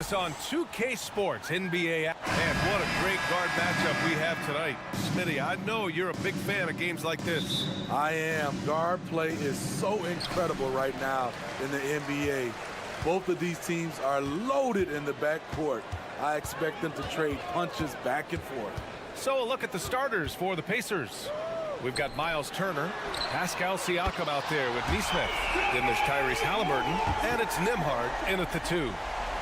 It's on 2K Sports NBA. And what a great guard matchup we have tonight. Smitty, I know you're a big fan of games like this. I am. Guard play is so incredible right now in the NBA. Both of these teams are loaded in the backcourt. I expect them to trade punches back and forth. So a look at the starters for the Pacers. We've got Miles Turner, Pascal Siakam out there with Nesmith. Then there's Tyrese Halliburton, and it's Nembhard in at the 2.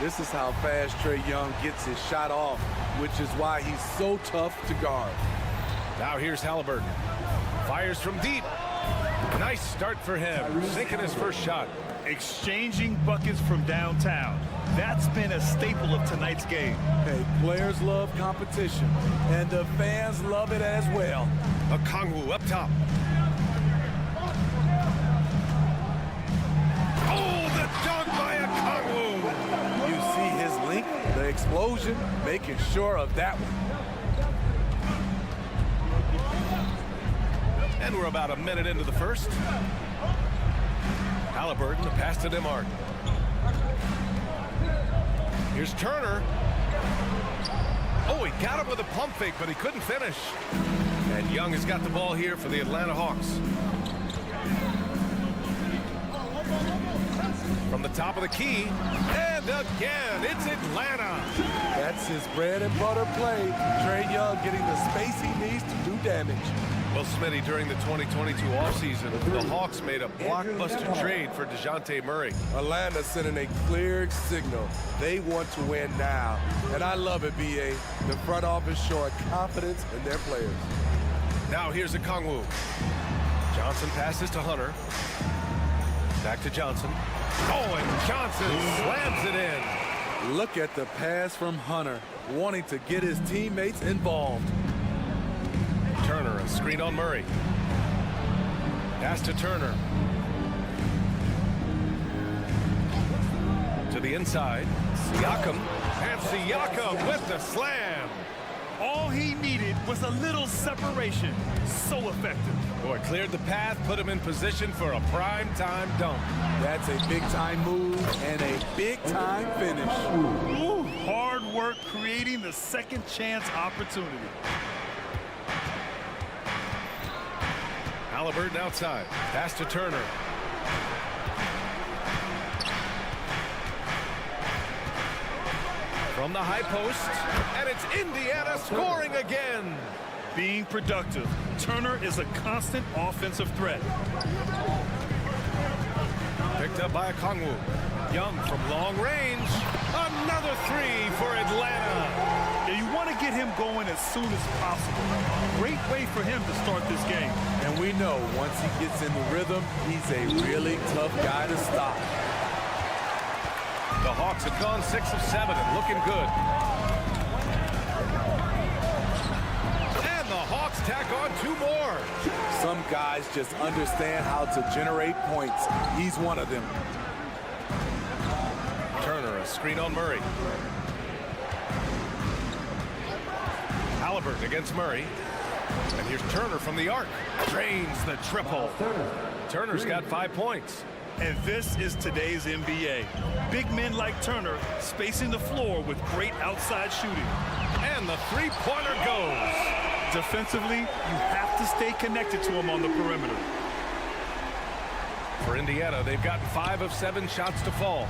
This is how fast Trae Young gets his shot off, which is why he's so tough to guard. Now here's Halliburton. Fires from deep. Nice start for him, sinking his first shot. Exchanging buckets from downtown. That's been a staple of tonight's game. Hey, players love competition, and the fans love it as well. Okongwu up top. Oh, the dunk by Okongwu! You see his link, the explosion, making sure of that one. And we're about a minute into the first. Halliburton, the pass to Nembhard. Here's Turner. Oh, he got him with a pump fake, but he couldn't finish. And Young has got the ball here for the Atlanta Hawks. From the top of the key, and again, it's Atlanta. That's his bread and butter play. Trae Young getting the space he needs to do damage. Well, Smitty, during the 2022 offseason, the Hawks made a blockbuster trade for DeJounte Murray. Atlanta sending a clear signal. They want to win now. And I love it, B.A. The front office showing confidence in their players. Now here's Okongwu. Johnson passes to Hunter. Back to Johnson. Oh, and Johnson slams it in. Look at the pass from Hunter, wanting to get his teammates involved. Turner, a screen on Murray. Pass to Turner. To the inside. Siakam. And Siakam with the slam. All he needed was a little separation. So effective. Boy, cleared the path, put him in position for a prime-time dunk. That's a big-time move and a big-time finish. Ooh, hard work creating the second chance opportunity. Halliburton outside. Pass to Turner. From the high post, and it's Indiana scoring again. Being productive, Turner is a constant offensive threat. Picked up by Okongwu. Young from long range. Another 3 for Atlanta. Yeah, you want to get him going as soon as possible. Great way for him to start this game. And we know once he gets in the rhythm, he's a really tough guy to stop. The Hawks have gone 6 of 7 and looking good. And the Hawks tack on 2 more. Some guys just understand how to generate points. He's one of them. Turner, a screen on Murray. Halliburton against Murray. And here's Turner from the arc. Drains the triple. Turner's got 5 points. And this is today's NBA. Big men like Turner spacing the floor with great outside shooting. And the three-pointer goes. Defensively, you have to stay connected to him on the perimeter. For Indiana, they've gotten 5 of 7 shots to fall.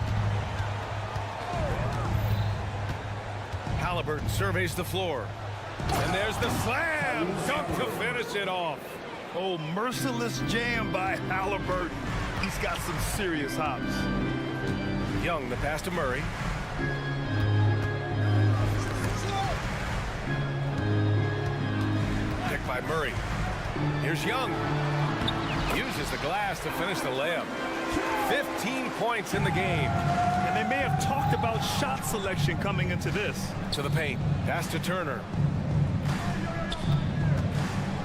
Halliburton surveys the floor. And there's the slam dunk to finish it off. Oh, merciless jam by Halliburton. He's got some serious hops. Young, the pass to Murray. Picked by Murray. Here's Young. Uses the glass to finish the layup. 15 points in the game. And they may have talked about shot selection coming into this. To the paint. Pass to Turner.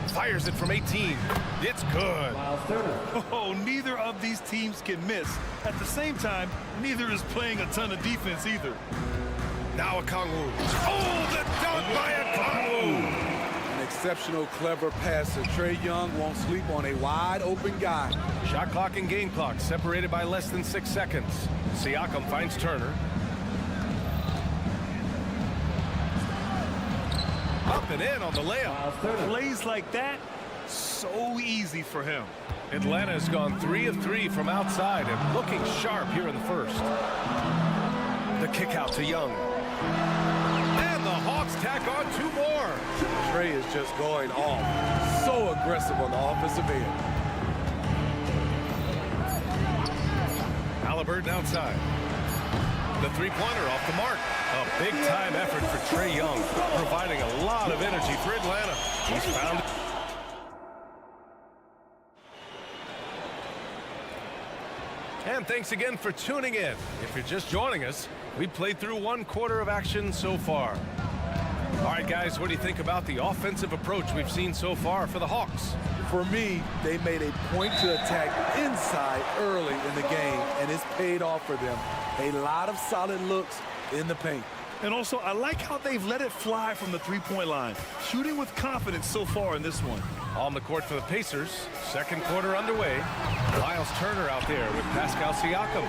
Fires it from 18. It's good. Oh, neither of these teams can miss. At the same time, neither is playing a ton of defense either. Now Okongwu. Oh, the dunk by Okongwu. An exceptional, clever passer. Trae Young won't sleep on a wide-open guy. Shot clock and game clock separated by less than 6 seconds. Siakam finds Turner. Up and in on the layup. Plays like that, so easy for him. Atlanta has gone 3 of 3 from outside and looking sharp here in the first. The kick out to Young. And the Hawks tack on 2 more. Trae is just going off. So aggressive on the offensive end. Halliburton outside. The three-pointer off the mark. A big-time effort for Trae Young, providing a lot of energy for Atlanta. He's found it. And thanks again for tuning in. If you're just joining us, we played through 1 quarter of action so far. All right, guys, what do you think about the offensive approach we've seen so far for the Hawks? For me, they made a point to attack inside early in the game, and it's paid off for them. A lot of solid looks in the paint. And also, I like how they've let it fly from the three-point line. Shooting with confidence so far in this one. On the court for the Pacers, second quarter underway. Miles Turner out there with Pascal Siakam.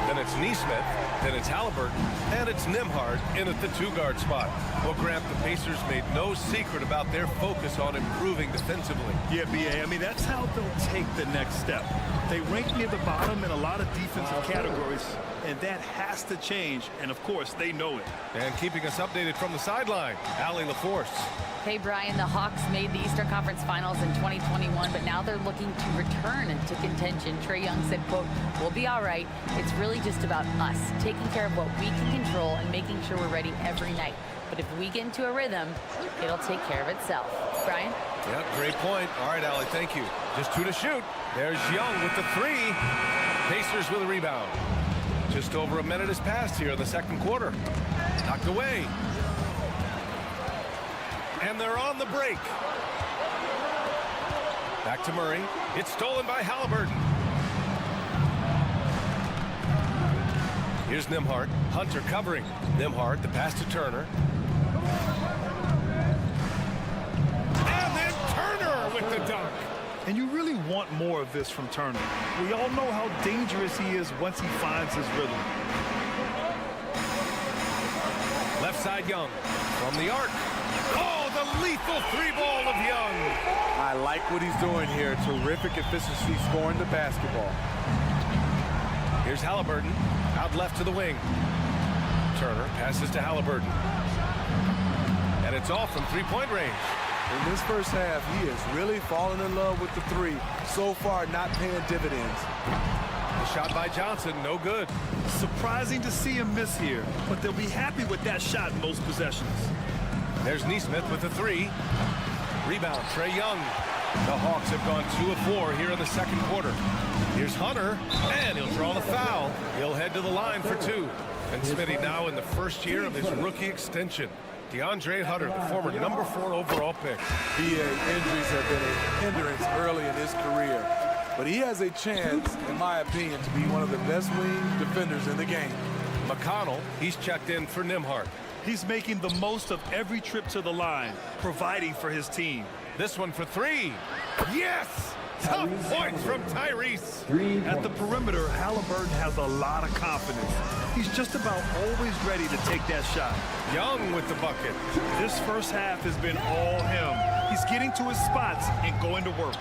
Then it's Nesmith, then it's Halliburton, and it's Nembhard in at the 2-guard spot. Well, Grant, the Pacers made no secret about their focus on improving defensively. Yeah, B.A., I mean, that's how they'll take the next step. They rank near the bottom in a lot of defensive categories, and that has to change, and of course, they know it. And keeping us updated from the sideline, Allie LaForce. Hey, Brian, the Hawks made the Eastern Conference Finals in 2021, but now they're looking to return into contention. Trae Young said, quote, "We'll be all right. It's really just about us, taking care of what we can control and making sure we're ready every night. But if we get into a rhythm, it'll take care of itself." Brian? Yep, great point. All right, Allie, thank you. Just 2 to shoot. There's Young with the 3. Pacers with a rebound. Just over a minute has passed here in the second quarter. Knocked away. And they're on the break. Back to Murray. It's stolen by Halliburton. Here's Nembhard. Hunter covering. Nembhard, the pass to Turner. And then Turner with the dunk. And you really want more of this from Turner. We all know how dangerous he is once he finds his rhythm. Left side Young. From the arc. Oh, the lethal 3-ball of Young. I like what he's doing here. Terrific efficiency scoring the basketball. Here's Halliburton. Out left to the wing. Turner passes to Halliburton. And it's off from 3-point range. In this first half, he is really falling in love with the 3. So far, not paying dividends. The shot by Johnson, no good. Surprising to see him miss here, but they'll be happy with that shot in most possessions. There's Nesmith with the 3. Rebound, Trae Young. The Hawks have gone 2 of 4 here in the second quarter. Here's Hunter, and he'll draw the foul. He'll head to the line for 2. And Smitty now in the first year of his rookie extension. DeAndre Hunter, the former number 4 overall pick. BA injuries have been a hindrance early in his career. But he has a chance, in my opinion, to be one of the best wing defenders in the game. McConnell, he's checked in for Nembhard. He's making the most of every trip to the line, providing for his team. This one for 3. Yes! Tough points from Tyrese. At the perimeter, Halliburton has a lot of confidence. He's just about always ready to take that shot. Young with the bucket. This first half has been all him. He's getting to his spots and going to work.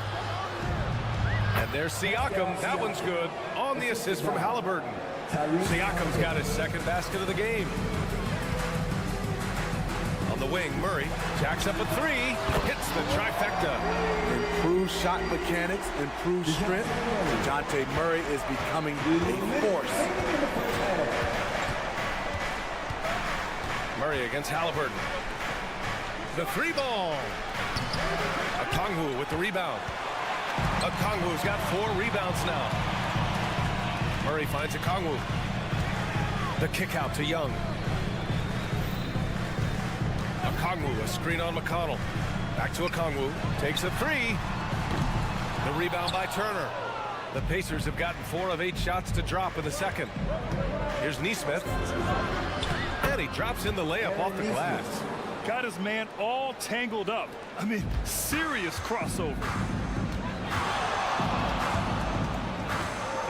And there's Siakam. That one's good. On the assist from Halliburton. Siakam's got his second basket of the game. On the wing, Murray jacks up a 3. Hits the trifecta. Improved shot mechanics, improved strength. DeJounte Murray is becoming a force. Murray against Halliburton. The 3-ball. Okongwu with the rebound. Okongwu's got 4 rebounds now. Murray finds Okongwu. The kick out to Young. Okongwu, a screen on McConnell. Back to Okongwu. Takes a 3. The rebound by Turner. The Pacers have gotten 4 of 8 shots to drop in the second. Here's Nesmith. And he drops in the layup off the glass. Got his man all tangled up. I mean, serious crossover.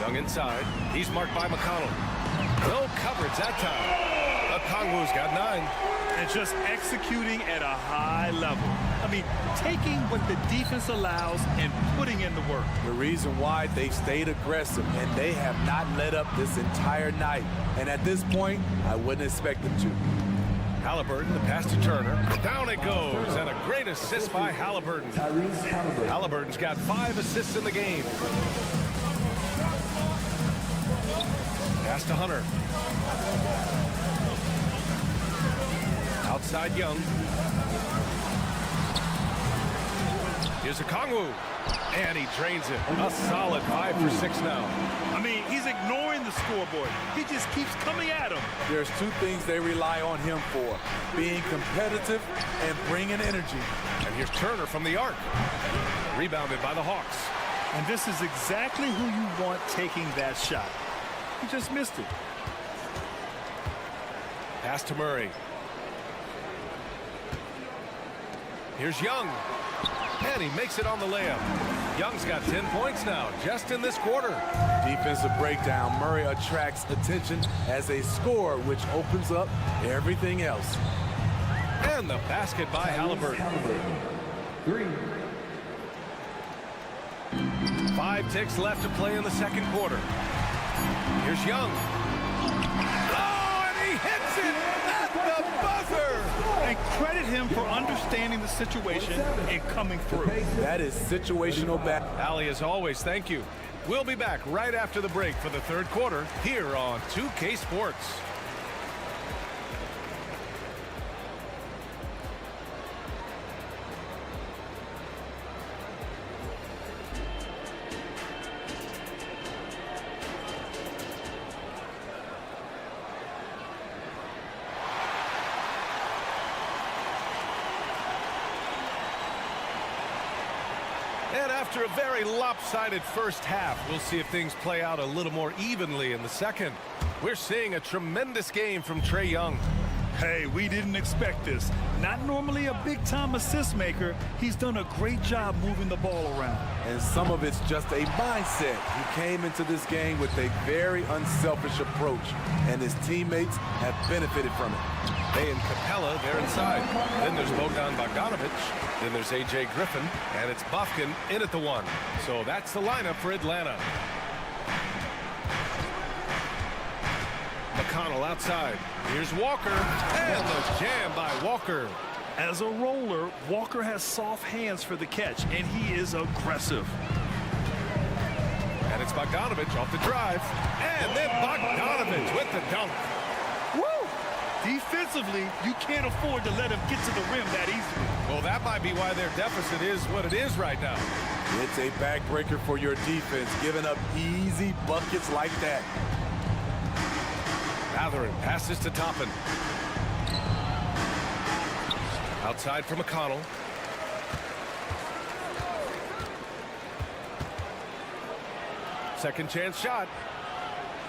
Young inside. He's marked by McConnell. No coverage that time. Okongwu's got 9. And just executing at a high level. I mean, taking what the defense allows and putting in the work. The reason why they stayed aggressive, and they have not let up this entire night. And at this point, I wouldn't expect them to. Halliburton, the pass to Turner. Down it goes, and a great assist by Halliburton. Halliburton's got 5 assists in the game. Pass to Hunter. Outside Young. Here's Okongwu. And he drains it. A solid 5 for 6 now. I mean, he's ignoring the scoreboard. He just keeps coming at him. There's 2 things they rely on him for: being competitive and bringing energy. And here's Turner from the arc. Rebounded by the Hawks. And this is exactly who you want taking that shot. He just missed it. Pass to Murray. Here's Young. And he makes it on the layup. Young's got 10 points now, just in this quarter. Defensive breakdown. Murray attracts attention as a scorer, which opens up everything else. And the basket by Halliburton. 5 ticks left to play in the second quarter. Here's Young. Oh, and he hits it at the buzzer. And credit him for understanding the situation and coming through. That is situational Ali, as always, thank you. We'll be back right after the break for the third quarter here on 2K Sports. And after a very lopsided first half, we'll see if things play out a little more evenly in the second. We're seeing a tremendous game from Trae Young. Hey, we didn't expect this. Not normally a big-time assist maker. He's done a great job moving the ball around. And some of it's just a mindset. He came into this game with a very unselfish approach, and his teammates have benefited from it. They and Capella, they're inside. Then there's Bogdan Bogdanovic. Then there's A.J. Griffin, and it's Bufkin in at the 1. So that's the lineup for Atlanta. McConnell outside. Here's Walker, and the jam by Walker. As a roller, Walker has soft hands for the catch, and he is aggressive. And it's Bogdanovic off the drive. And then Bogdanovic with the dunk. Woo! Defensively, you can't afford to let him get to the rim that easily. Well, that might be why their deficit is what it is right now. It's a backbreaker for your defense, giving up easy buckets like that. Matherin passes to Toppin. Outside for McConnell. Second chance shot.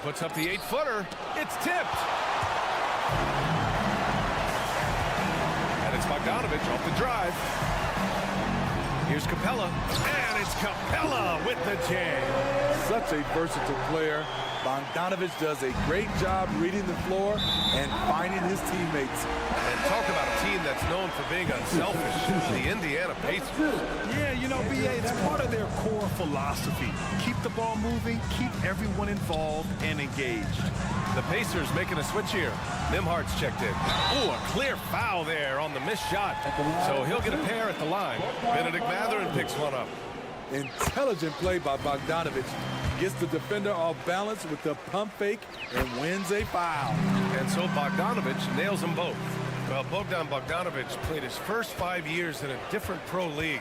Puts up the 8-footer. It's tipped. And it's Bogdanovic off the drive. Here's Capella. And it's Capella with the jam. Such a versatile player. Bogdanovic does a great job reading the floor and finding his teammates. And talk about a team that's known for being unselfish, the Indiana Pacers. Yeah, you know, B.A., it's part of their core philosophy. Keep the ball moving, keep everyone involved and engaged. The Pacers making a switch here. Nimhart's checked in. Ooh, a clear foul there on the missed shot. So he'll get a pair at the line. Benedict Matherin picks one up. Intelligent play by Bogdanovic. Gets the defender off balance with the pump fake and wins a foul. And so Bogdanovic nails them both. Well, Bogdan Bogdanovic played his first 5 years in a different pro league,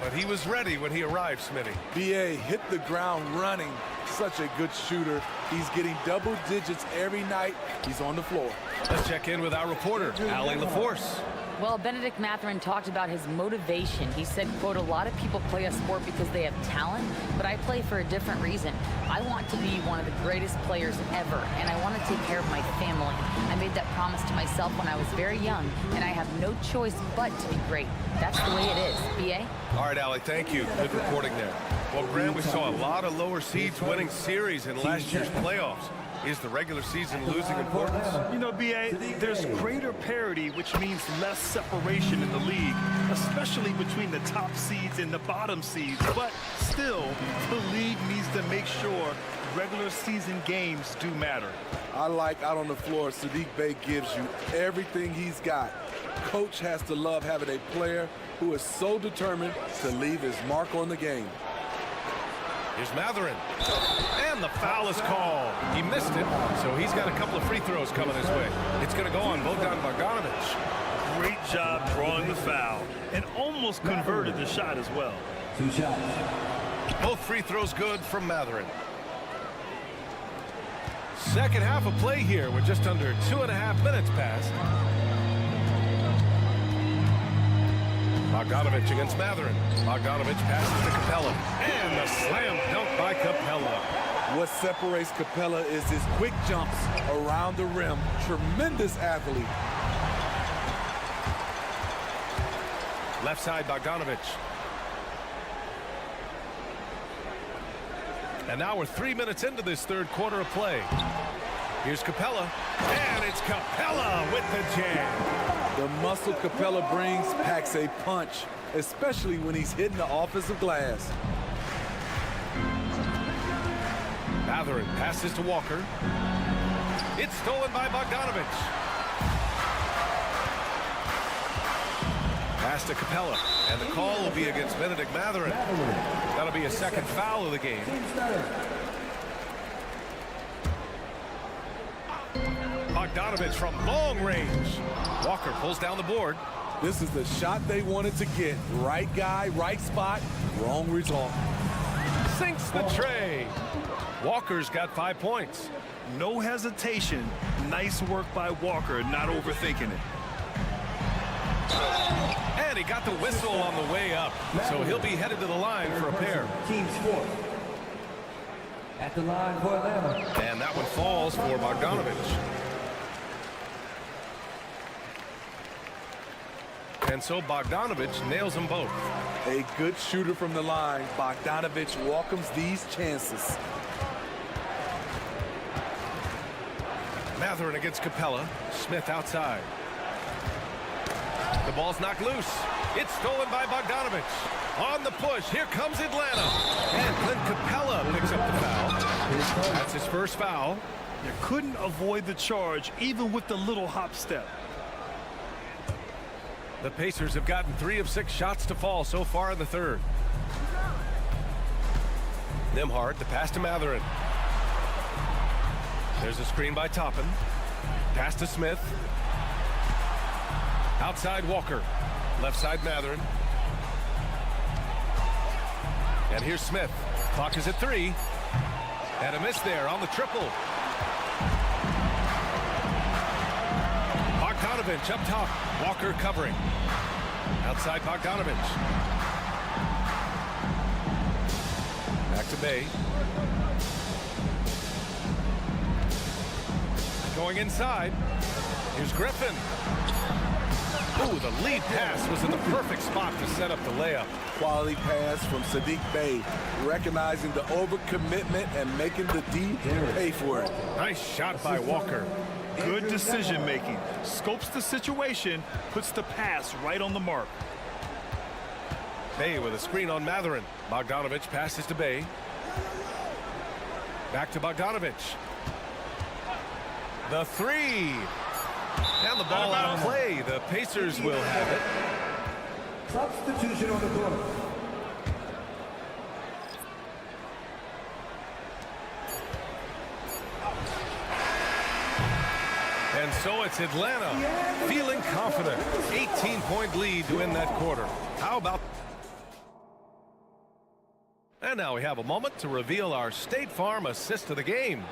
but he was ready when he arrived, Smitty. B.A. hit the ground running. Such a good shooter. He's getting double digits every night he's on the floor. Let's check in with our reporter, Allie LaForce. Well, Benedict Mathurin talked about his motivation. He said, quote, "A lot of people play a sport because they have talent, but I play for a different reason. I want to be one of the greatest players ever, and I want to take care of my family. I made that promise to myself when I was very young, and I have no choice but to be great. That's the way it is." B.A.? All right, Allie, thank you. Good reporting there. Well, Grant, we saw a lot of lower seeds winning series in last year's playoffs. Is the regular season losing importance? You know, B.A., there's greater parity, which means less separation in the league, especially between the top seeds and the bottom seeds. But still, the league needs to make sure regular season games do matter. I like out on the floor, Sadiq Bey gives you everything he's got. Coach has to love having a player who is so determined to leave his mark on the game. Here's Mathurin. And the foul is called. He missed it, so he's got a couple of free throws coming his way. It's going to go on Bogdan Bogdanovic. Great job drawing the foul and almost converted the shot as well. 2 shots. Both free throws good from Mathurin. Second half of play here with just under 2.5 minutes passed. Bogdanovic against Mathurin. Bogdanovic passes to Capella. And the slam dunk by Capella. What separates Capella is his quick jumps around the rim. Tremendous athlete. Left side, Bogdanovic. And now we're 3 minutes into this third quarter of play. Here's Capella. And it's Capella with the jam. The muscle Capella brings packs a punch, especially when he's hitting the offensive glass. Mathurin passes to Walker. It's stolen by Bogdanovic. Pass to Capella, and the call will be against Benedict Mathurin. That'll be a second foul of the game. Bogdanovic from long range. Walker pulls down the board. This is the shot they wanted to get. Right guy, right spot, wrong result. Sinks the tray. Walker's got 5 points. No hesitation. Nice work by Walker, not overthinking it. And he got the whistle on the way up, so he'll be headed to the line for a pair. Team sport. At the line for Atlanta. And that one falls for Bogdanovic. And so Bogdanovic nails them both. A good shooter from the line. Bogdanovic welcomes these chances. Mathurin against Capella. Smith outside. The ball's knocked loose. It's stolen by Bogdanovic. On the push, here comes Atlanta. And Clint Capella picks up the foul. That's his first foul. You couldn't avoid the charge, even with the little hop step. The Pacers have gotten 3 of 6 shots to fall so far in the third. Nembhard, the pass to Mathurin. There's a screen by Toppin. Pass to Smith. Outside Walker. Left side Mathurin. And here's Smith. Clock is at 3. And a miss there on the triple. Bogdanovic up top. Walker covering. Outside Bogdanovic. Back to Bey. Going inside. Here's Griffin. Ooh, the lead pass was in the perfect spot to set up the layup. Quality pass from Sadiq Bey, recognizing the overcommitment and making the D pay for it. Nice shot by Walker. Good decision making. Scopes the situation, puts the pass right on the mark. Bey with a screen on Mathurin. Bogdanovic passes to Bey. Back to Bogdanovic. The 3. And the ball out of play. The Pacers will have it. Substitution on the court. And so it's Atlanta feeling confident. 18-point lead to win that quarter. How about... And now we have a moment to reveal our State Farm assist of the game.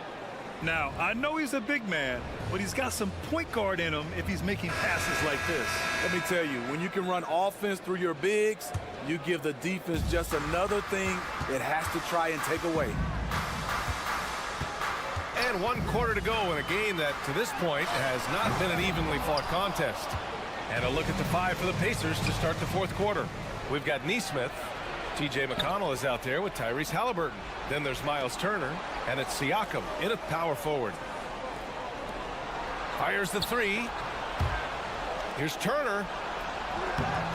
Now, I know he's a big man, but he's got some point guard in him if he's making passes like this. Let me tell you, when you can run offense through your bigs, you give the defense just another thing it has to try and take away. And 1 quarter to go in a game that, to this point, has not been an evenly fought contest. And a look at the 5 for the Pacers to start the 4th quarter. We've got Nesmith. T.J. McConnell is out there with Tyrese Halliburton. Then there's Miles Turner, and it's Siakam in at power forward. Fires the 3. Here's Turner.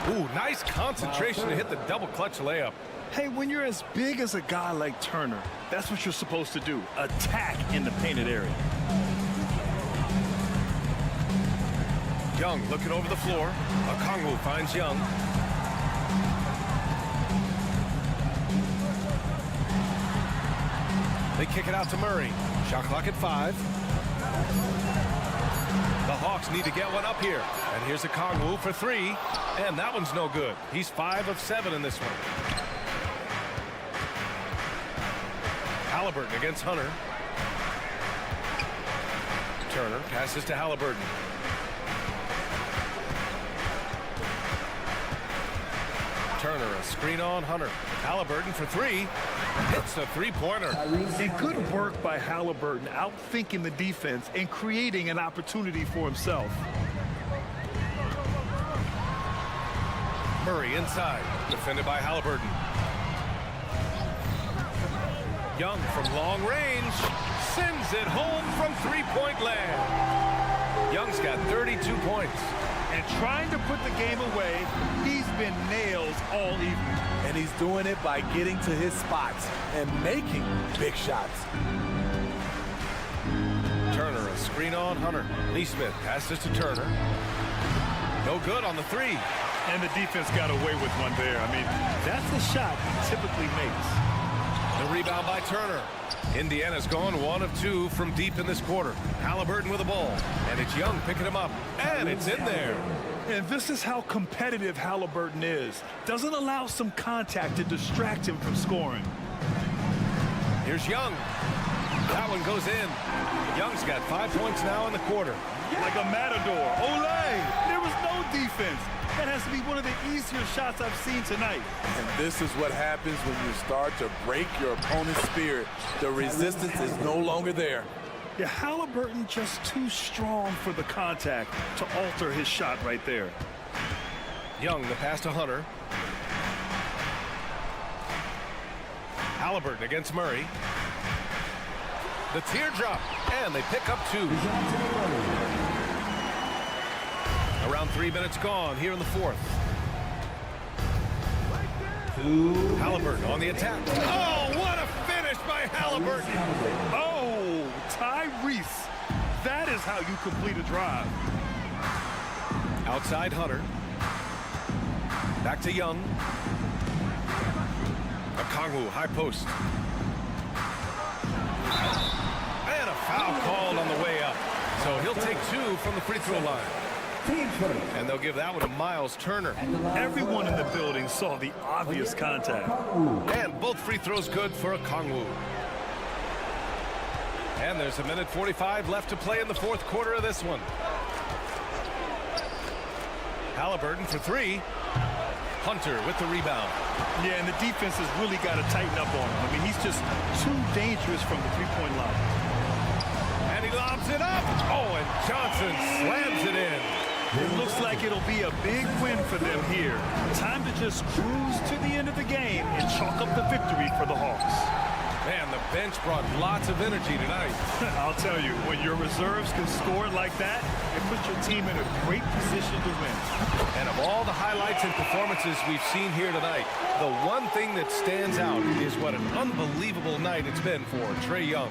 Ooh, nice concentration to hit the double clutch layup. Hey, when you're as big as a guy like Turner, that's what you're supposed to do. Attack in the painted area. Young looking over the floor. Okongwu finds Young. They kick it out to Murray. Shot clock at 5. The Hawks need to get one up here. And here's Okongwu for 3. And that one's no good. He's 5 of 7 in this one. Halliburton against Hunter. Turner passes to Halliburton. Turner, a screen on Hunter. Halliburton for 3. Hits a three-pointer. And good work by Halliburton, outthinking the defense and creating an opportunity for himself. Murray inside, defended by Halliburton. Young from long range sends it home from three-point land. Young's got 32 points. And trying to put the game away, he's been nails all evening. And he's doing it by getting to his spots and making big shots. Turner, a screen on Hunter. Nesmith passes to Turner. No good on the 3. And the defense got away with one there. I mean, that's the shot he typically makes. The rebound by Turner. Indiana's gone 1 of 2 from deep in this quarter. Halliburton with the ball. And it's Young picking him up. And it's in there. And this is how competitive Halliburton is. Doesn't allow some contact to distract him from scoring. Here's Young. That one goes in. Young's got 5 points now in the quarter. Like a matador. Olay! There was no defense. That has to be one of the easier shots I've seen tonight. And this is what happens when you start to break your opponent's spirit. The resistance is no longer there. Yeah, Halliburton just too strong for the contact to alter his shot right there. Young, the pass to Hunter. Halliburton against Murray. The teardrop, and they pick up 2. Around 3 minutes gone here in the 4th. Halliburton on the attack. Oh, what a finish by Halliburton. Oh, Tyrese. That is how you complete a drive. Outside Hunter. Back to Young. Okongwu, high post. And a foul called on the way up. So he'll take 2 from the free throw line. And they'll give that one to Miles Turner. Everyone in the building saw the obvious contact. And both free throws good for Okongwu. And there's 1:45 left to play in the 4th quarter of this one. Halliburton for 3. Hunter with the rebound. Yeah, and the defense has really got to tighten up on him. I mean, he's just too dangerous from the three-point line. And he lobs it up. Oh, and Johnson slams it in. It looks like it'll be a big win for them here. Time to just cruise to the end of the game and chalk up the victory for the Hawks. Man, the bench brought lots of energy tonight. I'll tell you, when your reserves can score like that, it puts your team in a great position to win. And of all the highlights and performances we've seen here tonight, the one thing that stands out is what an unbelievable night it's been for Trae Young.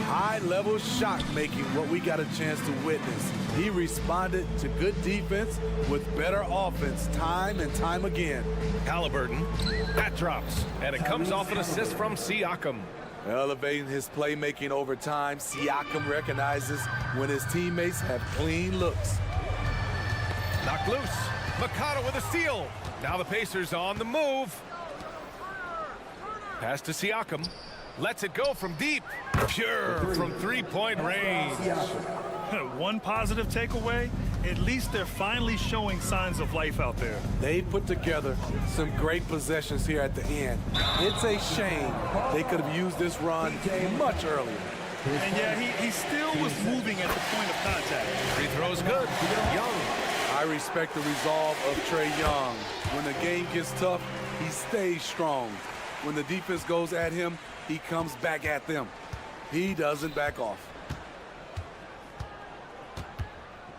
High-level shot making, what we got a chance to witness. He responded to good defense with better offense time and time again. Halliburton, that drops, and it comes off an assist from Siakam. Elevating his playmaking over time, Siakam recognizes when his teammates have clean looks. Knocked loose. Mikata with a steal. Now the Pacers on the move. Pass to Siakam. Lets it go from deep. Pure from three-point range. One positive takeaway, at least they're finally showing signs of life out there. They put together some great possessions here at the end. It's a shame they could have used this run much earlier. And yeah, he still was moving at the point of contact. Free throw's good. Young. I respect the resolve of Trae Young. When the game gets tough, he stays strong. When the defense goes at him, he comes back at them. He doesn't back off.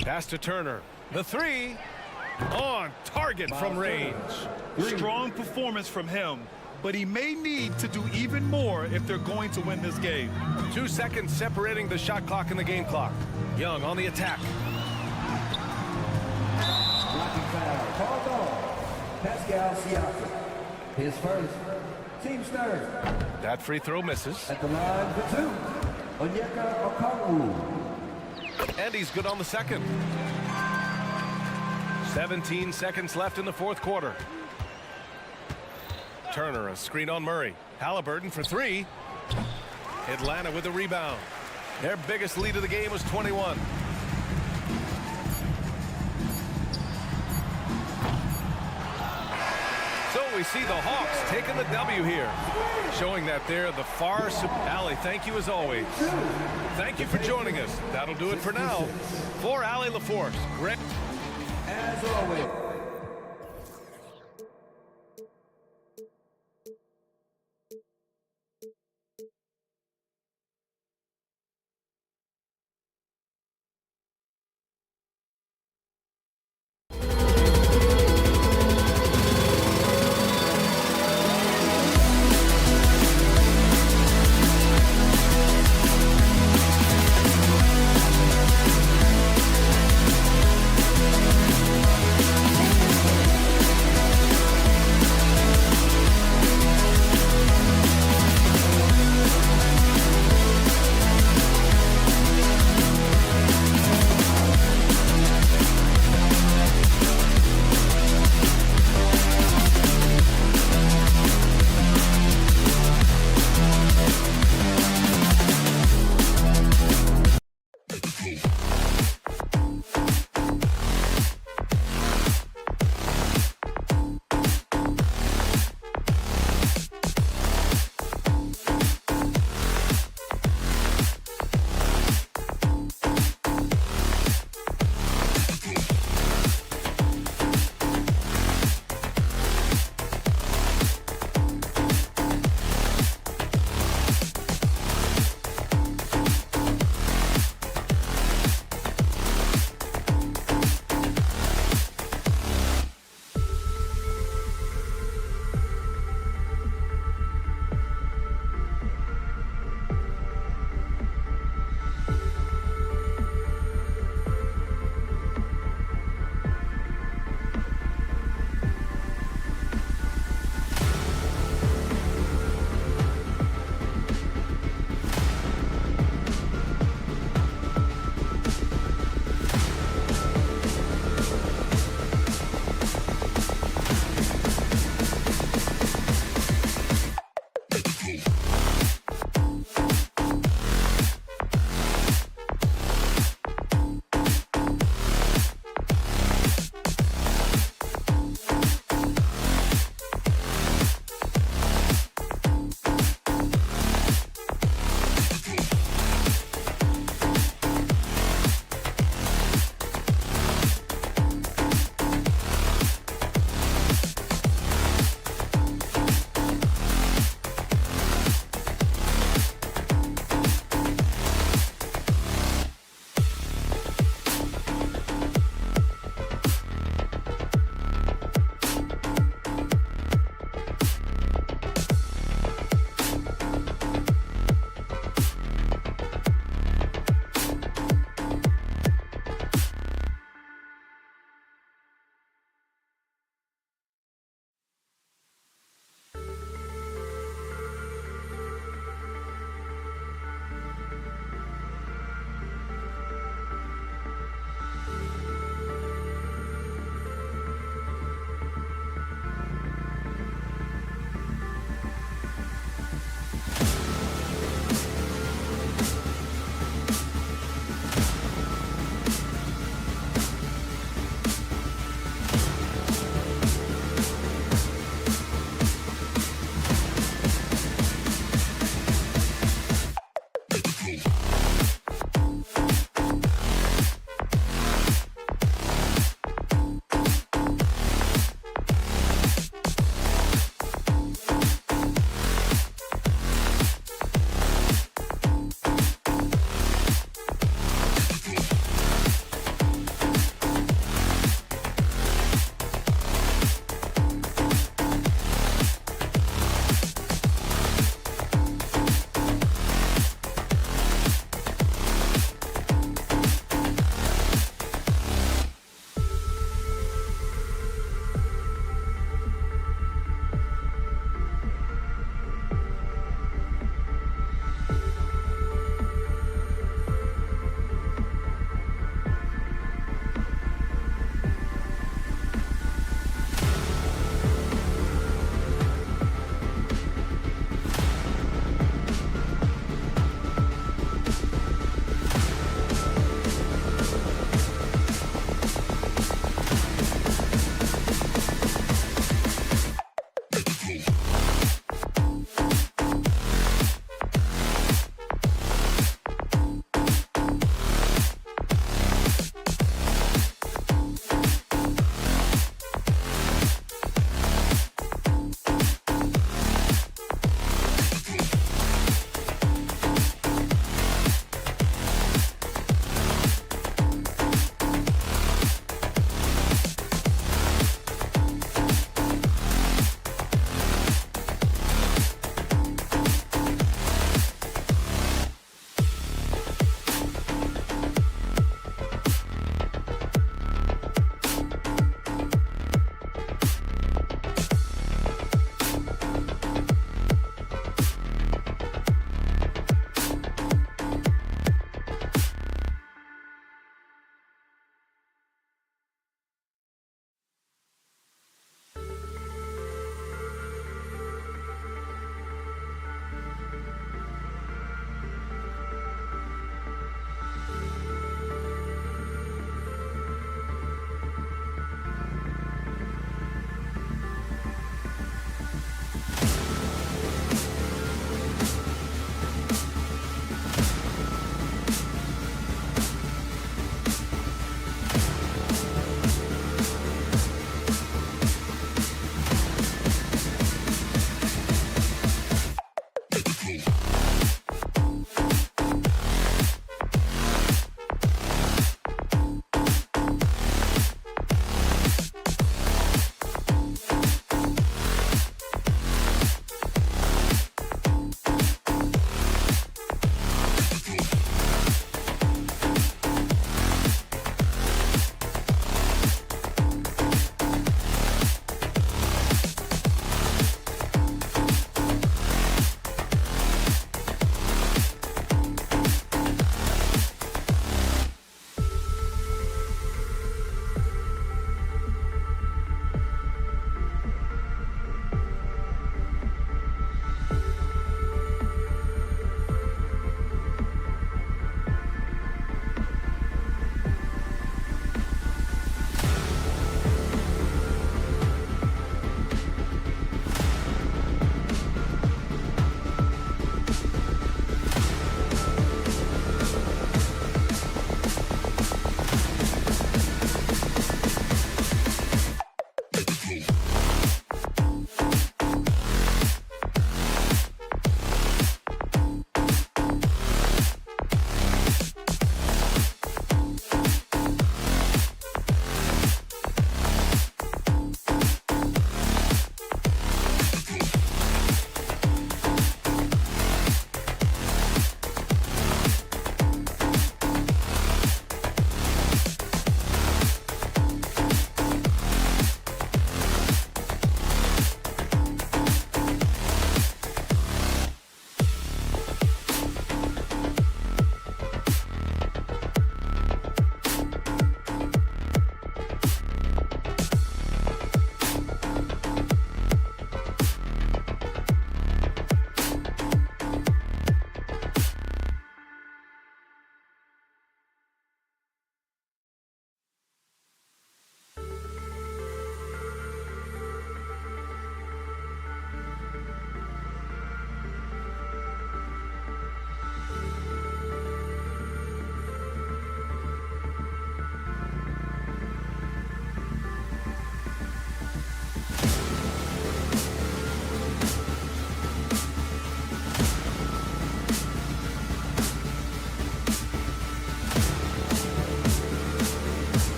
Pass to Turner. The three. On target from range. Strong performance from him, but he may need to do even more if they're going to win this game. 2 seconds separating the shot clock and the game clock. Young on the attack. Blocking foul. Called on. Pascal Siakam. His first. Team's third. That free throw misses. At the line for two. Onyeka Okongwu. And he's good on the second. 17 seconds left in the fourth quarter. Turner, a screen on Murray. Halliburton for three. Atlanta with a rebound. Their biggest lead of the game was 21. So we see the Hawks taking the W here, showing that they're the far Allie, thank you as always. Thank you for joining us. That'll do it for now. For Allie LaForce, Greg. As always.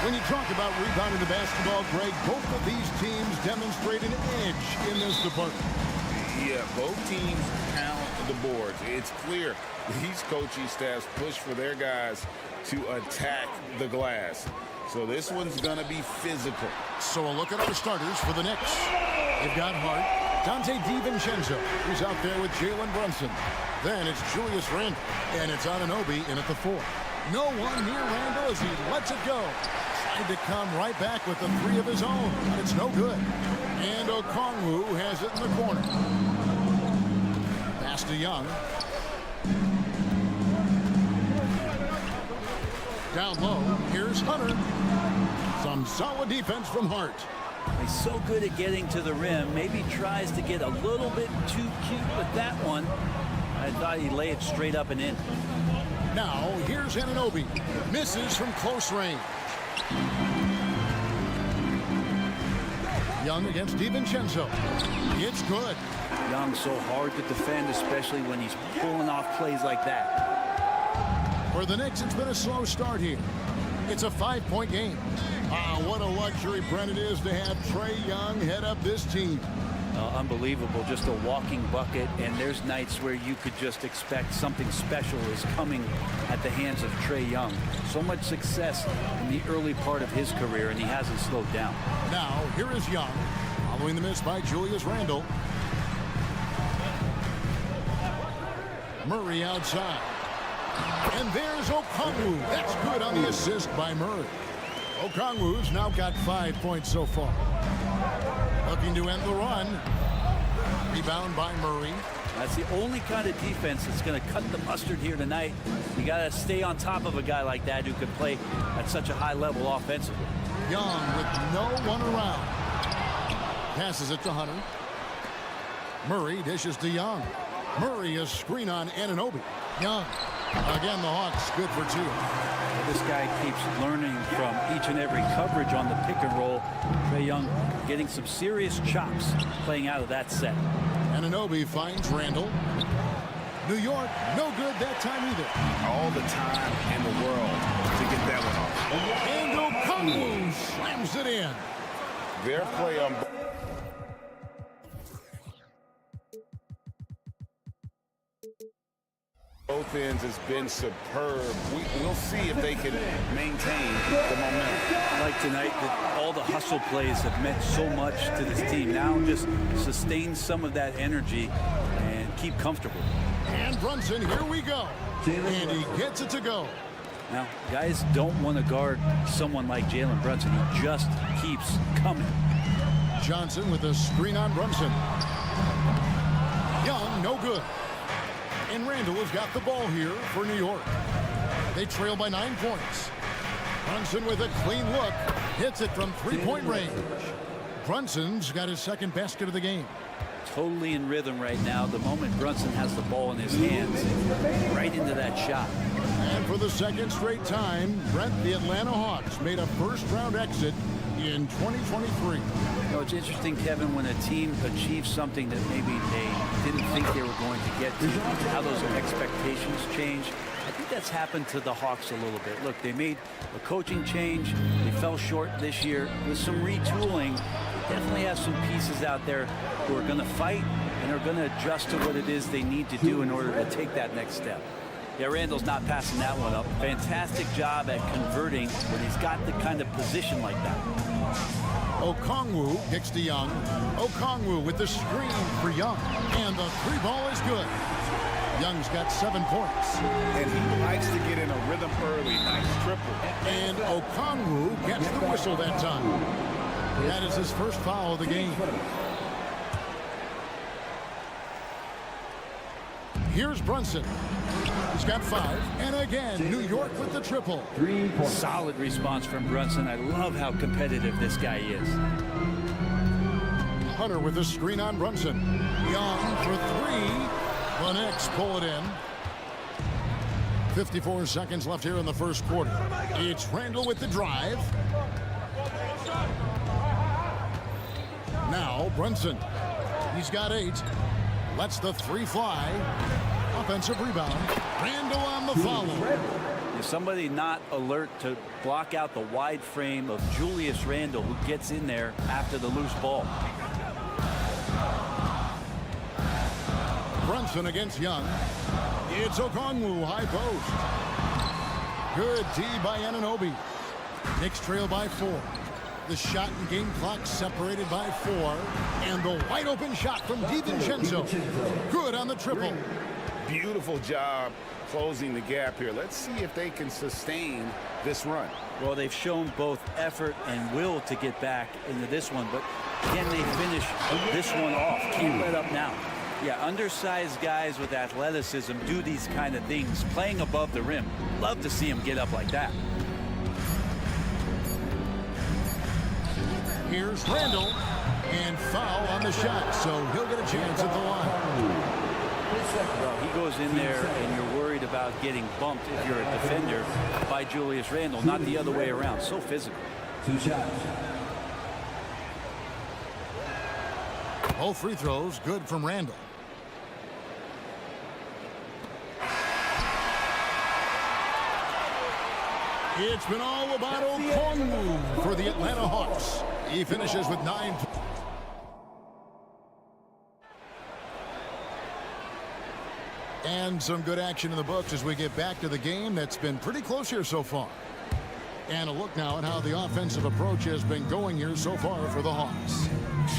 When you talk about rebounding the basketball, Greg, both of these teams demonstrate an edge in this department. Yeah, both teams pound the boards. It's clear these coaching staffs push for their guys to attack the glass. So this one's going to be physical. So a look at our starters for the Knicks. They've got Hart, Dante DiVincenzo, who's out there with Jalen Brunson. Then it's Julius Randle, and it's Anunoby in at the 4. No one near Randle as he lets it go. Tried to come right back with the 3 of his own, but it's no good. And Okongwu has it in the corner. Pass to Young. Down low, here's Hunter. Some solid defense from Hart. He's so good at getting to the rim. Maybe tries to get a little bit too cute with that one. I thought he'd lay it straight up and in. Now, here's Anunoby. Misses from close range. Young against DiVincenzo. It's good. Young's so hard to defend, especially when he's pulling off plays like that. For the Knicks, it's been a slow start here. It's a 5-point game. What a luxury, Brent, it is to have Trae Young head up this team. unbelievable, just a walking bucket, and there's nights where you could just expect something special is coming at the hands of Trae Young. So much success in the early part of his career, and he hasn't slowed down. Now, here is Young, following the miss by Julius Randle. Murray outside. And there's Okongwu. That's good on the assist by Murray. Okongwu's now got 5 points so far. Looking to end the run. Rebound by Murray. That's the only kind of defense that's going to cut the mustard here tonight. You got to stay on top of a guy like that who can play at such a high level offensively. Young with no one around. Passes it to Hunter. Murray dishes to Young. Murray a screen on Anunoby. Young. Again, the Hawks good for 2. This guy keeps learning from each and every coverage on the pick and roll. Trae Young getting some serious chops playing out of that set. Anunoby finds Randle. New York, no good that time either. All the time in the world to get that one off. And Okongwu slams it in. Their play on both ends has been superb. We'll see if they can maintain the momentum. Like tonight, that all the hustle plays have meant so much to this team. Now just sustain some of that energy and keep comfortable. And Brunson, here we go. And he gets it to go. Now, guys don't want to guard someone like Jalen Brunson. He just keeps coming. Johnson with a screen on Brunson. Young, no good. And Randle has got the ball here for New York. They trail by 9 points. Brunson with a clean look. Hits it from three-point range. Brunson's got his second basket of the game. Totally in rhythm right now. The moment Brunson has the ball in his hands, right into that shot. And for the second straight time, Brent, the Atlanta Hawks made a first-round exit in 2023. You know, it's interesting, Kevin, when a team achieves something that maybe they didn't think they were going to get to, how those expectations change. I think that's happened to the Hawks a little bit. Look, they made a coaching change. They fell short this year. With some retooling, they definitely have some pieces out there who are going to fight and are going to adjust to what it is they need to do in order to take that next step. Yeah, Randle's not passing that one up. Fantastic job at converting when he's got the kind of position like that. Okongwu kicks to Young. Okongwu with the screen for Young. And the three ball is good. Young's got 7 points. And he likes to get in a rhythm early. Nice triple. And Okongwu gets the whistle that time. That is his first foul of the game. Here's Brunson. He's got 5. And again, New York with the triple. Solid response from Brunson. I love how competitive this guy is. Hunter with the screen on Brunson. Young for 3. The Knicks pull it in. 54 seconds left here in the first quarter. It's Randle with the drive. Now Brunson. He's got 8. Lets the 3 fly. Offensive rebound. Randle on the follow. Is somebody not alert to block out the wide frame of Julius Randle, who gets in there after the loose ball? Brunson against Young. It's Okongwu, high post. Good D by Anunoby. Knicks trail by 4. The shot and game clock separated by 4. And the wide open shot from DiVincenzo. Good on the triple. Beautiful job closing the gap here. Let's see if they can sustain this run. Well, they've shown both effort and will to get back into this one, but can they finish this one off? Can't let up now. Yeah, undersized guys with athleticism do these kind of things, playing above the rim. Love to see them get up like that. Here's Randle, and foul on the shot, so he'll get a chance at the line. Well, he goes in there, and you're worried about getting bumped if you're a defender by Julius Randle, not the other way around. So physical. 2 shots. All free throws good from Randle. It's been all about Okongwu for the Atlanta Hawks. He finishes with 9 points. And some good action in the books as we get back to the game that's been pretty close here so far. And a look now at how the offensive approach has been going here so far for the Hawks.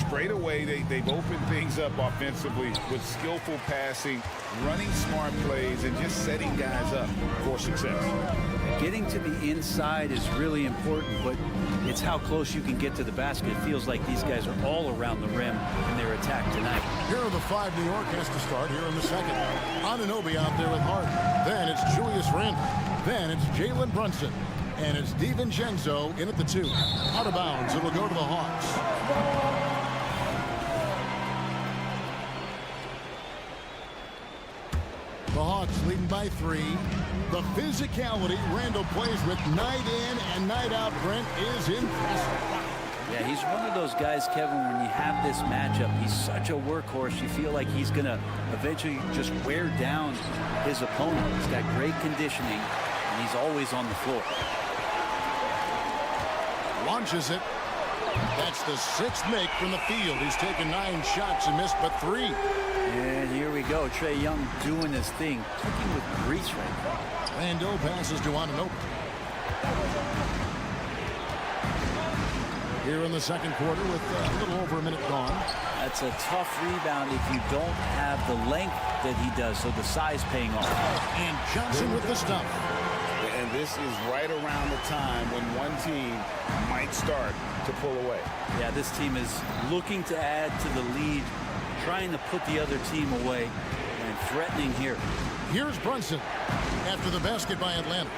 Straight away, they've opened things up offensively with skillful passing, running smart plays, and just setting guys up for success. Getting to the inside is really important, but it's how close you can get to the basket. It feels like these guys are all around the rim in their attack tonight. Here are the 5 New York has to start here in the second. Anunoby out there with Hart. Then it's Julius Randle. Then it's Jalen Brunson. And it's DiVincenzo in at the 2. Out of bounds. It'll go to the Hawks. The Hawks leading by 3. The physicality Randle plays with night in and night out, Brent, is impressive. Yeah, he's one of those guys, Kevin, when you have this matchup, he's such a workhorse. You feel like he's going to eventually just wear down his opponent. He's got great conditioning, and he's always on the floor. Launches it. That's the 6th make from the field. He's taken 9 shots and missed but 3. And here we go. Trae Young doing his thing. Cooking with grease right now. Randle passes to Anunoby. Here in the second quarter with a little over a minute gone. That's a tough rebound if you don't have the length that he does, so the size paying off. And Johnson with the stop. And this is right around the time when one team might start to pull away. Yeah, this team is looking to add to the lead, trying to put the other team away, and threatening here. Here's Brunson after the basket by Atlanta.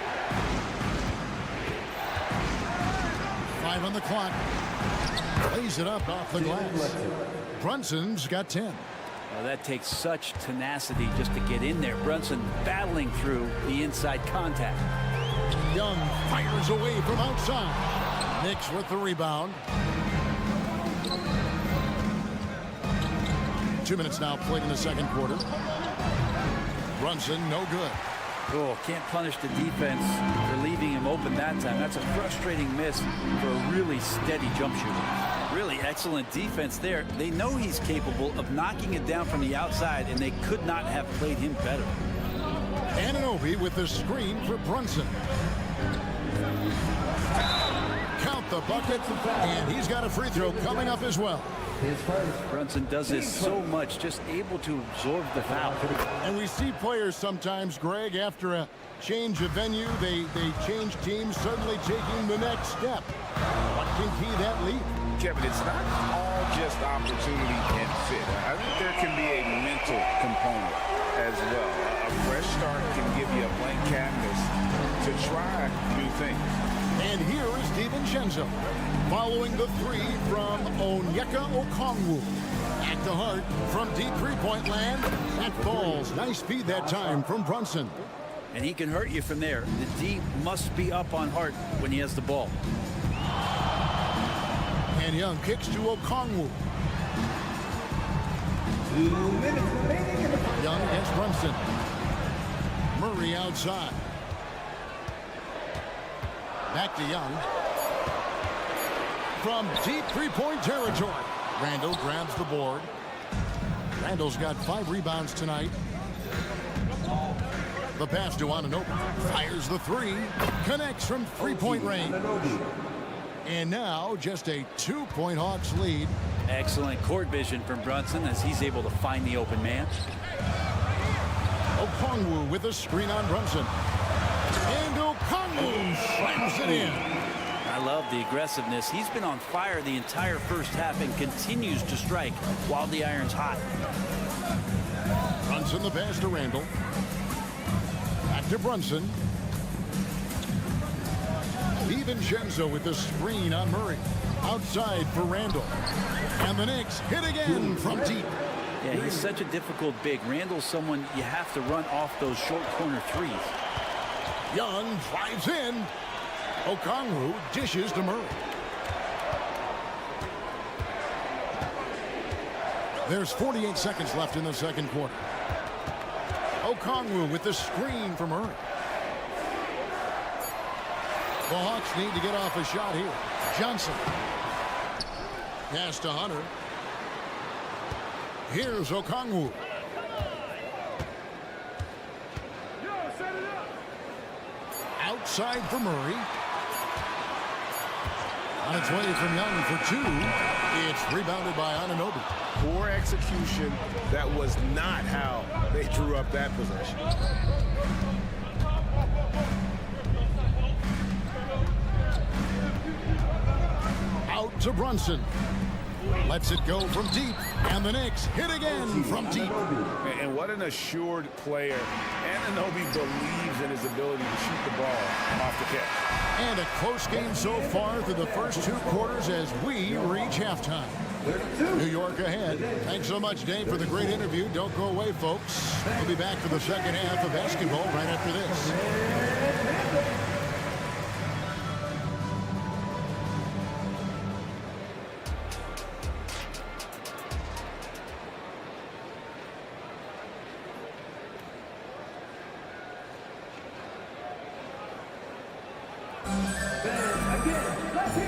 5 on the clock. Lays it up off the glass. Brunson's got 10. Well, that takes such tenacity just to get in there. Brunson battling through the inside contact. Young fires away from outside. Knicks with the rebound. 2 minutes now played in the second quarter. Brunson, no good. Oh, can't punish the defense for leaving him open that time. That's a frustrating miss for a really steady jump shooter. Really excellent defense there. They know he's capable of knocking it down from the outside, and they could not have played him better. Anunoby with the screen for Brunson. Count the bucket, and he's got a free throw coming up as well. Brunson does this so much, just able to absorb the foul. And we see players sometimes, Greg, after a change of venue, they change teams, suddenly taking the next step. What can key that lead? Kevin, it's not all just opportunity and fit. I think there can be a mental component as well. A fresh start can give you a blank canvas to try new things. And here is DiVincenzo following the 3 from Onyeka Okongwu. At the Hart from deep three-point land. That falls. Nice feed that time from Brunson. And he can hurt you from there. The D must be up on Hart when he has the ball. And Young kicks to Okongwu. 2 minutes remaining in the first. Young against Brunson. Murray outside. Back to Young. From deep three-point territory. Randle grabs the board. Randle's got 5 rebounds tonight. The pass to Anunoby. Fires the 3. Connects from three-point range. And now just a 2-point Hawks lead. Excellent court vision from Brunson as he's able to find the open man. Okongwu with a screen on Brunson. And Okongwu slams it in. I love the aggressiveness. He's been on fire the entire first half and continues to strike while the iron's hot. Brunson the pass to Randle. Back to Brunson. DiVincenzo with the screen on Murray. Outside for Randle. And the Knicks hit again from deep. Yeah, he's such a difficult big. Randle's someone you have to run off those short corner threes. Young drives in. Okongwu dishes to Murray. There's 48 seconds left in the second quarter. Okongwu with the screen for Murray. The Hawks need to get off a shot here. Johnson. Pass to Hunter. Here's Okongwu. outside for Murray. On its way from Young for 2. It's rebounded by Anunoby. Poor execution. That was not how they drew up that possession. Out to Brunson. Lets it go from deep. And the Knicks hit again from deep. And what an assured player. Anunoby believes in his ability to shoot the ball off the catch. And a close game so far through the first 2 quarters as we reach halftime. New York ahead. Thanks so much, Dave, for the great interview. Don't go away, folks. We'll be back for the second half of basketball right after this.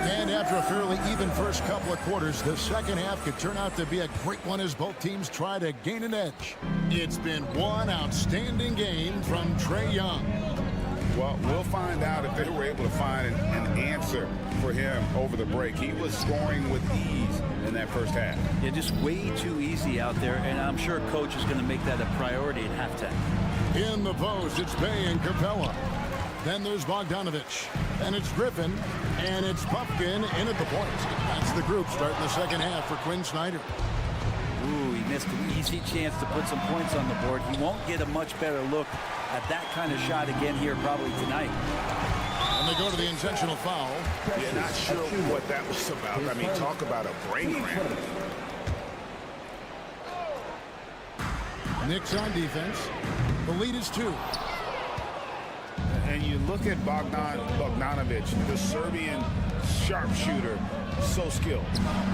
And after a fairly even first couple of quarters, the second half could turn out to be a great one as both teams try to gain an edge. It's been one outstanding game from Trae Young. Well, we'll find out if they were able to find an answer for him over the break. He was scoring with ease in that first half. Yeah, just way too easy out there, and I'm sure coach is going to make that a priority at halftime. In the post, it's Bay and Capella. Then there's Bogdanovich, and it's Griffin, and it's Pumpkin in at the point. That's the group starting the second half for Quinn Snyder. Ooh, he missed an easy chance to put some points on the board. He won't get a much better look at that kind of shot again here probably tonight. And they go to the intentional foul. Yeah, not sure what that was about. I mean, talk about a brain cramp. Knicks on defense. The lead is 2. And you look at Bogdanovich, the Serbian sharpshooter, so skilled.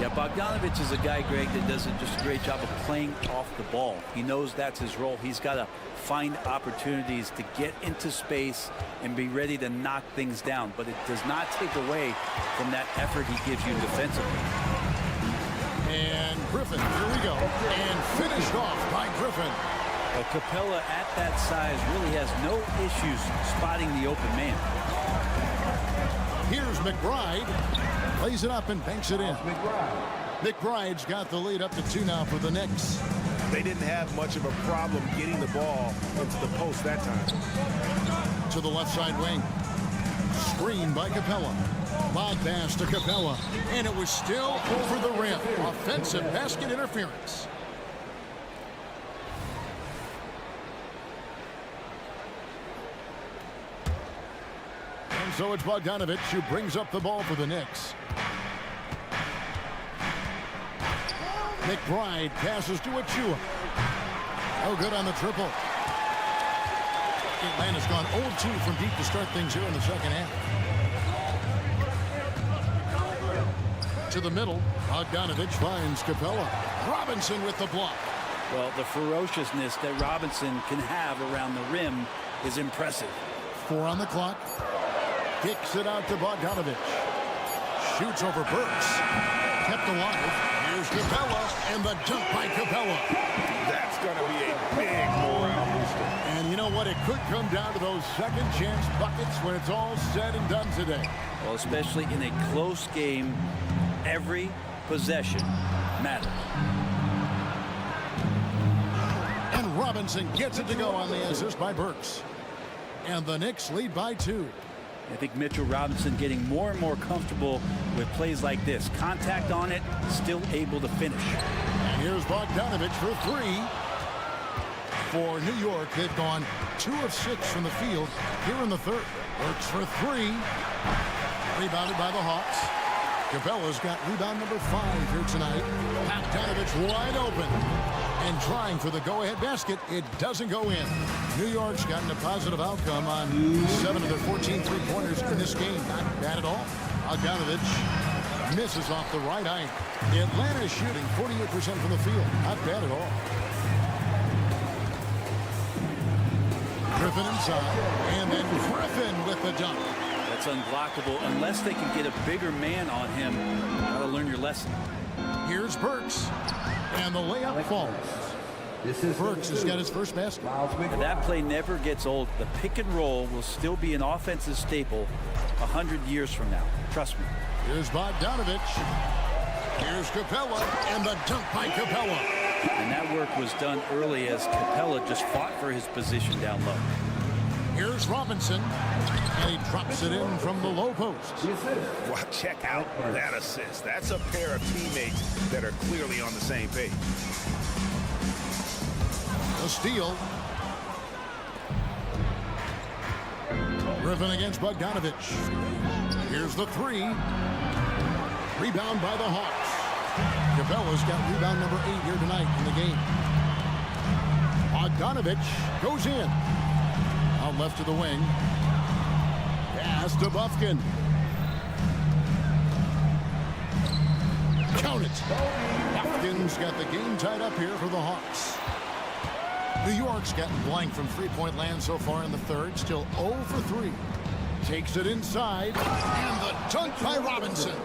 Yeah, Bogdanovich is a guy, Greg, that does just a great job of playing off the ball. He knows that's his role. He's got to find opportunities to get into space and be ready to knock things down. But it does not take away from that effort he gives you defensively. And Griffin, here we go. And finished off by Griffin. Capella at that size really has no issues spotting the open man. Here's McBride. Lays it up and banks it in. McBride's got the lead up to 2 now for the Knicks. They didn't have much of a problem getting the ball into the post that time. To the left side wing. Screen by Capella. Lob pass to Capella. And it was still over the rim. Offensive basket interference. So it's Bogdanovich who brings up the ball for the Knicks. McBride passes to Achua. Oh, good on the triple. Atlanta's gone 0-2 from deep to start things here in the second half. To the middle, Bogdanovich finds Capella. Robinson with the block. Well, the ferociousness that Robinson can have around the rim is impressive. 4 on the clock. Kicks it out to Bogdanovich. Shoots over Burks. Kept alive. Here's Capella, and the dunk by Capella. That's going to be a big morale booster. And you know what? It could come down to those second chance buckets when it's all said and done today. Well, especially in a close game, every possession matters. And Robinson gets it to go on the assist by Burks. And the Knicks lead by 2. I think Mitchell Robinson getting more and more comfortable with plays like this. Contact on it, still able to finish. And here's Bogdanovich for 3. For New York, they've gone 2 of 6 from the field here in the third. Works for 3. Rebounded by the Hawks. Capella's got rebound number 5 here tonight. Bogdanovich wide open. And trying for the go-ahead basket. It doesn't go in. New York's gotten a positive outcome on 7 of their 14 three-pointers in this game. Not bad at all. Bogdanovich misses off the right eye. Atlanta is shooting 48% from the field. Not bad at all. Griffin inside. And then Griffin with the dunk. That's unblockable unless they can get a bigger man on him. Gotta learn your lesson. Here's Burks. And the layup falls. Burks has got his first basket. And that play never gets old. The pick and roll will still be an offensive staple 100 years from now. Trust me. Here's Bogdanovich. Here's Capella, and the dunk by Capella. And that work was done early as Capella just fought for his position down low. Here's Robinson, and he drops it in from the low post. Well, check out that assist. That's a pair of teammates that are clearly on the same page. A steal. Griffin against Bogdanovich. Here's the three. Rebound by the Hawks. Capella's got rebound number 8 here tonight in the game. Bogdanovich goes in. Out left to the wing. Pass to Bufkin. Count it. Bufkin's got the game tied up here for the Hawks. New York's gotten blank from three-point land so far in the third. Still 0 for 3. Takes it inside. And the dunk by Robinson.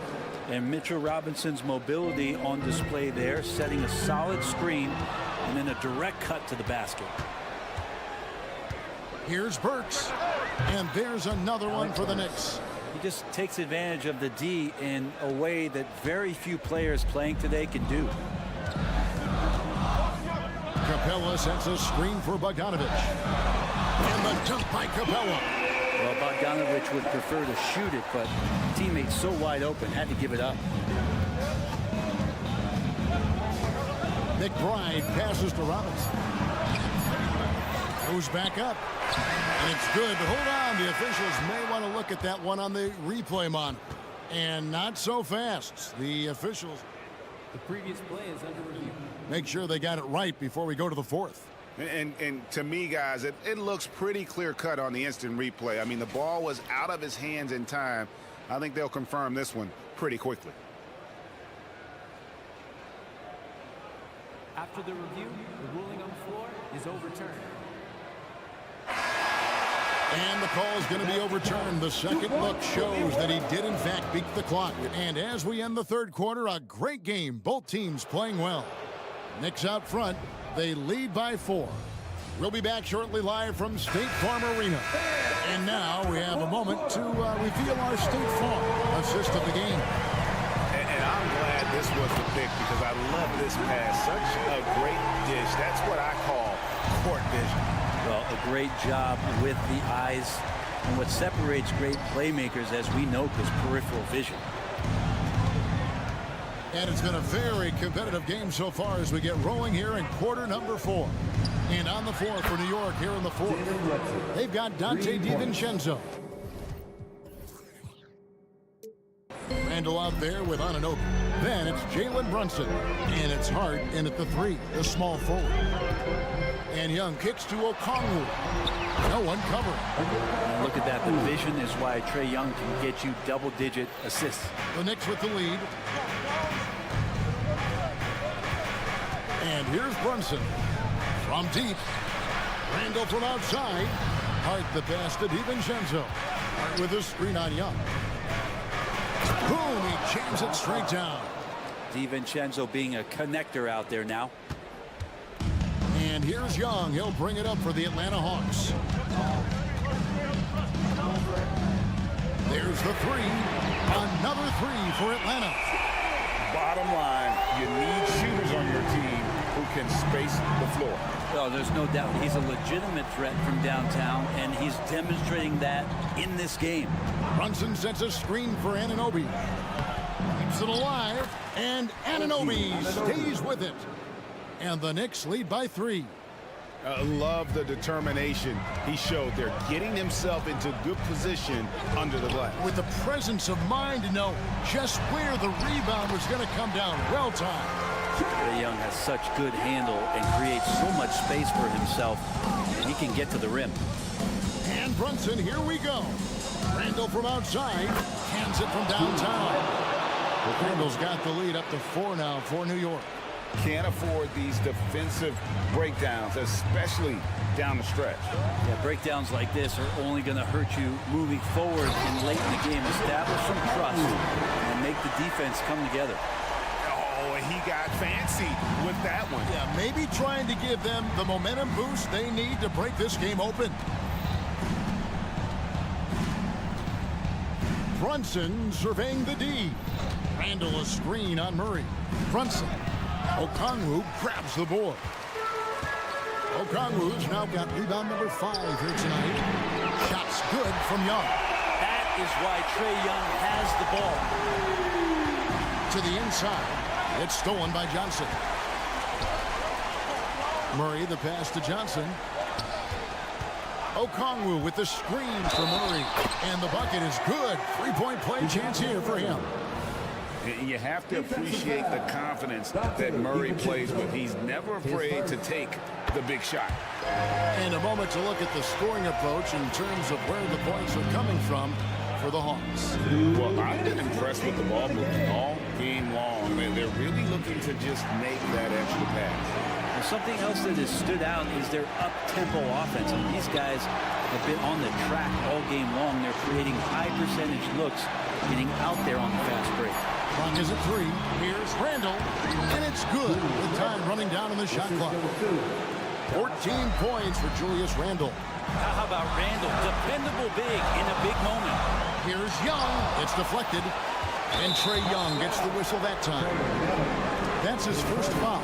And Mitchell Robinson's mobility on display there, setting a solid screen and then a direct cut to the basket. Here's Burks. And there's another one for the Knicks. He just takes advantage of the D in a way that very few players playing today can do. Capella sets a screen for Bogdanovich. And the dunk by Capella. Well, Bogdanovich would prefer to shoot it, but teammates so wide open, had to give it up. McBride passes to Robinson. Goes back up. And it's good. But hold on. The officials may want to look at that one on the replay monitor. And not so fast. The officials. The previous play is under review. Make sure they got it right before we go to the fourth. And to me, guys, it looks pretty clear-cut on the instant replay. I mean, the ball was out of his hands in time. I think they'll confirm this one pretty quickly. After the review, the ruling on the floor is overturned. And the call is going to be overturned. The second look shows that he did, in fact, beat the clock. And as we end the third quarter, a great game. Both teams playing well. Knicks out front. They lead by 4. We'll be back shortly live from State Farm Arena. And now we have a moment to reveal our State Farm assist of the game. And I'm glad this was the pick because I love this pass. Such a great dish. That's what I call court vision. Well, a great job with the eyes. And what separates great playmakers, as we know, is peripheral vision. And it's been a very competitive game so far as we get rolling here in quarter number 4. And on the floor for New York here in the fourth, they've got Dante DiVincenzo. Randall out there with Anunoby. Then it's Jalen Brunson. And it's Hart in at the 3, the small forward. And Young kicks to Okongwu. No one covering. Look at that. The vision is why Trae Young can get you double-digit assists. The Knicks with the lead. And here's Brunson. From deep. Randall from outside. Hart the pass to DiVincenzo. Hart with a screen on Young. Boom, he jams it straight down. DiVincenzo being a connector out there now. And here's Young. He'll bring it up for the Atlanta Hawks. There's the 3. Another 3 for Atlanta. Bottom line, you need shooters on your team who can space the floor. Well, there's no doubt he's a legitimate threat from downtown, and he's demonstrating that in this game. Brunson sets a screen for Anunoby. Keeps it alive, and Anunoby stays with it. And the Knicks lead by 3. Love the determination he showed there, getting himself into good position under the glass. With the presence of mind to know just where the rebound was going to come down. Well timed. Trae Young has such good handle and creates so much space for himself. He can get to the rim. And Brunson, here we go. Randall from outside, hands it from downtown. Randall's got the lead up to 4 now for New York. Can't afford these defensive breakdowns, especially down the stretch. Yeah, breakdowns like this are only going to hurt you moving forward and late in the game. Establish some trust and make the defense come together. Oh, he got fancy with that one. Yeah, maybe trying to give them the momentum boost they need to break this game open. Brunson surveying the D. Randall a screen on Murray. Brunson. Okongwu grabs the board. Okongwu's now got rebound number 5 here tonight. Shots good from Young. That is why Trae Young has the ball. To the inside. It's stolen by Johnson. Murray the pass to Johnson. Okongwu with the screen for Murray. And the bucket is good. 3-point play chance here for him. You have to appreciate the confidence that Murray plays with. He's never afraid to take the big shot. And a moment to look at the scoring approach in terms of where the points are coming from for the Hawks. Well, I've been impressed with the ball movement all game long. They're really looking to just make that extra pass. Well, something else that has stood out is their up-tempo offense. And these guys have been on the track all game long. They're creating high-percentage looks, getting out there on the fast break. Clock is at 3. Here's Randall, and it's good with time running down on the shot clock. 14 points for Julius Randall. How about Randall? Dependable big in a big moment. Here's Young. It's deflected, and Trae Young gets the whistle that time. That's his first foul.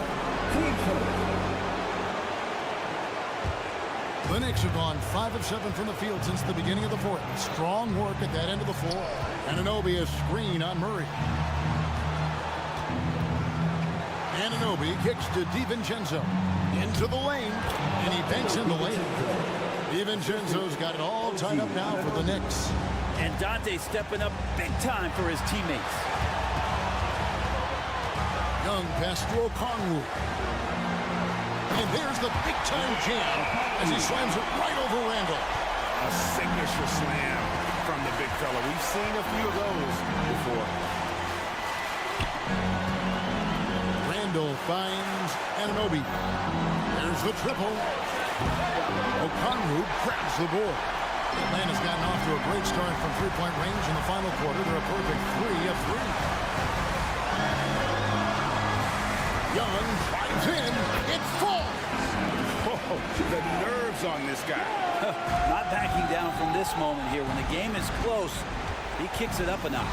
The Knicks have gone 5 of 7 from the field since the beginning of the fourth. Strong work at that end of the floor. Anunoby a screen on Murray. Anunoby kicks to DiVincenzo. Into the lane, and he banks in the lane. DiVincenzo's got it all tied up now for the Knicks. And Dante stepping up big time for his teammates. Young pass to Okongwu. And there's the big-time jam as he slams it right over Randall. A signature slam from the big fella. We've seen a few of those before. Randall finds Anunoby. There's the triple. Okongwu grabs the board. Atlanta's gotten off to a great start from three-point range in the final quarter. They're a perfect 3 of 3. Young drives in. It falls. Oh, the nerves on this guy. Not backing down from this moment here. When the game is close, he kicks it up a notch.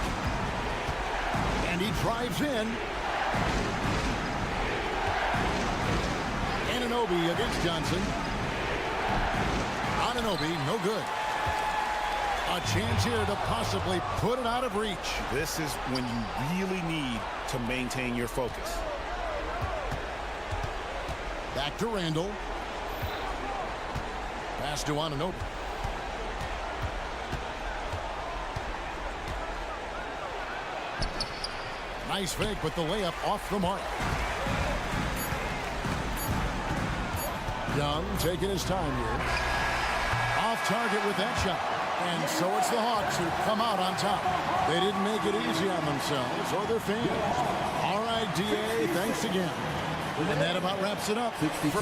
And he drives in. Anunoby against Johnson. Anunoby, no good. A chance here to possibly put it out of reach. This is when you really need to maintain your focus. Back to Randall. Pass to Anunoby. Nice fake, but the layup off the mark. Young taking his time here. Off target with that shot. And so it's the Hawks who come out on top. They didn't make it easy on themselves or their fans. All right, DA, thanks again. And that about wraps it up. 62.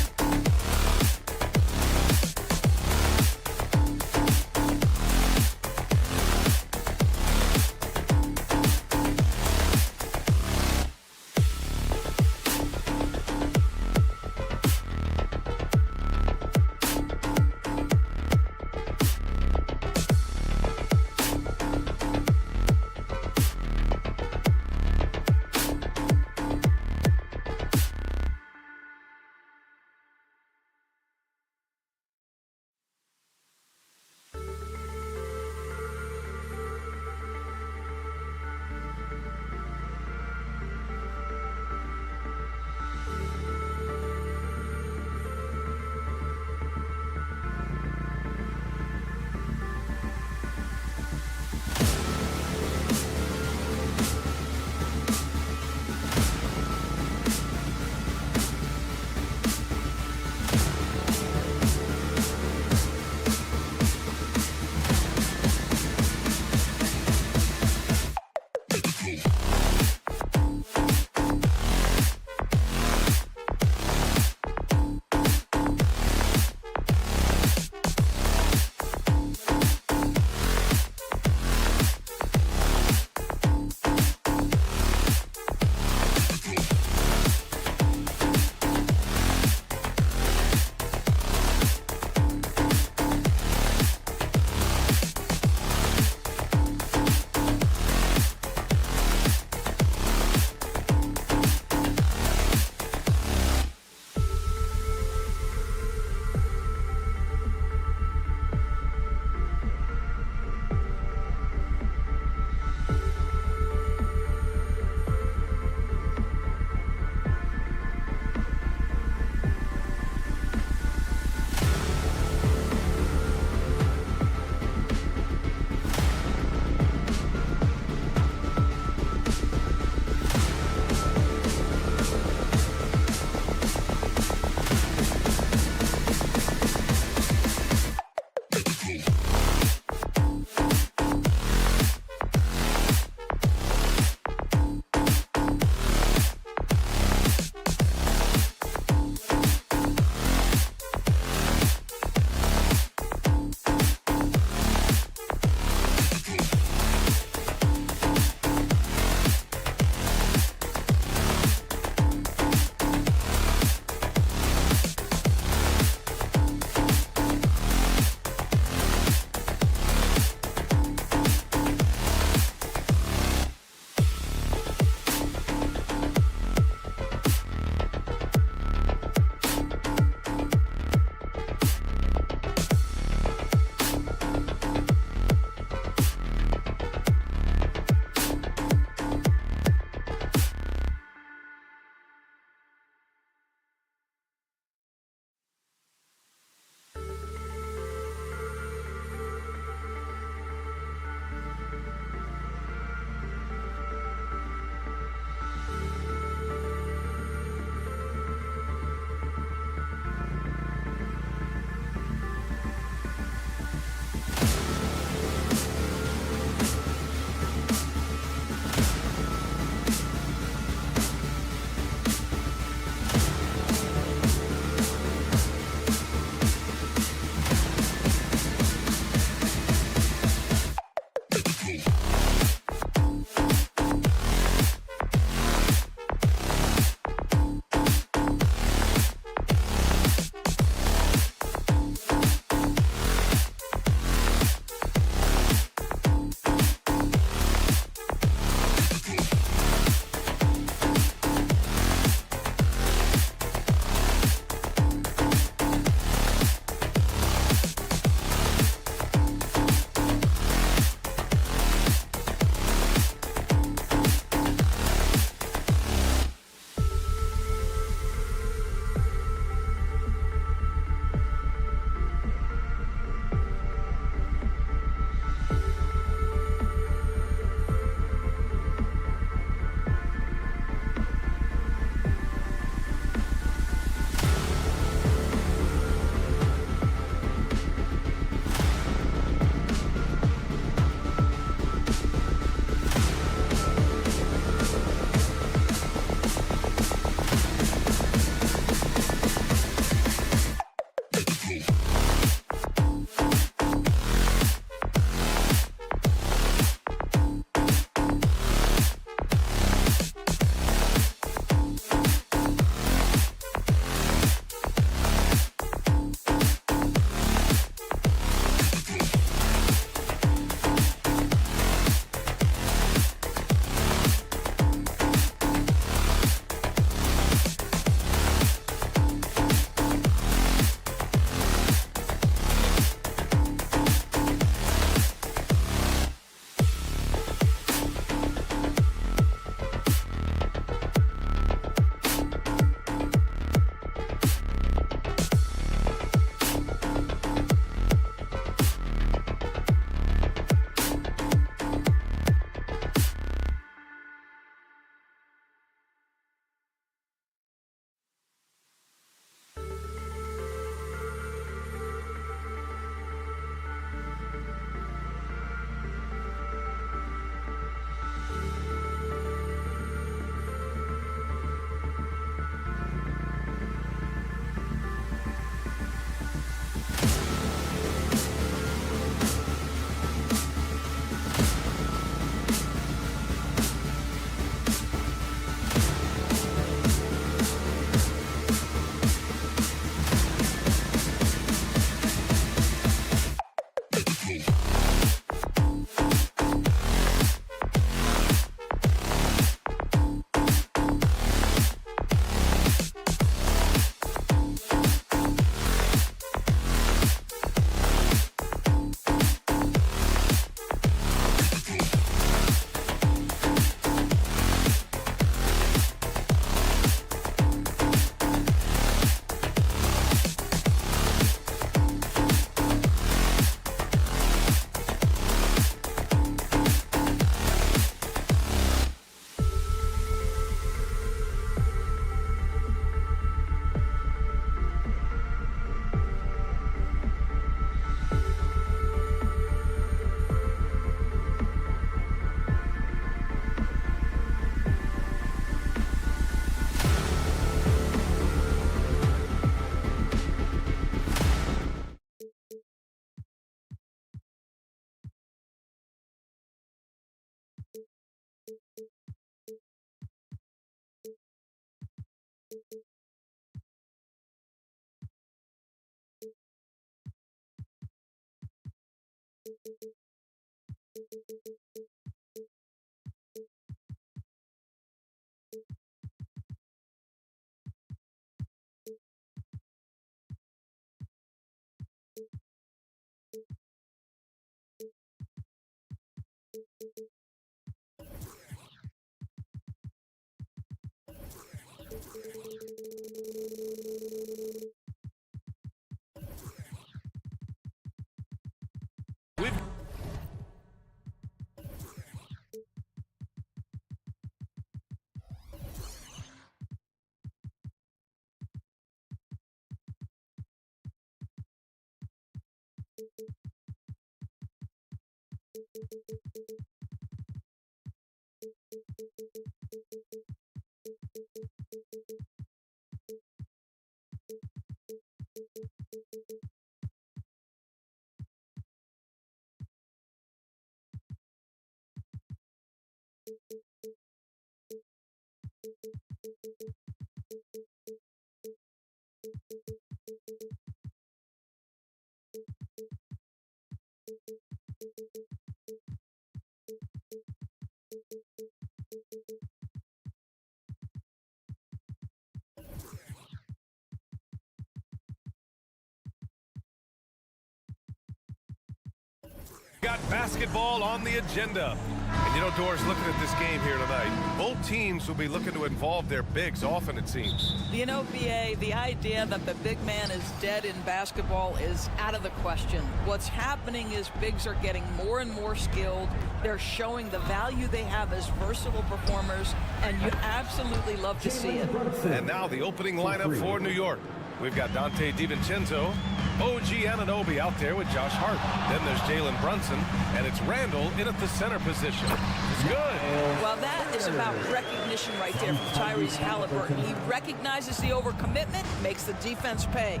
Got basketball on the agenda. And you know, Doris, looking at this game here tonight, both teams will be looking to involve their bigs often, it seems. You know, BA, the idea that the big man is dead in basketball is out of the question. What's happening is bigs are getting more and more skilled. They're showing the value they have as versatile performers, and you absolutely love to see it. And now the opening lineup for New York. We've got Donte DiVincenzo, OG Anunoby out there with Josh Hart. Then there's Jalen Brunson, and it's Randall in at the center position. It's good. Well, that is about recognition right there from Tyrese Halliburton. He recognizes the overcommitment, makes the defense pay.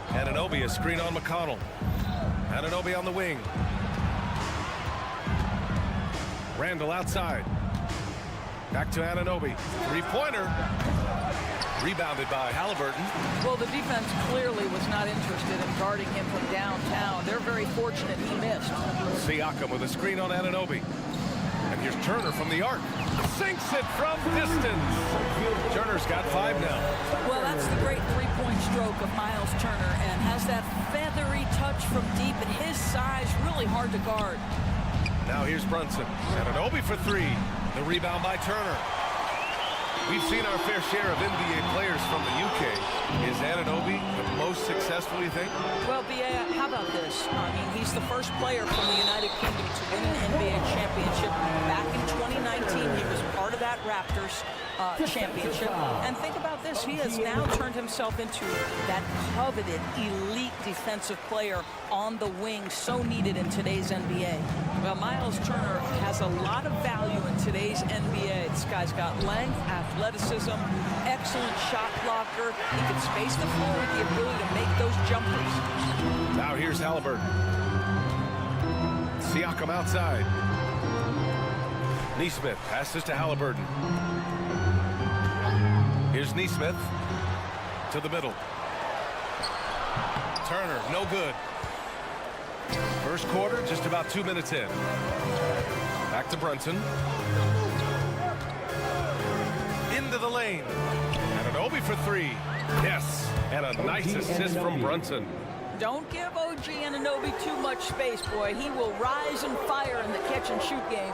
Anunoby, a screen on McConnell. Anunoby on the wing. Randall outside. Back to Anunoby. Three-pointer. Rebounded by Halliburton. Well, the defense clearly was not interested in guarding him from downtown. They're very fortunate he missed. Siakam with a screen on Anunoby. And here's Turner from the arc. Sinks it from distance. Turner's got 5 now. Well, that's the great three-point stroke of Miles Turner, and has that feathery touch from deep, and his size really hard to guard. Now here's Brunson. Anunoby for 3. The rebound by Turner. We've seen our fair share of NBA players from the UK. Is Anunoby the most successful, you think? Well, B.A., how about this? I mean, he's the first player from the United Kingdom to win an NBA championship. Back in 2019, he was part of that Raptors championship. And think about this. He has now turned himself into that coveted elite defensive player on the wing, so needed in today's NBA. Well, Miles Turner has a lot of value in today's NBA. This guy's got length, athleticism, excellent shot blocker. He can space the floor with the ability to make those jumpers. Now here's Halliburton. Siakam outside. Nesmith passes to Halliburton. Here's Nesmith to the middle. Turner, no good. First quarter, just about 2 minutes in. Back to Brunson. Into the lane. Anunoby for 3. Yes, and a nice assist from Brunson. Don't give OG Anunoby too much space, boy. He will rise and fire in the catch-and-shoot game.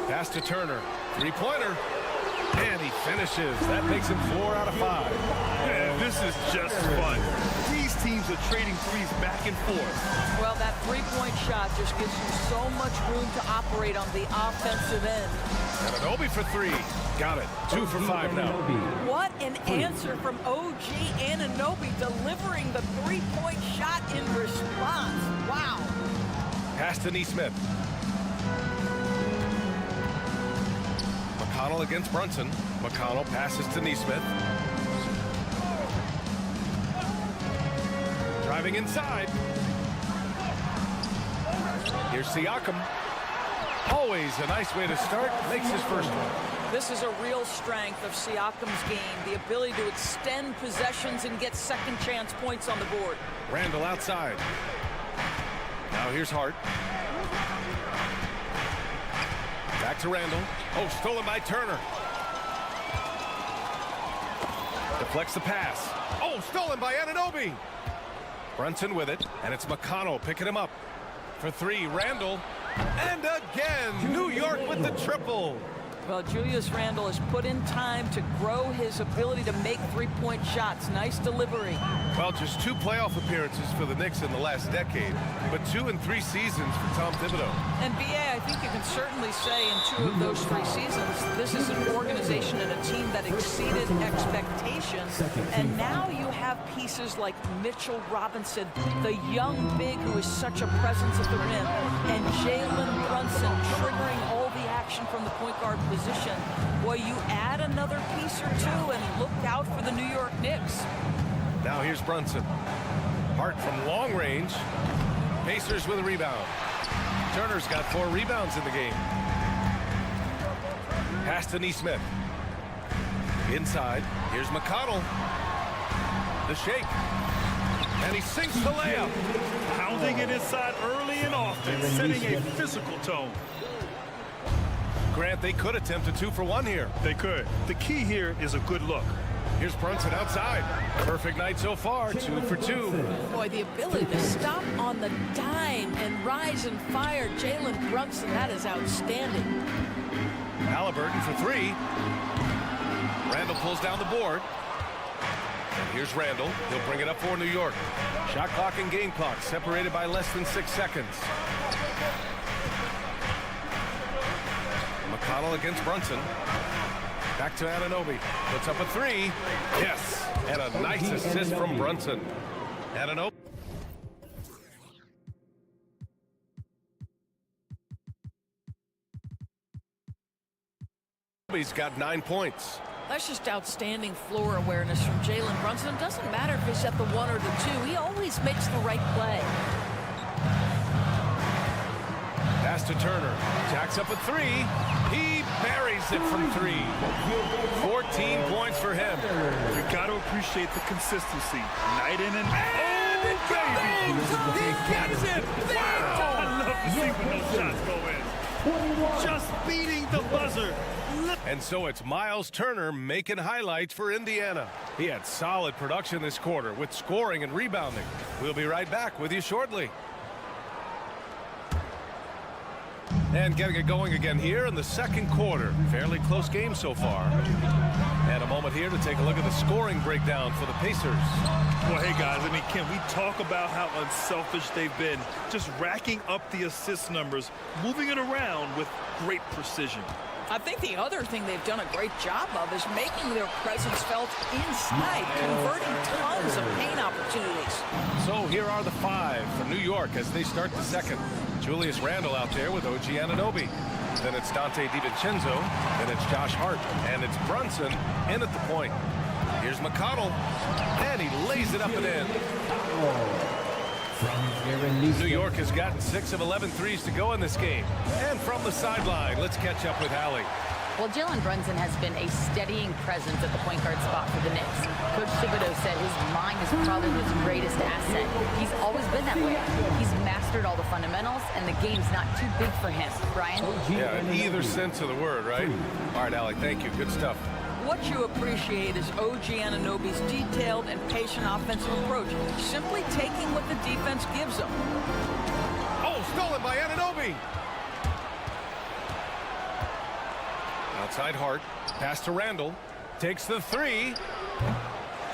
Pass to Turner. Three-pointer. And he finishes. That makes him 4 out of 5. Man, this is just fun. These teams are trading threes back and forth. Well, that three-point shot just gives you so much room to operate on the offensive end. Anunoby for 3. Got it. 2 for 5 now. What an answer from OG Anunoby, delivering the three-point shot in response. Wow. Pass to Nesmith. McConnell against Brunson. McConnell passes to Nesmith. Driving inside. Here's Siakam. Always a nice way to start. Makes his first one. This is a real strength of Siakam's game, the ability to extend possessions and get second chance points on the board. Randall outside. Now here's Hart. Back to Randall. Oh, stolen by Turner. Deflects the pass. Oh, stolen by Anunoby. Brunson with it, and it's McConnell picking him up. For three, Randall. And again, New York with the triple. Well, Julius Randle has put in time to grow his ability to make three-point shots. Nice delivery. Well, just 2 playoff appearances for the Knicks in the last decade, but 2 in 3 seasons for Tom Thibodeau. And B.A., I think you can certainly say in 2 of those 3 seasons, this is an organization and a team that exceeded expectations. And now you have pieces like Mitchell Robinson, the young big who is such a presence at the rim, and Jalen Brunson triggering all the action from the point guard position. Well, you add another piece or 2 and look out for the New York Knicks. Now here's Brunson. Hart from long range. Pacers with a rebound. Turner's got 4 rebounds in the game. Pass to Neesmith. Inside. Here's McConnell. The shake. And he sinks the layup. Pounding it inside early and often, setting a physical tone. Grant, they could attempt a 2-for-1 here. They could. The key here is a good look. Here's Brunson outside. Perfect night so far, 2 for 2. Boy, the ability to stop on the dime and rise and fire Jalen Brunson, that is outstanding. Halliburton for 3. Randall pulls down the board. And here's Randall. He'll bring it up for New York. Shot clock and game clock separated by less than 6 seconds. McConnell against Brunson. Back to Anunoby. Puts up a 3. Yes. And a nice assist from Brunson. Anunoby. He's got 9 points. That's just outstanding floor awareness from Jalen Brunson. It doesn't matter if he's at the 1 or the 2. He always makes the right play. Pass to Turner. Jacks up a 3. He buries it from 3. 14 points for him. You got to appreciate the consistency. Night in and and it goes! He gets it! Wow! I love to see when those shots go in. Just beating the buzzer. And so it's Miles Turner making highlights for Indiana. He had solid production this quarter with scoring and rebounding. We'll be right back with you shortly. And getting it going again here in the second quarter. Fairly close game so far. And a moment here to take a look at the scoring breakdown for the Pacers. Well, hey, guys, I mean, can we talk about how unselfish they've been? Just racking up the assist numbers, moving it around with great precision. I think the other thing they've done a great job of is making their presence felt inside, converting tons of paint opportunities. So here are the 5 for New York as they start the second. Julius Randle out there with OG Anunoby. Then it's Dante DiVincenzo. Then it's Josh Hart. And it's Brunson in at the point. Here's McConnell. And he lays it up and in. New York has gotten 6 of 11 threes to go in this game. And from the sideline, let's catch up with Allie. Well, Jalen Brunson has been a steadying presence at the point guard spot for the Knicks. Coach Thibodeau said his mind is probably his greatest asset. He's always been that way. He's mastered all the fundamentals, and the game's not too big for him. Brian? Yeah, in either sense of the word, right? All right, Allie, thank you. Good stuff. What you appreciate is OG Anunoby's detailed and patient offensive approach, simply taking what the defense gives him. Oh, stolen by Anunoby. Outside Hart. Pass to Randall. Takes the 3.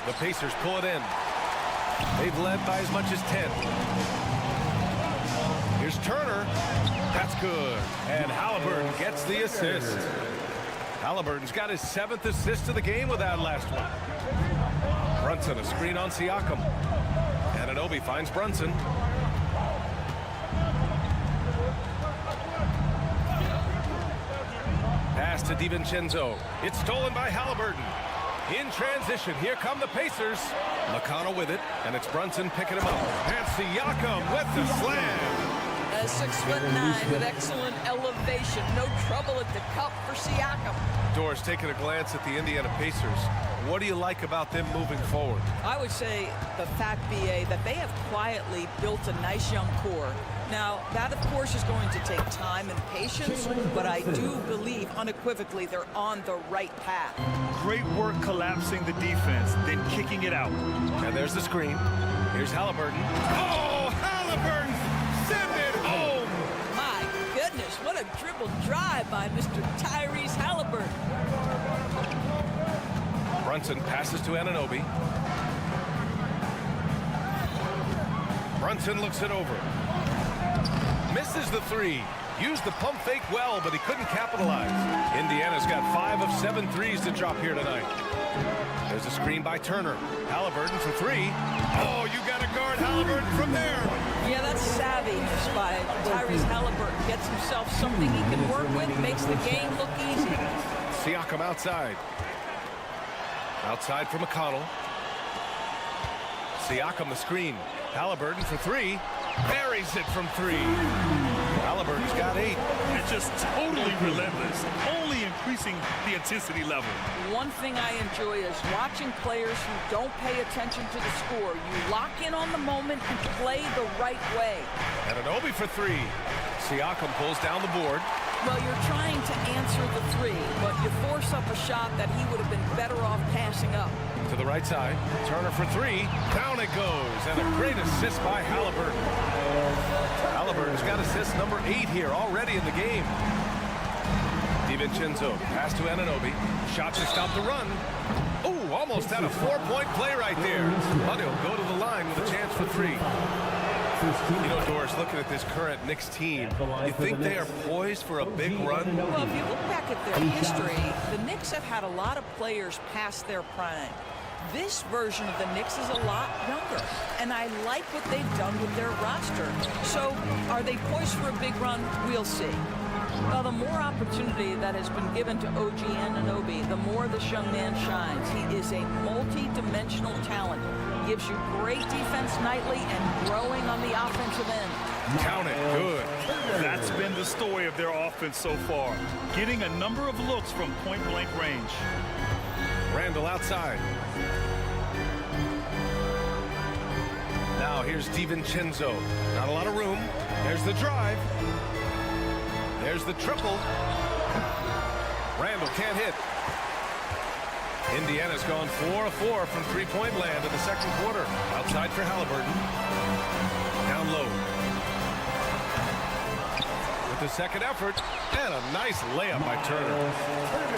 The Pacers pull it in. They've led by as much as 10. Here's Turner. That's good. And Halliburton gets the assist. Halliburton's got his 7th assist of the game with that last one. Brunson, a screen on Siakam. Anunoby finds Brunson. Pass to DiVincenzo. It's stolen by Halliburton. In transition, here come the Pacers. McConnell with it, and it's Brunson picking him up. And Siakam with the slam. As 6'9" with excellent elevation. No trouble at the cup for Siakam. Doris, taking a glance at the Indiana Pacers, what do you like about them moving forward? I would say the fact, BA, that they have quietly built a nice young core. Now, that, of course, is going to take time and patience, but I do believe unequivocally they're on the right path. Great work collapsing the defense, then kicking it out. And there's the screen. Here's Halliburton. Oh, Halliburton! Send it home! My goodness, what a dribble drive by Mr. Tyrese Halliburton. Brunson passes to Anunoby. Brunson looks it over. Misses the three. Used the pump fake well, but he couldn't capitalize. Indiana's got 5 of 7 threes to drop here tonight. There's a screen by Turner. Halliburton for 3. Oh, you got to guard Halliburton from there. Yeah, that's savviness by Tyrese Halliburton. Gets himself something he can work with, makes the game look easy. Siakam outside. Outside for McConnell. Siakam the screen. Halliburton for 3. Buries it from 3. Halliburton's got 8. It's just totally relentless, only increasing the intensity level. One thing I enjoy is watching players who don't pay attention to the score. You lock in on the moment and play the right way. Anunoby for 3. Siakam pulls down the board. Well, you're trying to answer the 3, but you force up a shot that he would have been better off passing up. To the right side. Turner for 3. Down it goes. And a great assist by Halliburton. Halliburton's got assist number 8 here already in the game. DiVincenzo pass to Anunoby. Shot to stop the run. Oh, almost had a 4-point play right there. But he'll go to the line with a chance for 3. You know, Doris, looking at this current Knicks team, you think they are poised for a big run? Well, if you look back at their history, the Knicks have had a lot of players past their prime. This version of the Knicks is a lot younger, and I like what they've done with their roster. So, are they poised for a big run? We'll see. Well, the more opportunity that has been given to OG Anunoby, the more this young man shines. He is a multi-dimensional talent. Gives you great defense nightly and growing on the offensive end. Count it. Good. That's been the story of their offense so far, getting a number of looks from point-blank range. Randall outside. Now here's DiVincenzo. Not a lot of room. There's the drive. There's the triple. Randall can't hit. Indiana's gone 4 of 4 from three-point land in the second quarter. Outside for Halliburton. Down low. With the second effort, and a nice layup by Turner.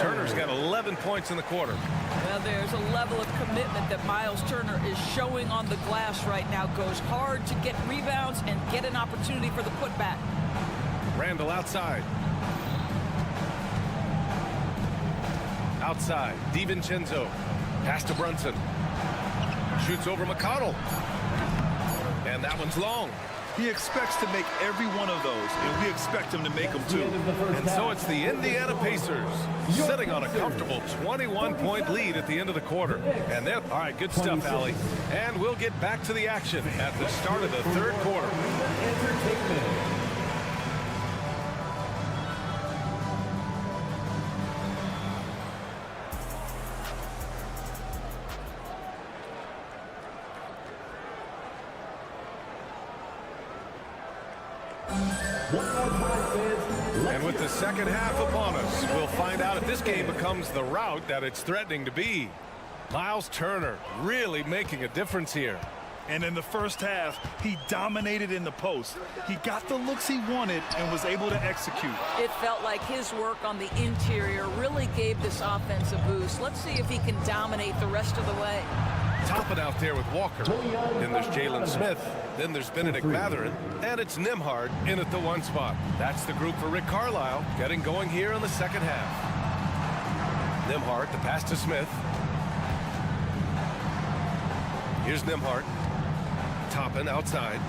Turner's got 11 points in the quarter. Well, there's a level of commitment that Miles Turner is showing on the glass right now. Goes hard to get rebounds and get an opportunity for the putback. Randall outside. Outside, DiVincenzo. Pass to Brunson. Shoots over McConnell. And that one's long. He expects to make every one of those, and we expect him to make them too. And so it's the Indiana Pacers sitting on a comfortable 21-point lead at the end of the quarter. And they're, all right, good stuff, Allie. And we'll get back to the action at the start of the third quarter. And with the second half upon us, we'll find out if this game becomes the rout that it's threatening to be. Miles Turner really making a difference here. And in the first half, he dominated in the post. He got the looks he wanted and was able to execute. It felt like his work on the interior really gave this offense a boost. Let's see if he can dominate the rest of the way. Topping out there with Walker. Then there's Jalen Smith. Then there's Benedict Mathurin. And it's Nembhard in at the 1 spot. That's the group for Rick Carlisle getting going here in the second half. Nembhard, the pass to Smith. Here's Nembhard. Toppin outside.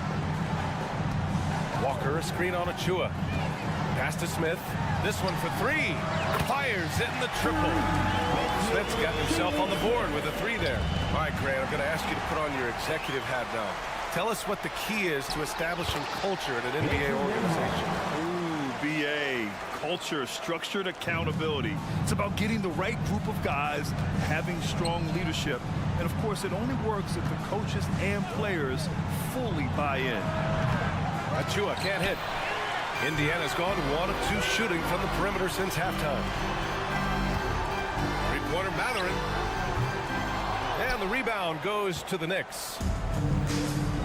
Walker, a screen on Achua. Pass to Smith. This one for 3. Fires in the triple. Smith's got himself on the board with a 3 there. All right, Grant, I'm going to ask you to put on your executive hat now. tell us what the key is to establishing culture at an NBA organization. Ooh, BA. Culture, structured accountability. It's about getting the right group of guys, having strong leadership. And, of course, it only works if the coaches and players fully buy in. Achua can't hit. Indiana's gone 1 of 2 shooting from the perimeter since halftime. Three-pointer Mathurin. And the rebound goes to the Knicks.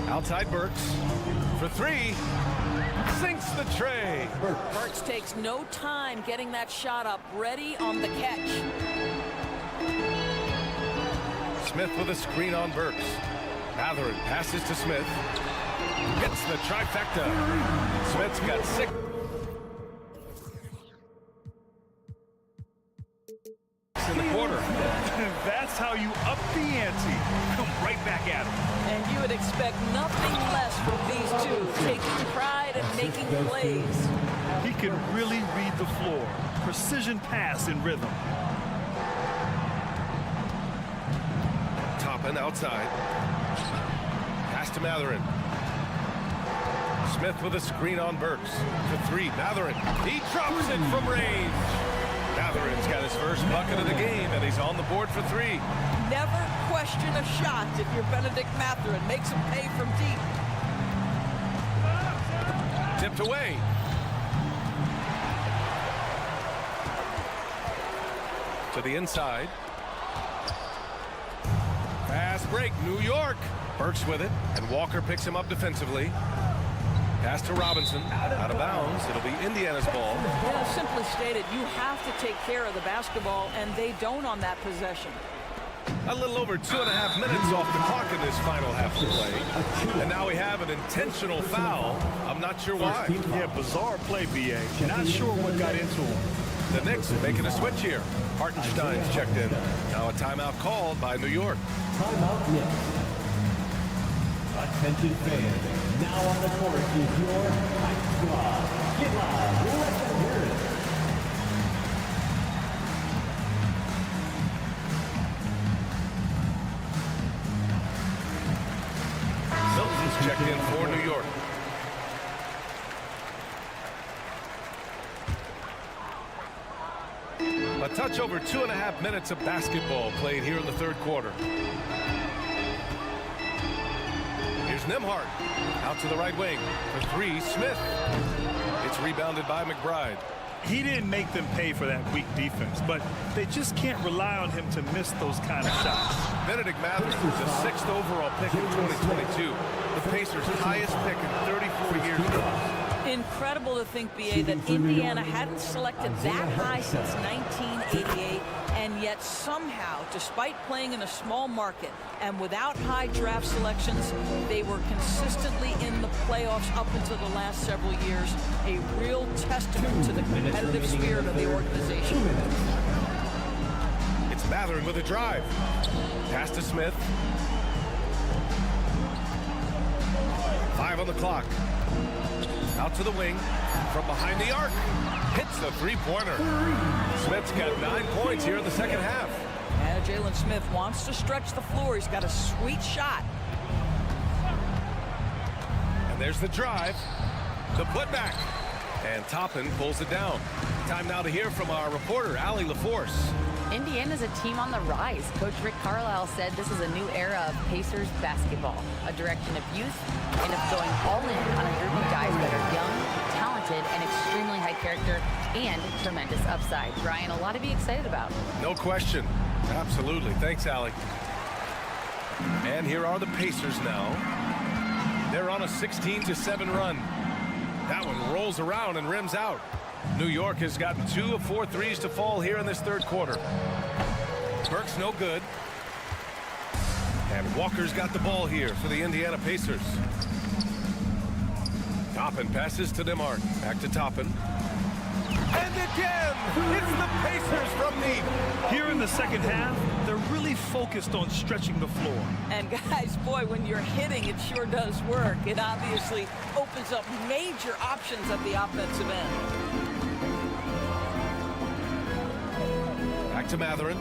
Outside Burks for 3. Sinks the tray. Burks takes no time getting that shot up, ready on the catch. Smith with a screen on Burks. Mathurin passes to Smith. Gets the trifecta. Smith's got 6 in the quarter. That's how you up the ante. Come right back at him. And you would expect nothing less from these two, taking pride and making plays. He can really read the floor. Precision pass in rhythm. Toppin outside. Pass to Mathurin. Smith with a screen on Burks. For 3, Mathurin. He drops it from range. Mathurin's got his first bucket of the game, and he's on the board for 3. Never question a shot if you're Benedict Mathurin. Makes him pay from deep. Tipped away. To the inside. Fast break, New York. Burks with it, and Walker picks him up defensively. Pass to Robinson, out of bounds. It'll be Indiana's ball. Yeah, simply stated, you have to take care of the basketball, and they don't on that possession. A little over 2.5 minutes off the clock in this final half of play. And now we have an intentional foul. I'm not sure why. Yeah, bizarre play, BA. Not sure what got into him. The Knicks making a switch here. Hartenstein's checked in. Now a timeout called by New York. Timeout Knicks. Attention fans. Now on the court is your Knicks squad. Get live. Let's hear it. Milton's checked in for New York. A touch over 2.5 minutes of basketball played here in the third quarter. Here's Nembhard. Out to the right wing. For 3, Smith. It's rebounded by McBride. He didn't make them pay for that weak defense, but they just can't rely on him to miss those kind of shots. Benedict Mathurin was the 6th overall pick in 2022. The Pacers' highest pick in 34 years. Incredible to think, BA, that Indiana hadn't selected that high since 1988, and yet somehow, despite playing in a small market and without high draft selections, they were consistently in the playoffs up until the last several years. A real testament to the competitive spirit of the organization. It's Mathurin with a drive. Pass to Smith. 5 on the clock. Out to the wing, from behind the arc, hits the three-pointer. Smith's got 9 points here in the second half. And Jalen Smith wants to stretch the floor. He's got a sweet shot. And there's the drive, the putback, and Toppin pulls it down. Time now to hear from our reporter, Allie LaForce. Indiana's a team on the rise. Coach Rick Carlisle said this is a new era of Pacers basketball, a direction of youth and of going all in on a group of guys that are young, talented, and extremely high character and tremendous upside. Brian, a lot to be excited about. No question. Absolutely. Thanks, Allie. And here are the Pacers now. They're on a 16-7 run. That one rolls around and rims out. New York has gotten 2 of 4 threes to fall here in this third quarter. Burks no good. And Walker's got the ball here for the Indiana Pacers. Toppin passes to Nembhard. Back to Toppin. And again, it's the Pacers from deep. Here in the second half, they're really focused on stretching the floor. And guys, boy, when you're hitting, it sure does work. It obviously opens up major options at the offensive end. Back to Mathurin.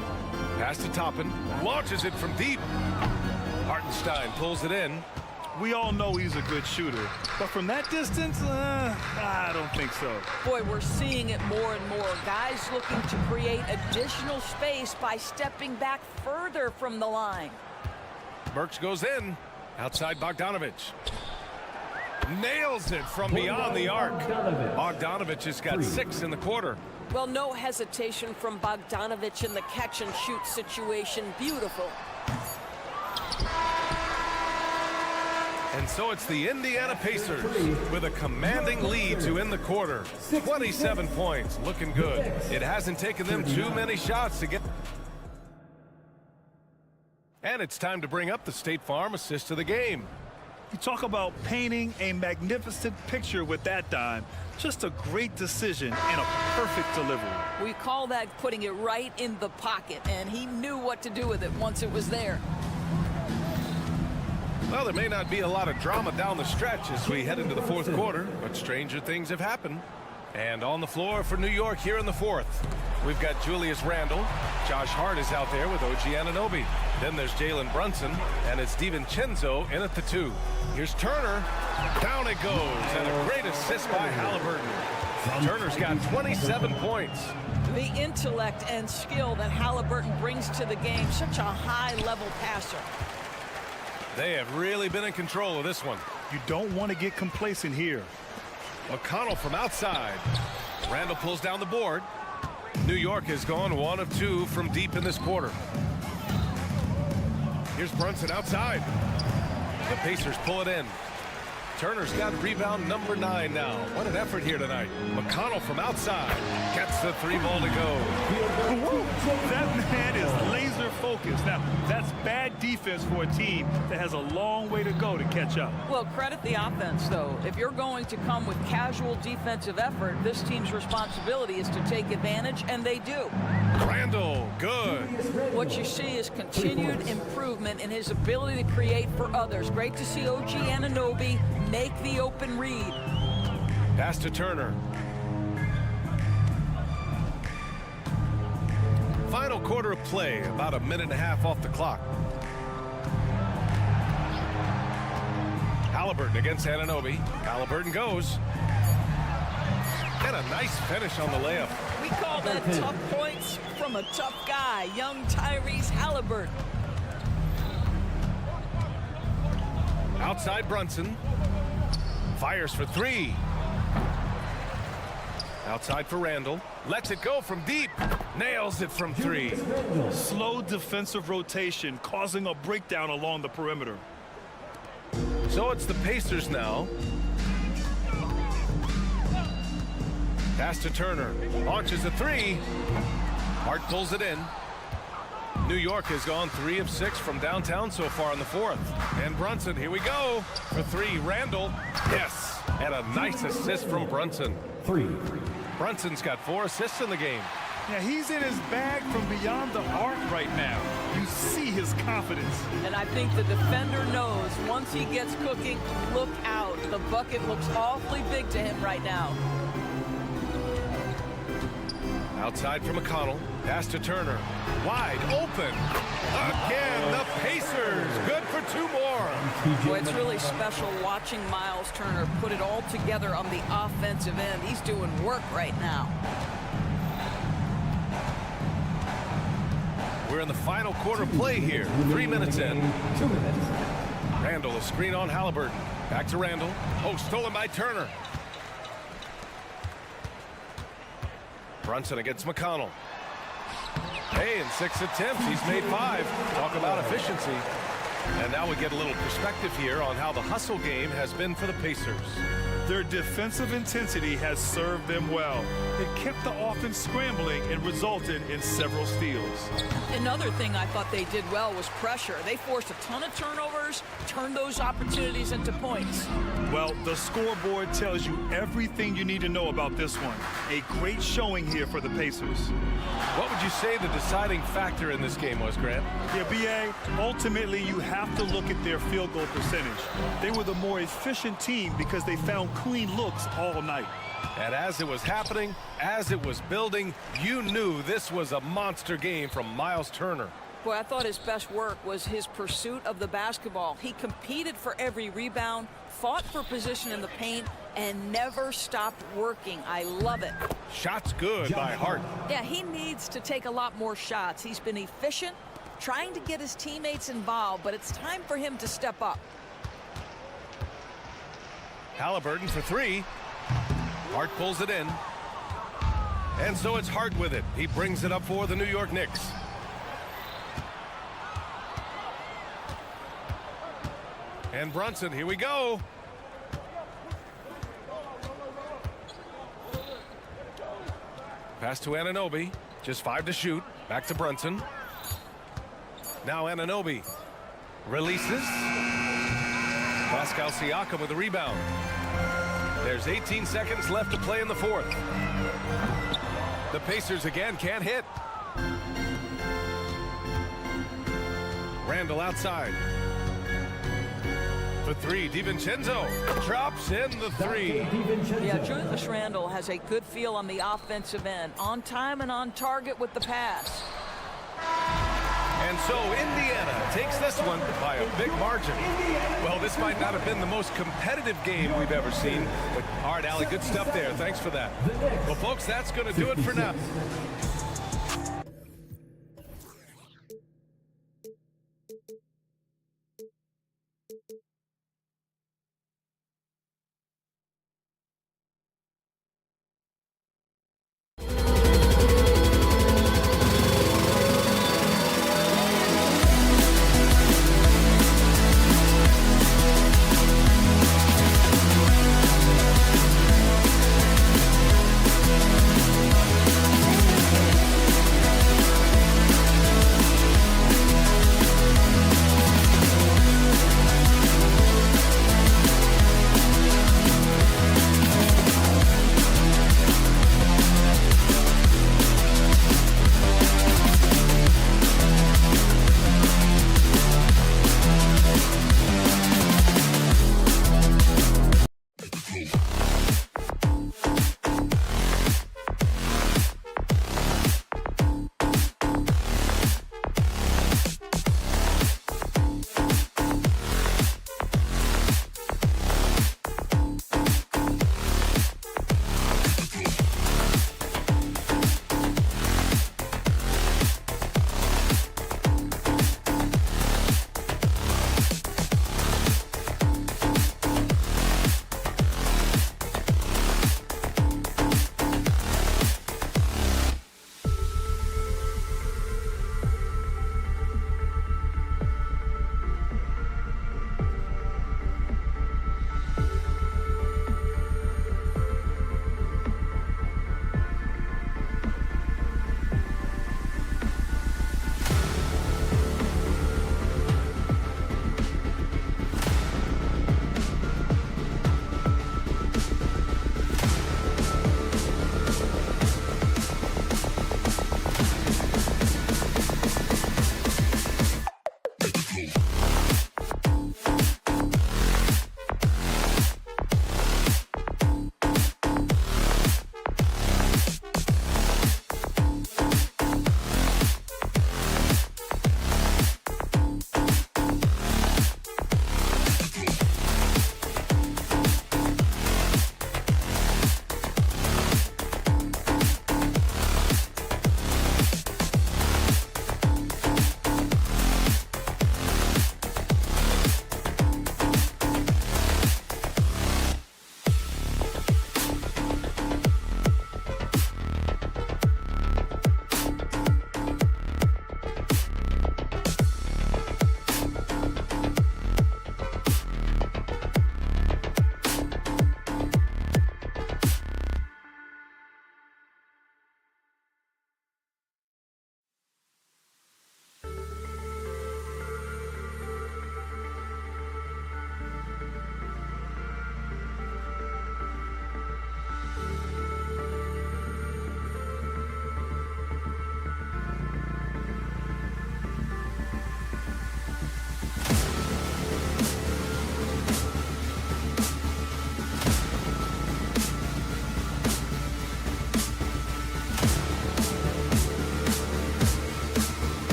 Pass to Toppin. Launches it from deep. Hartenstein pulls it in. We all know he's a good shooter, but from that distance, I don't think so. Boy, we're seeing it more and more. Guys looking to create additional space by stepping back further from the line. Burks goes in. Outside Bogdanovich. Nails it from beyond the arc. Bogdanovich has got 6 in the quarter. Well, no hesitation from Bogdanovich in the catch-and-shoot situation. Beautiful. And so it's the Indiana Pacers with a commanding lead to end the quarter. 27 points, looking good. It hasn't taken them too many shots to get. And it's time to bring up the State Farm assist of the game. You talk about painting a magnificent picture with that dime. Just a great decision and a perfect delivery. We call that putting it right in the pocket, and he knew what to do with it once it was there. Well, there may not be a lot of drama down the stretch as we head into the fourth quarter, but stranger things have happened. And on the floor for New York here in the fourth, we've got Julius Randle. Josh Hart is out there with OG Anunoby. Then there's Jalen Brunson, and it's DiVincenzo in at the 2. Here's Turner. Down it goes, and a great assist by Halliburton. Turner's got 27 points. The intellect and skill that Halliburton brings to the game, such a high-level passer. They have really been in control of this one. You don't want to get complacent here. McConnell from outside. Randall pulls down the board. New York has gone 1 of 2 from deep in this quarter. Here's Brunson outside. The Pacers pull it in. Turner's got rebound number 9 now. What an effort here tonight. McConnell from outside gets the 3 ball to go. That man is laser focused. Now, that's bad defense for a team that has a long way to go to catch up. Well, credit the offense, though. If you're going to come with casual defensive effort, this team's responsibility is to take advantage, and they do. Randall, good. What you see is continued improvement in his ability to create for others. Great to see OG Anunoby make the open read. Pass to Turner. Final quarter of play, about a minute and a half off the clock. Halliburton against Anunoby. Halliburton goes. And a nice finish on the layup. We call that tough points from a tough guy, young Tyrese Halliburton. Outside Brunson. Fires for 3. Outside for Randall. Lets it go from deep. Nails it from 3. Slow defensive rotation causing a breakdown along the perimeter. So it's the Pacers now. Pass to Turner. Launches a 3. Hart pulls it in. New York has gone 3 of 6 from downtown so far in the fourth. And Brunson, here we go. For 3, Randall. Yes. And a nice assist from Brunson. 3. Brunson's got 4 assists in the game. Yeah, he's in his bag from beyond the arc right now. You see his confidence. And I think the defender knows once he gets cooking, look out. The bucket looks awfully big to him right now. Outside for McConnell. Pass to Turner. Wide open. Again, the Pacers. Good for 2 more. Boy, it's really special watching Miles Turner put it all together on the offensive end. He's doing work right now. We're in the final quarter play here. 3 minutes in. 2 minutes. Randall, a screen on Halliburton. Back to Randall. Oh, stolen by Turner. Brunson against McConnell. Hey, in 6 attempts, he's made 5. Talk about efficiency. And now we get a little perspective here on how the hustle game has been for the Pacers. Their defensive intensity has served them well. It kept the offense scrambling and resulted in several steals. Another thing I thought they did well was pressure. They forced a ton of turnovers, turned those opportunities into points. Well, the scoreboard tells you everything you need to know about this one. A great showing here for the Pacers. What would you say the deciding factor in this game was, Grant? Yeah, B.A., ultimately you have to look at their field goal percentage. They were the more efficient team because they found clean looks all night. And as it was happening, as it was building, you knew this was a monster game from Miles Turner. Boy, I thought his best work was his pursuit of the basketball. He competed for every rebound, fought for position in the paint, and never stopped working. I love it. Shots good by Hart. Yeah, he needs to take a lot more shots. He's been efficient, trying to get his teammates involved, but it's time for him to step up. Halliburton for three. Hart pulls it in. And so it's Hart with it. He brings it up for the New York Knicks. And Brunson, here we go. Pass to Anunoby. Just 5 to shoot. Back to Brunson. Now Anunoby releases. Pascal Siakam with the rebound. There's 18 seconds left to play in the fourth. The Pacers again can't hit. Randall outside. For three, DiVincenzo drops in the three. Yeah, Julius Randle has a good feel on the offensive end, on time and on target with the pass. And so Indiana takes this one by a big margin. Well, this might not have been the most competitive game we've ever seen, but all right, Allie, good stuff there. Thanks for that. Well, folks, that's going to do it for now.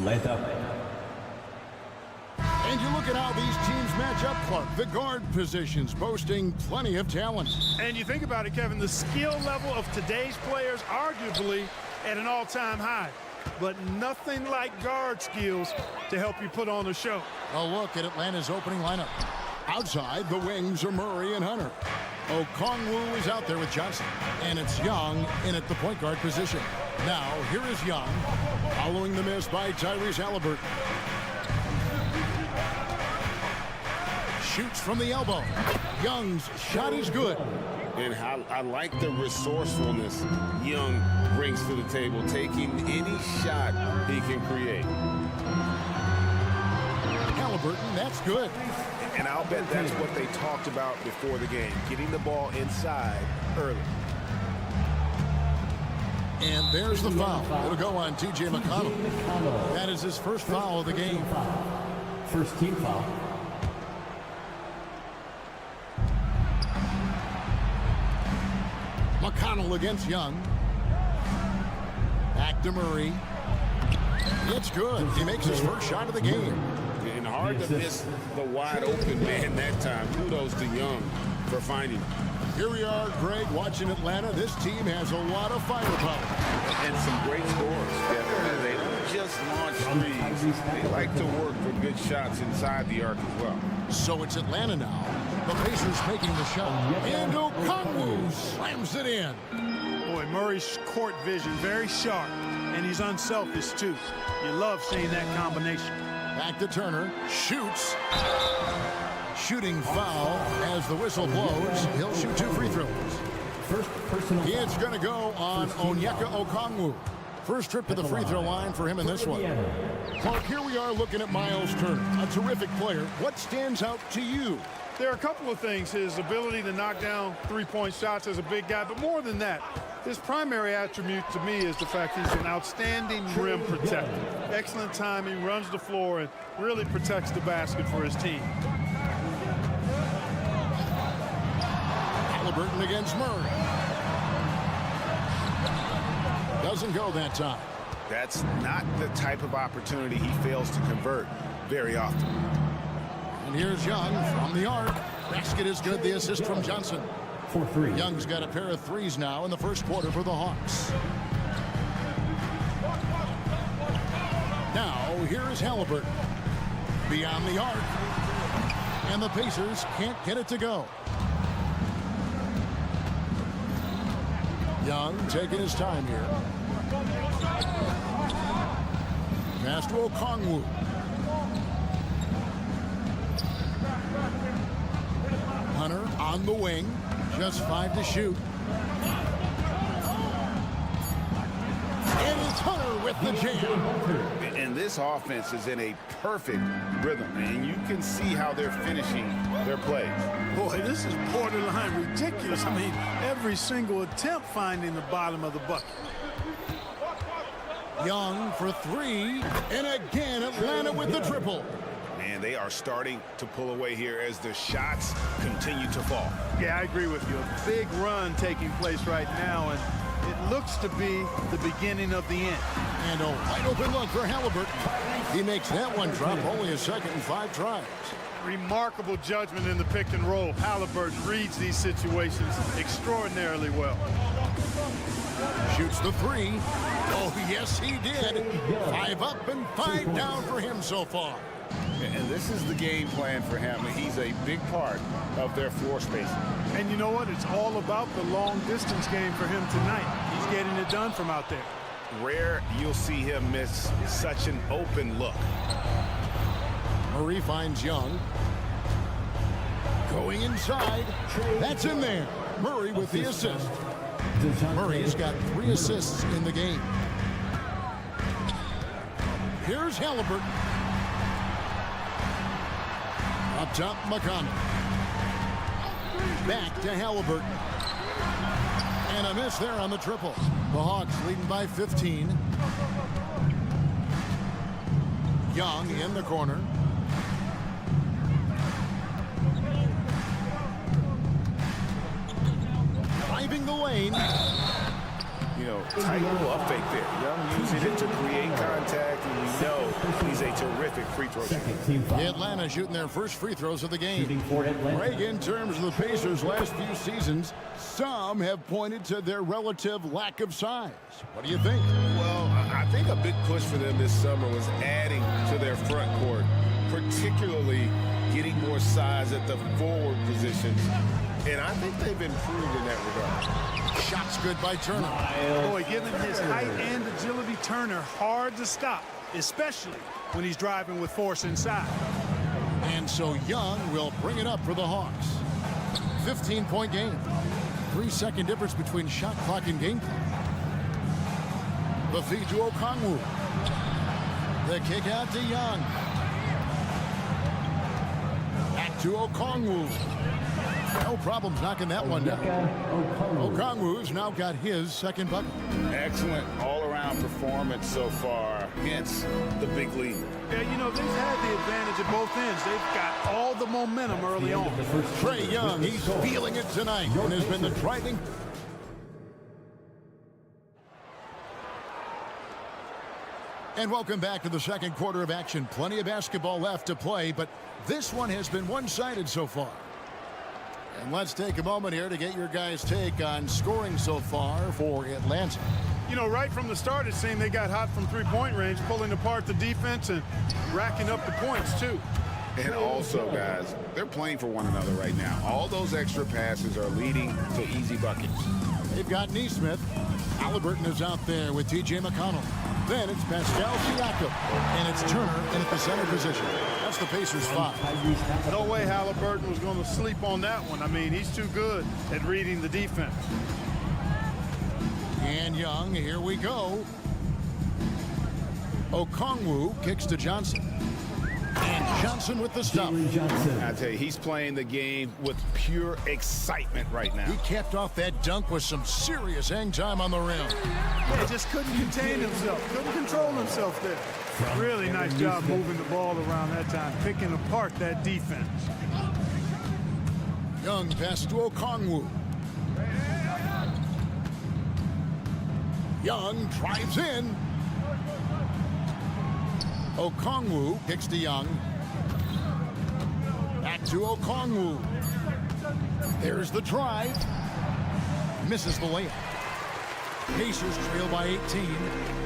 Let up. And you look at how these teams match up, Clark. The guard positions boasting plenty of talent. And you think about it, Kevin, the skill level of today's players arguably at an all-time high. But nothing like guard skills to help you put on a show. A look at Atlanta's opening lineup. Outside, the wings are Murray and Hunter. Okongwu is out there with Johnson. And it's Young in at the point guard position. Now, here is Young, following the miss by Tyrese Halliburton. Shoots from the elbow. Young's shot is good. And I like the resourcefulness Young brings to the table, taking any shot he can create. Halliburton, that's good. And I'll bet that's what they talked about before the game, getting the ball inside early. And there's the foul. It'll go on T.J. McConnell. That is his first foul of the game. First team foul. McConnell against Young. Back to Murray. It's good. He makes his first shot of the game. And hard to miss the wide open man that time. Kudos to Young for finding him. Here we are, Greg, watching Atlanta. This team has a lot of firepower. And some great scores. Yeah, they don't just launch threes. They like to work for good shots inside the arc as well. So it's Atlanta now. The Pacers making the shot. And Okongwu slams it in. Boy, Murray's court vision very sharp, and he's unselfish too. You love seeing that combination. Back to Turner. Shoots. Shooting foul as the whistle blows. He'll shoot 2 free throws. First personal foul. It's going to go on Onyeka Okongwu. First trip to the free throw line for him in this one. Clark, here we are looking at Miles Turner, a terrific player. What stands out to you? There are a couple of things. His ability to knock down three-point shots as a big guy, but more than that, his primary attribute to me is the fact he's an outstanding rim protector. Excellent timing, runs the floor, and really protects the basket for his team. Halliburton against Murray. Doesn't go that time. That's not the type of opportunity he fails to convert very often. And here's Young from the arc. Basket is good. The assist from Johnson. For 3. Young's got a pair of threes now in the first quarter for the Hawks. Now, here is Halliburton. Beyond the arc. And the Pacers can't get it to go. Young taking his time here. Pass to Okongwu. Hunter on the wing. Just 5 to shoot. And it's Hunter with the jam. And this offense is in a perfect rhythm, and you can see how they're finishing their plays. Boy, this is borderline ridiculous. I mean, every single attempt finding the bottom of the bucket. Young for 3. And again, Atlanta with the triple. Man, they are starting to pull away here as the shots continue to fall. Yeah, I agree with you. A big run taking place right now, and it looks to be the beginning of the end. And a wide open look for Halliburton. He makes that one drop, only a second and 5 tries. Remarkable judgment in the pick and roll. Halliburton reads these situations extraordinarily well. Shoots the 3. Oh, yes, he did. 5 up and 5 down for him so far. And this is the game plan for him. He's a big part of their floor spacing. And you know what? It's all about the long distance game for him tonight. He's getting it done from out there. Rare you'll see him miss such an open look. Murray finds Young. Going inside. That's in there. Murray with the assist. Murray's got 3 assists in the game. Here's Halliburton. Up top, McConnell. Back to Halliburton. And a miss there on the triple. The Hawks leading by 15. Young in the corner. Driving the lane. You know, tight little up fake there. Young using it to create contact, and we know he's a terrific free throw shooter. Atlanta shooting their first free throws of the game. Greg, in terms of the Pacers' last few seasons, some have pointed to their relative lack of size. What do you think? Well, I think a big push for them this summer was adding to their front court, particularly getting more size at the forward positions. And I think they've improved in that regard. Shots good by Turner. Boy, given his height and agility, Turner hard to stop, especially when he's driving with force inside. And so Young will bring it up for the Hawks. 15-point game. 3-second difference between shot clock and game clock. The feed to Okongwu. The kick out to Young. Back to Okongwu. No problems knocking that one down. Okongwu's now got his second bucket. Excellent all-around performance so far against the big lead. Yeah, you know, they've had the advantage advantage at both ends. They've got all the momentum early on. Trae Young, he's feeling it tonight and has been the driving. And welcome back to the second quarter of action. Plenty of basketball left to play, but this one has been one-sided so far. And let's take a moment here to get your guys' take on scoring so far for Atlanta. You know, right from the start, it seemed they got hot from three-point range, pulling apart the defense and racking up the points, too. And also, guys, they're playing for one another right now. All those extra passes are leading to easy buckets. They've got Neesmith. Halliburton is out there with T.J. McConnell. Then it's Pascal Siakam. And it's Turner in at the center position. That's the Pacers' 5. No way Halliburton was going to sleep on that one. I mean, he's too good at reading the defense. And Young, here we go. Okongwu kicks to Johnson. And Johnson with the stop. I tell you, he's playing the game with pure excitement right now. He capped off that dunk with some serious hang time on the rim. Yeah, just couldn't contain himself, couldn't control himself there. Really nice job moving the ball around that time, picking apart that defense. Young passes to Okongwu. Young drives in. Okongwu kicks to Young. Back to Okongwu. There's the drive. Misses the layup. Pacers trail by 18.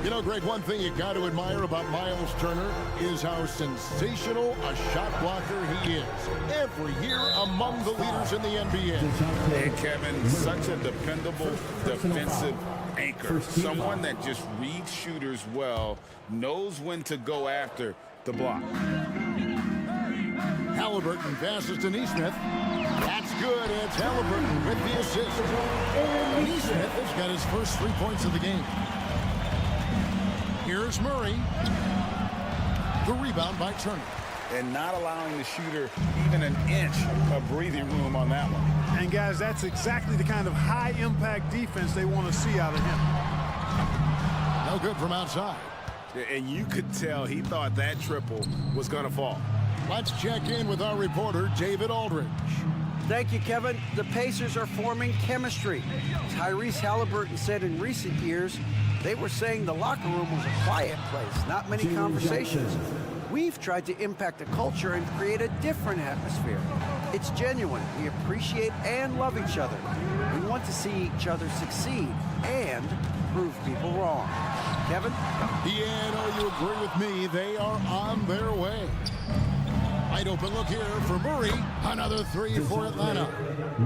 You know, Greg, one thing you got to admire about Miles Turner is how sensational a shot blocker he is. Every year among the leaders in the NBA. And Kevin, such a dependable defensive anchor. Someone that just reads shooters well, knows when to go after the block. Halliburton passes to Neesmith. That's good. It's Halliburton with the assist. Neesmith has got his first 3 points of the game. Here's Murray. The rebound by Turner. And not allowing the shooter even an inch of breathing room on that one. And guys, that's exactly the kind of high-impact defense they want to see out of him. No good from outside. And you could tell he thought that triple was going to fall. Let's check in with our reporter, David Aldridge. Thank you, Kevin. The Pacers are forming chemistry. Tyrese Halliburton said in recent years, they were saying the locker room was a quiet place, not many conversations. We've tried to impact the culture and create a different atmosphere. It's genuine. We appreciate and love each other. We want to see each other succeed and prove people wrong. Kevin? Yeah, no, you agree with me. They are on their way. Wide open look here for Murray. Another three for Atlanta.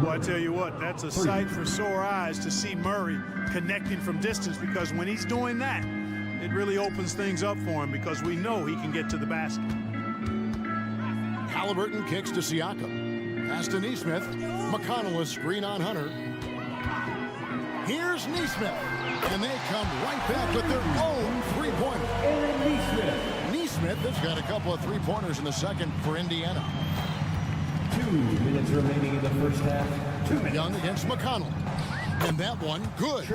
Well, I tell you what, that's a sight for sore eyes to see Murray connecting from distance, because when he's doing that, it really opens things up for him, because we know he can get to the basket. Halliburton kicks to Siakam. Pass to Neesmith. McConnell a screen on Hunter. Here's Neesmith. And they come right back with their own three-pointer. Neesmith has got a couple of three-pointers in the second for Indiana. 2 minutes remaining in the first half. 2 minutes. Young against McConnell. And that one, good.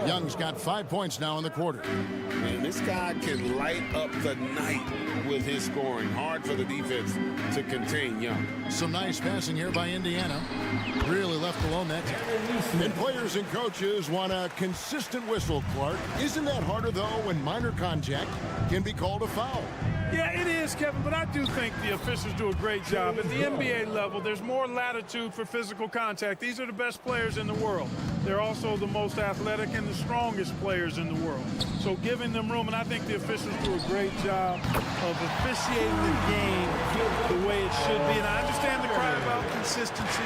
Young's got 5 points now in the quarter. Man, this guy can light up the night with his scoring. Hard for the defense to contain Young. Some nice passing here by Indiana. Really left alone that time. And players and coaches want a consistent whistle, Clark. Isn't that harder, though, when minor contact can be called a foul? Yeah, it is, Kevin, but I do think the officials do a great job. At the NBA level, there's more latitude for physical contact. These are the best players in the world. They're also the most athletic and the strongest players in the world. So giving them room, and I think the officials do a great job of officiating the game the way it should be. And I understand the cry about consistency,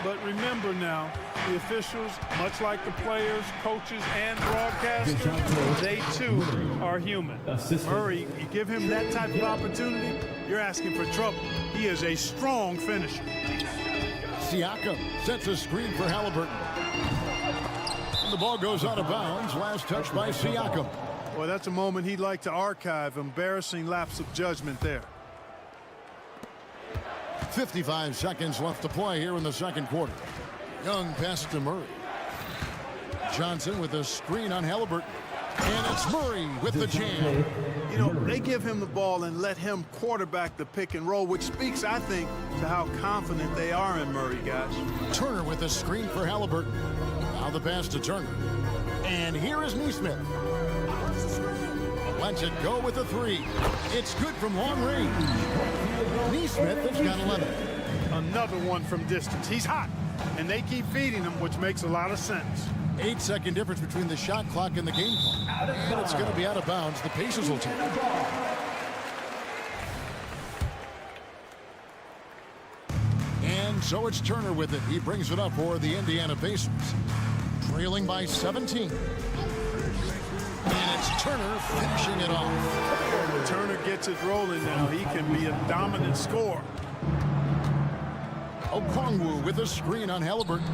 but remember now, the officials, much like the players, coaches, and broadcasters, they too are human. Murray, you give him that type of opportunity, you're asking for trouble. He is a strong finisher. Siakam sets a screen for Halliburton. And the ball goes out of bounds. Last touch by Siakam. Well, that's a moment he'd like to archive. Embarrassing lapse of judgment there. 55 seconds left to play here in the second quarter. Young passes to Murray. Johnson with a screen on Halliburton. And it's Murray with the jam. You know, they give him the ball and let him quarterback the pick and roll, which speaks, I think, to how confident they are in Murray, guys. Turner with a screen for Halliburton. Now the pass to Turner. And here is Neesmith. Lets it go with a 3. It's good from long range. Neesmith has got 11. Another one from distance. He's hot, and they keep feeding him, which makes a lot of sense. 8-second difference between the shot clock and the game clock. And it's going to be out of bounds. The Pacers will take it. And so it's Turner with it. He brings it up for the Indiana Pacers. Trailing by 17. And it's Turner finishing it off. When Turner gets it rolling now, he can be a dominant scorer. Okongwu with a screen on Halliburton.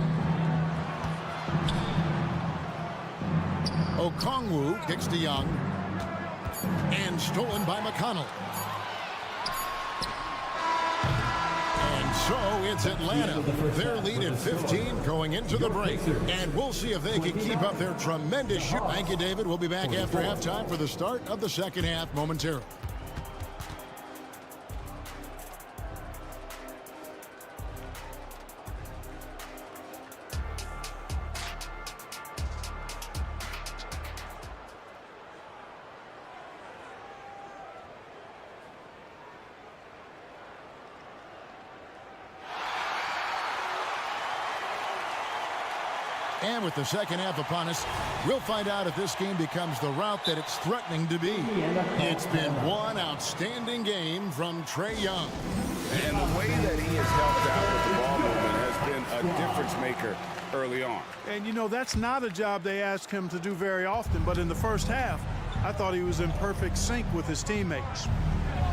Okongwu kicks to Young. And stolen by McConnell. And so it's Atlanta. Their lead at 15 going into the break. And we'll see if they can keep up their tremendous shoot. Thank you, David. We'll be back after halftime for the start of the second half momentarily. And with the second half upon us, we'll find out if this game becomes the route that it's threatening to be. It's been one outstanding game from Trae Young. And the way that he has helped out with the ball movement has been a difference maker early on. And, you know, that's not a job they ask him to do very often, but in the first half, I thought he was in perfect sync with his teammates.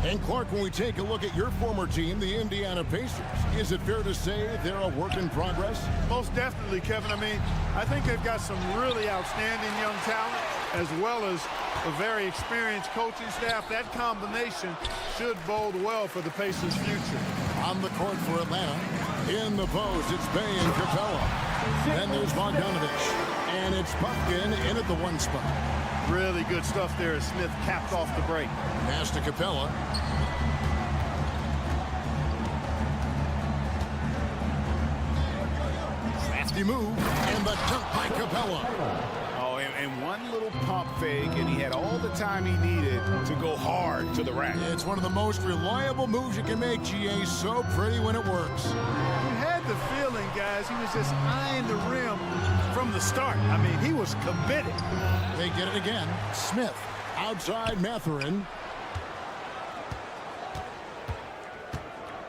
And Clark, when we take a look at your former team, the Indiana Pacers, is it fair to say they're a work in progress? Most definitely, Kevin. I mean, I think they've got some really outstanding young talent, as well as a very experienced coaching staff. That combination should bode well for the Pacers' future. On the court for Atlanta, in the post, it's Bay and Capella. Then there's Bogdanovich, and it's Pumpkin in at the 1 spot. Really good stuff there as Smith capped off the break. Pass to Capella. Crafty move, and the dunk by Capella. Oh, and one little pump fake, and he had all the time he needed to go hard to the rack. It's one of the most reliable moves you can make, GA. So pretty when it works. You had the feeling, guys, he was just eyeing the rim from the start. I mean, he was committed. They get it again. Smith outside Mathurin.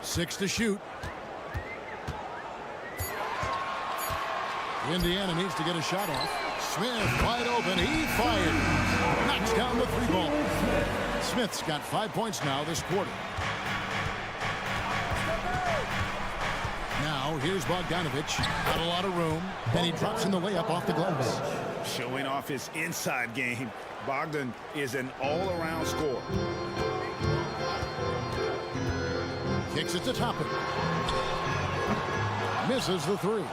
6 to shoot. Indiana needs to get a shot off. Smith wide open. He fires. Knocks down the 3 ball. Smith's got 5 points now this quarter. Now here's Bogdanovich. Got a lot of room. And he drops in the layup off the glass. Showing off his inside game. Bogdan is an all-around scorer. Kicks it to Toppin. Misses the 3.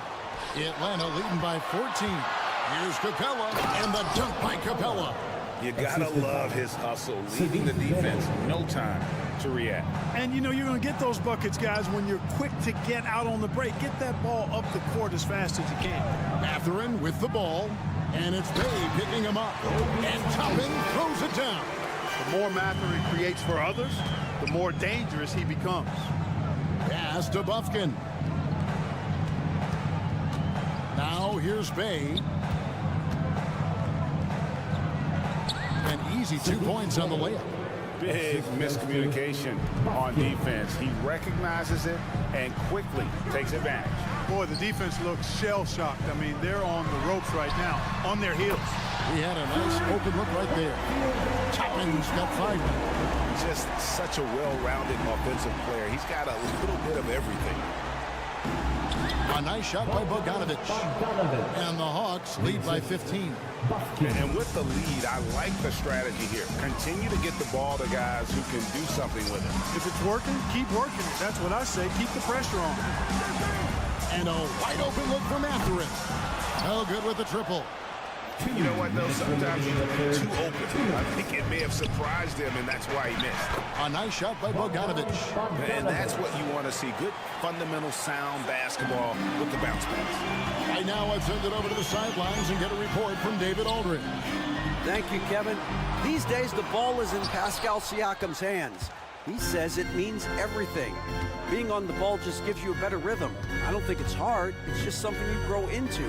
Atlanta leading by 14. Here's Capella, and the dunk by Capella. You gotta love his hustle, leaving the defense no time to react. And you know you're going to get those buckets, guys, when you're quick to get out on the break. Get that ball up the court as fast as you can. Mathurin with the ball, and it's Bay picking him up. And Toppin throws it down. The more Mathurin creates for others, the more dangerous he becomes. Pass to Bufkin. Now here's Bay. An easy 2 points on the layup. Big miscommunication on defense. He recognizes it and quickly takes advantage. Boy, the defense looks shell-shocked. I mean, they're on the ropes right now, on their heels. He had a nice open look right there. Toppin's got 5. He's just such a well-rounded offensive player. He's got a little bit of everything. A nice shot by Bogdanovich. And the Hawks lead by 15. And with the lead, I like the strategy here. Continue to get the ball to guys who can do something with it. If it's working, keep working. That's what I say. Keep the pressure on. And a wide open look for Mathurin. No good with the triple. You know what, though? Sometimes you can be too open. I think it may have surprised him, and that's why he missed. A nice shot by Bogdanovic. And that's what you want to see. Good, fundamental, sound basketball with the bounce pass. Right now, let's send it over to the sidelines and get a report from David Aldridge. Thank you, Kevin. These days, the ball is in Pascal Siakam's hands. He says it means everything. Being on the ball just gives you a better rhythm. I don't think it's hard. It's just something you grow into.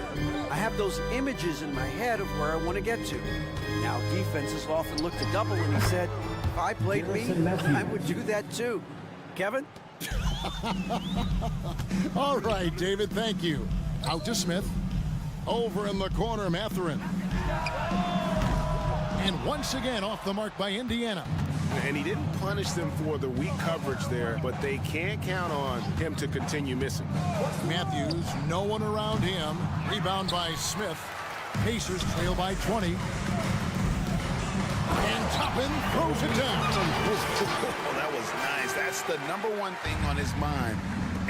I have those images in my head of where I want to get to. Now, defenses often look to double, and he said, if I played me, I would do that too. Kevin? All right, David, thank you. Out to Smith. Over in the corner, Mathurin. And once again, off the mark by Indiana. And he didn't punish them for the weak coverage there, but they can't count on him to continue missing. Matthews, no one around him. Rebound by Smith. Pacers trail by 20. And Toppin throws it down. Oh, that was nice. That's the #1 thing on his mind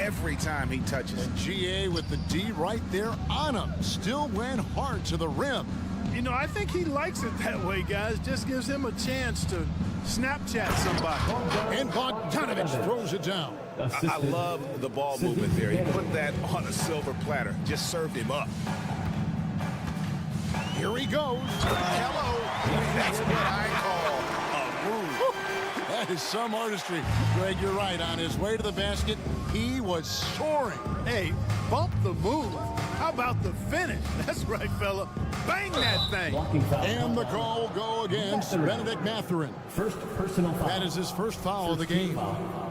every time he touches. And GA with the D right there on him. Still went hard to the rim. You know, I think he likes it that way, guys. Just gives him a chance to Snapchat somebody. And Bogdanovic throws it down. I love the ball movement there. He put that on a silver platter. Just served him up. Here he goes. Hello. That's what I call a move. That is some artistry. Greg, you're right. On his way to the basket, he was soaring. Hey, bump the move. How about the finish? That's right, fella. Bang that thing. And the call will go against Benedict Mathurin. First personal foul. That is his first foul of the game.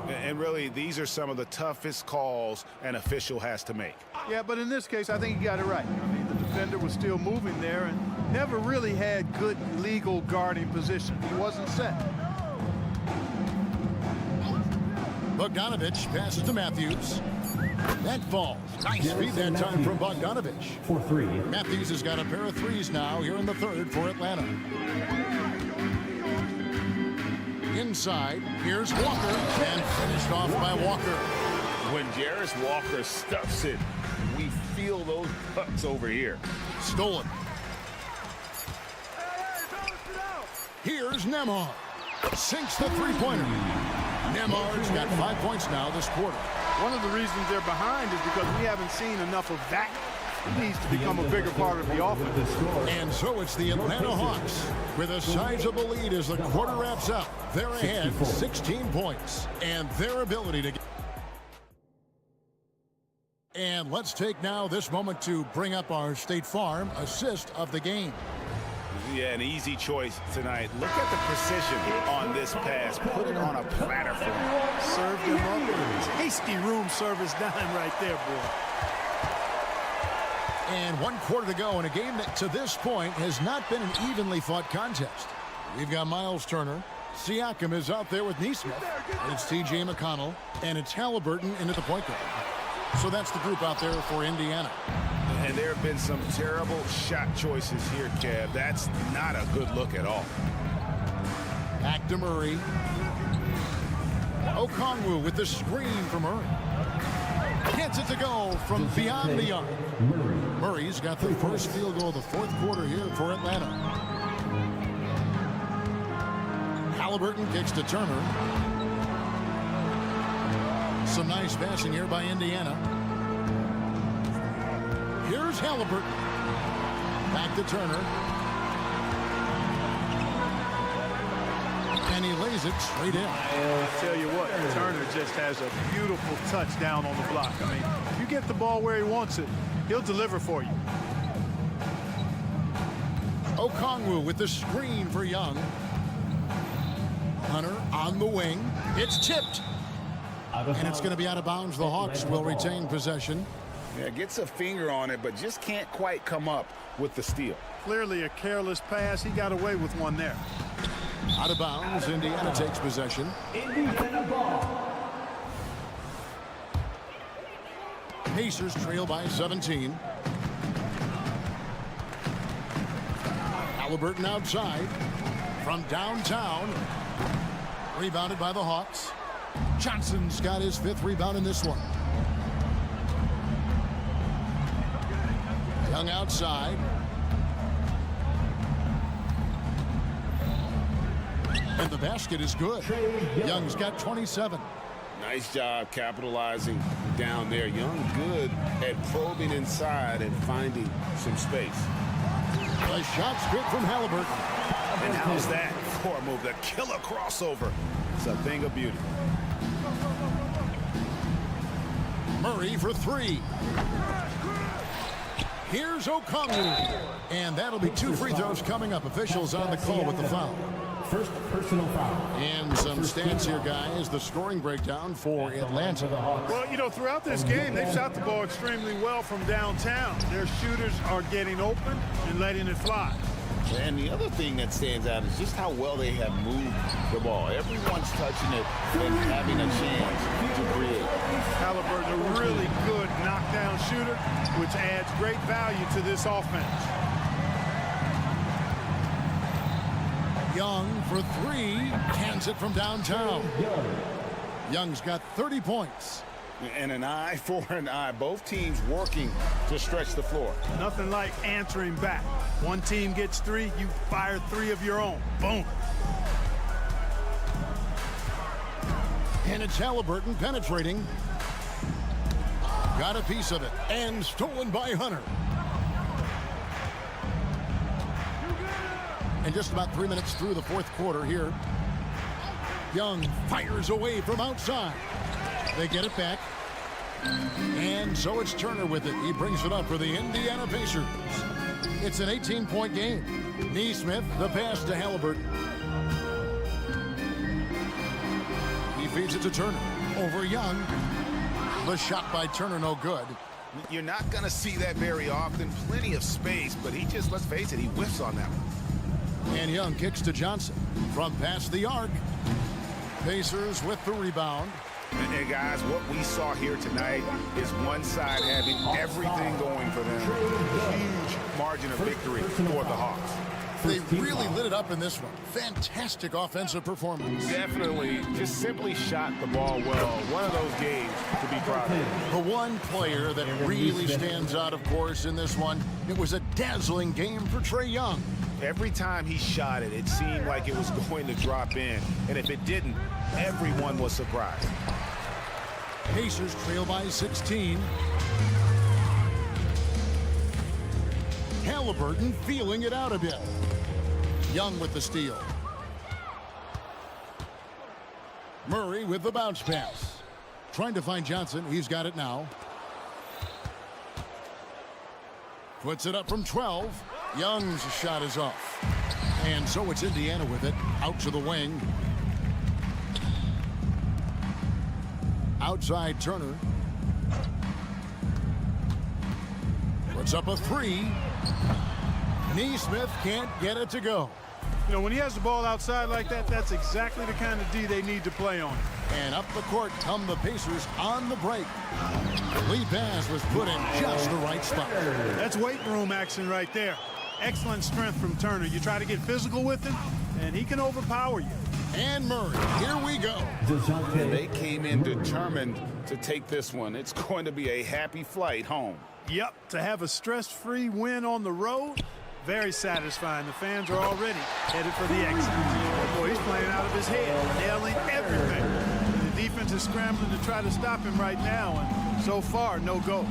And really, these are some of the toughest calls an official has to make. Yeah, but in this case, I think he got it right. I mean, the defender was still moving there and never really had good legal guarding position. He wasn't set. Bogdanovic passes to Matthews. That falls. Nice feed that time from Bogdanovic. For 3. Matthews has got a pair of threes now here in the third for Atlanta. Inside, here's Walker, and finished off by Walker. When Jarris Walker stuffs it, we feel those pucks over here. Stolen. Here's Nemar. Sinks the three-pointer. Nemar's got 5 points now this quarter. One of the reasons they're behind is because we haven't seen enough of that. He needs to become a bigger part of the offense. And so it's the Atlanta Hawks with a sizable lead as the quarter wraps up. They're ahead 16 points. And their ability to get... And let's take now this moment to bring up our State Farm assist of the game. Yeah, an easy choice tonight. Look at the precision on this pass. Put it on a platter for him. Served him up. Tasty room service dime right there, boy. And 1 quarter to go in a game that to this point has not been an evenly fought contest. We've got Miles Turner. Siakam is out there with Nesmith. And it's T.J. McConnell. And it's Halliburton into the point guard. So that's the group out there for Indiana. And there have been some terrible shot choices here, Kev. That's not a good look at all. Back to Murray. Okongwu with the screen from Murray. Gets it to go from beyond the arc. Murray's got the first field goal of the fourth quarter here for Atlanta. Halliburton kicks to Turner. Some nice passing here by Indiana. Here's Halliburton. Back to Turner. And he lays it straight in. I'll tell you what, Turner just has a beautiful touch down on the block. I mean, if you get the ball where he wants it, he'll deliver for you. Okongwu with the screen for Young. Hunter on the wing. It's tipped. And it's going to be out of bounds. The Hawks will retain possession. Yeah, gets a finger on it, but just can't quite come up with the steal. Clearly a careless pass. He got away with one there. Out of bounds. Indiana takes possession. Indiana ball. Pacers trail by 17. Halliburton outside. From downtown. Rebounded by the Hawks. Johnson's got his 5th rebound in this one. Young outside. And the basket is good. Young's got 27. Nice job capitalizing down there. Young good at probing inside and finding some space. The shot's good from Halliburton. And how's that for a move? The killer crossover. It's a thing of beauty. Murray for three. Here's Okongwu. And that'll be 2 free throws coming up. Officials on the call with the foul. First personal foul. And some stats here, guys. The scoring breakdown for Atlanta. Well, you know, throughout this game, they've shot the ball extremely well from downtown. Their shooters are getting open and letting it fly. And the other thing that stands out is just how well they have moved the ball. Everyone's touching it and having a chance to create. Halliburton, a really good knockdown shooter, which adds great value to this offense. Young for three. Cans it from downtown. Young's got 30 points. And an eye for an eye. Both teams working to stretch the floor. Nothing like answering back. One team gets 3, you fire 3 of your own. Boom. And it's Halliburton penetrating. Got a piece of it. And stolen by Hunter. And just about 3 minutes through the fourth quarter here. Young fires away from outside. They get it back. And so it's Turner with it. He brings it up for the Indiana Pacers. It's an 18-point game. Neesmith, the pass to Halliburton. He feeds it to Turner. Over Young. The shot by Turner, no good. You're not going to see that very often. Plenty of space, but he just, let's face it, he whiffs on that one. And Young kicks to Johnson from past the arc. Pacers with the rebound. And guys, what we saw here tonight is one side having everything going for them. Huge margin of victory for the Hawks. They really lit it up in this one. Fantastic offensive performance. Definitely just simply shot the ball well. One of those games to be proud of. The one player that really stands out, of course, in this one, it was a dazzling game for Trae Young. Every time he shot it, it seemed like it was going to drop in. And if it didn't, everyone was surprised. Pacers trail by 16. Halliburton feeling it out a bit. Young with the steal. Murray with the bounce pass. Trying to find Johnson. He's got it now. Puts it up from 12. Young's shot is off. And so it's Indiana with it. Out to the wing. Outside Turner. Puts up a three. Neesmith can't get it to go. You know, when he has the ball outside like that, that's exactly the kind of D they need to play on. And up the court come the Pacers on the break. The lead pass was put in just the right spot. That's weight room action right there. Excellent strength from Turner. You try to get physical with him, and he can overpower you. And Murray, here we go. They came in determined to take this one. It's going to be a happy flight home. Yep, to have a stress-free win on the road, very satisfying. The fans are already headed for the exit. Boy, he's playing out of his head, nailing everything. And the defense is scrambling to try to stop him right now, and so far, no go.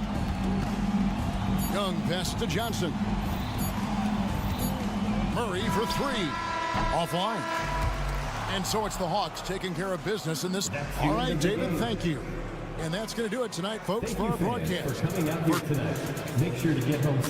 Young pass to Johnson. Murray for three. Offline. And so it's the Hawks taking care of business in this. All right, David, thank you. And that's going to do it tonight, folks, for our broadcast. Coming out here tonight. Make sure to get home.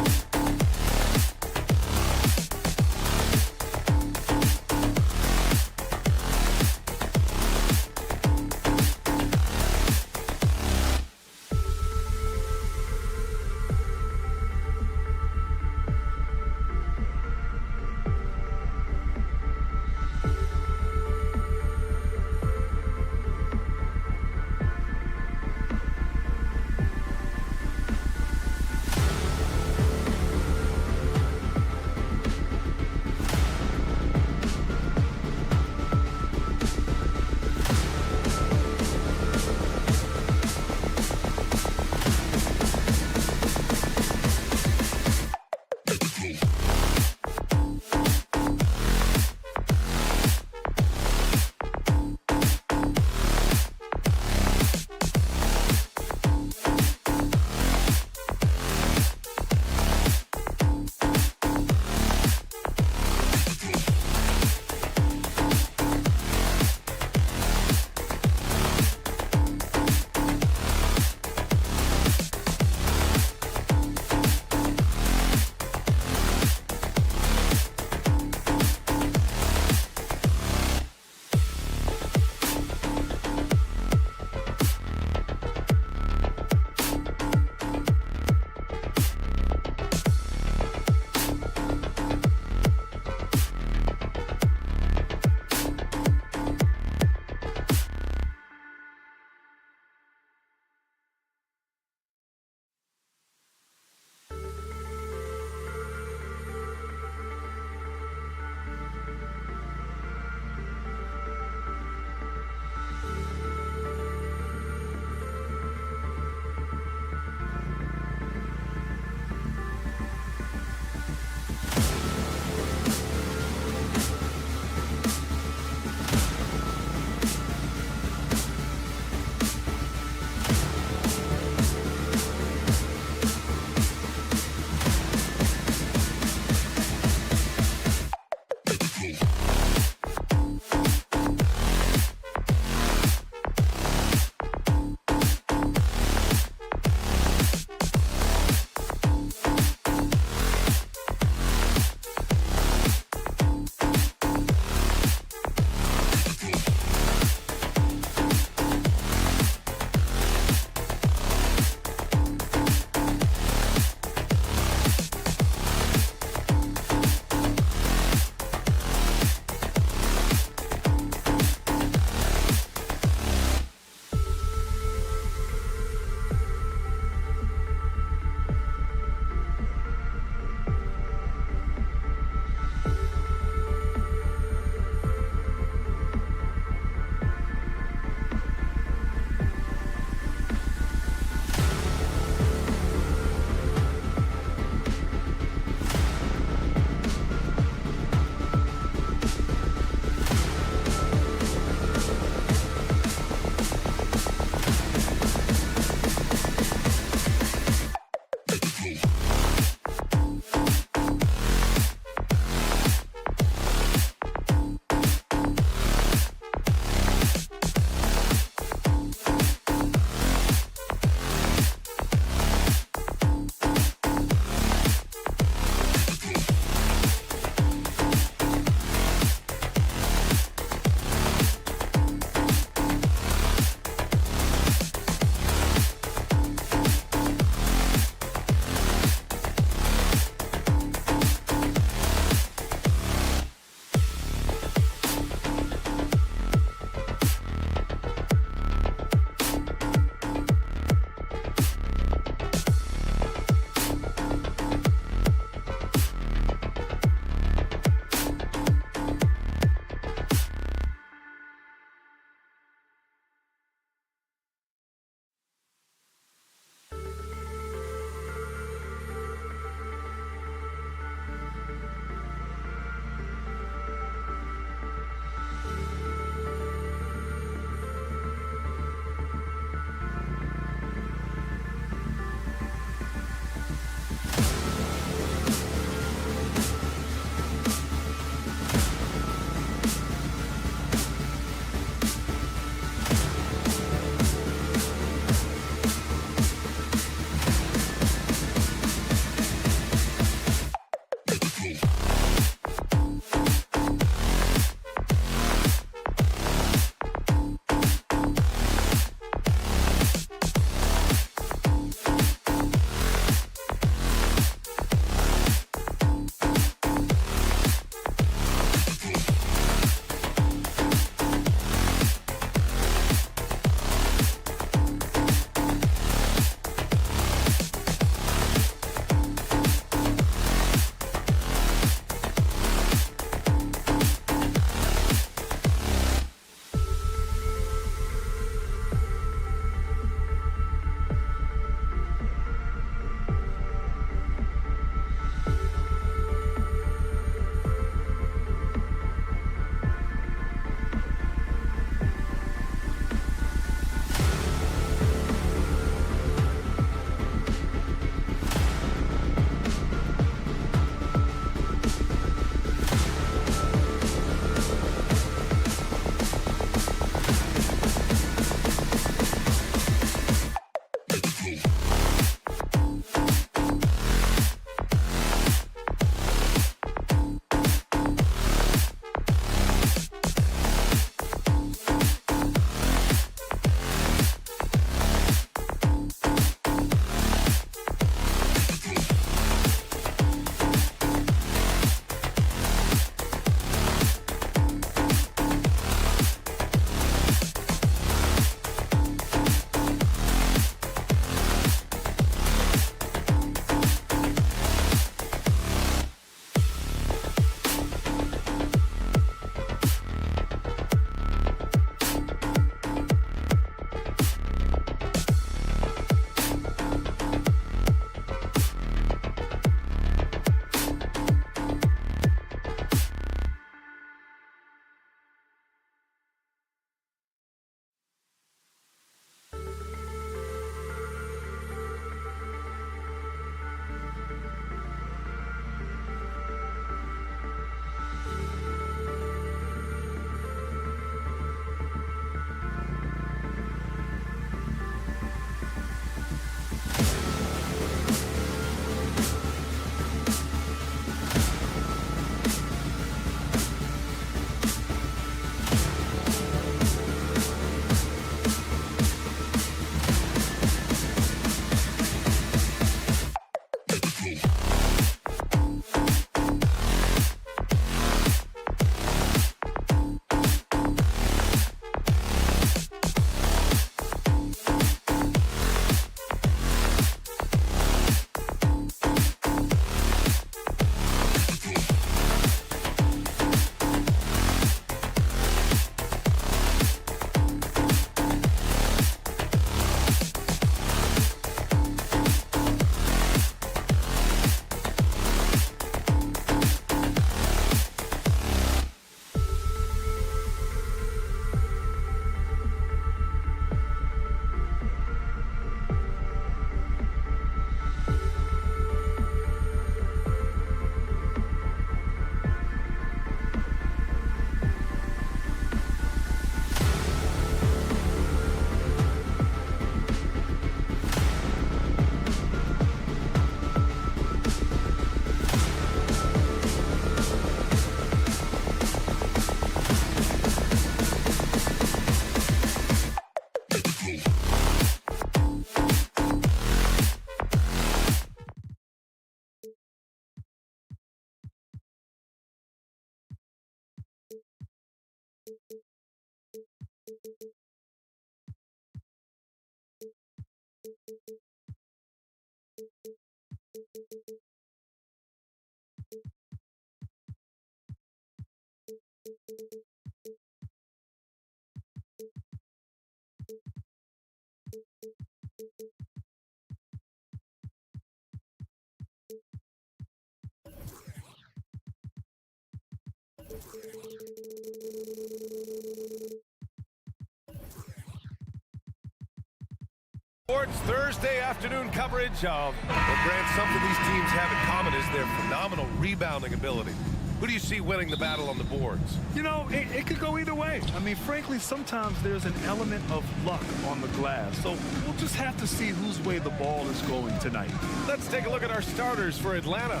Sports Thursday afternoon coverage of what Grant, something these teams have in common is their phenomenal rebounding ability. Who do you see winning the battle on the boards? You know, it could go either way. I mean, frankly, sometimes there's an element of luck on the glass. So we'll just have to see whose way the ball is going tonight. Let's take a look at our starters for Atlanta.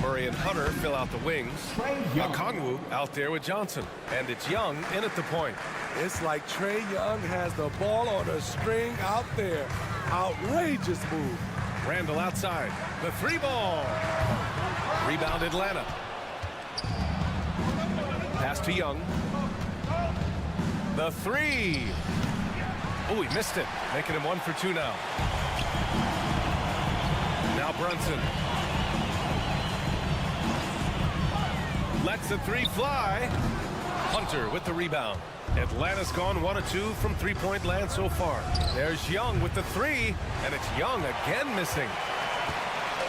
Murray and Hunter fill out the wings. Okongwu out there with Johnson. And it's Young in at the point. It's like Trae Young has the ball on a string out there. Outrageous move. Randall outside. The three ball. Rebound Atlanta. Pass to Young. The three. Oh, he missed it. Making him 1 for 2 now. Now Brunson. Lets the three fly. Hunter with the rebound. Atlanta's gone 1 of 2 from three-point land so far. There's Young with the three, and it's Young again missing.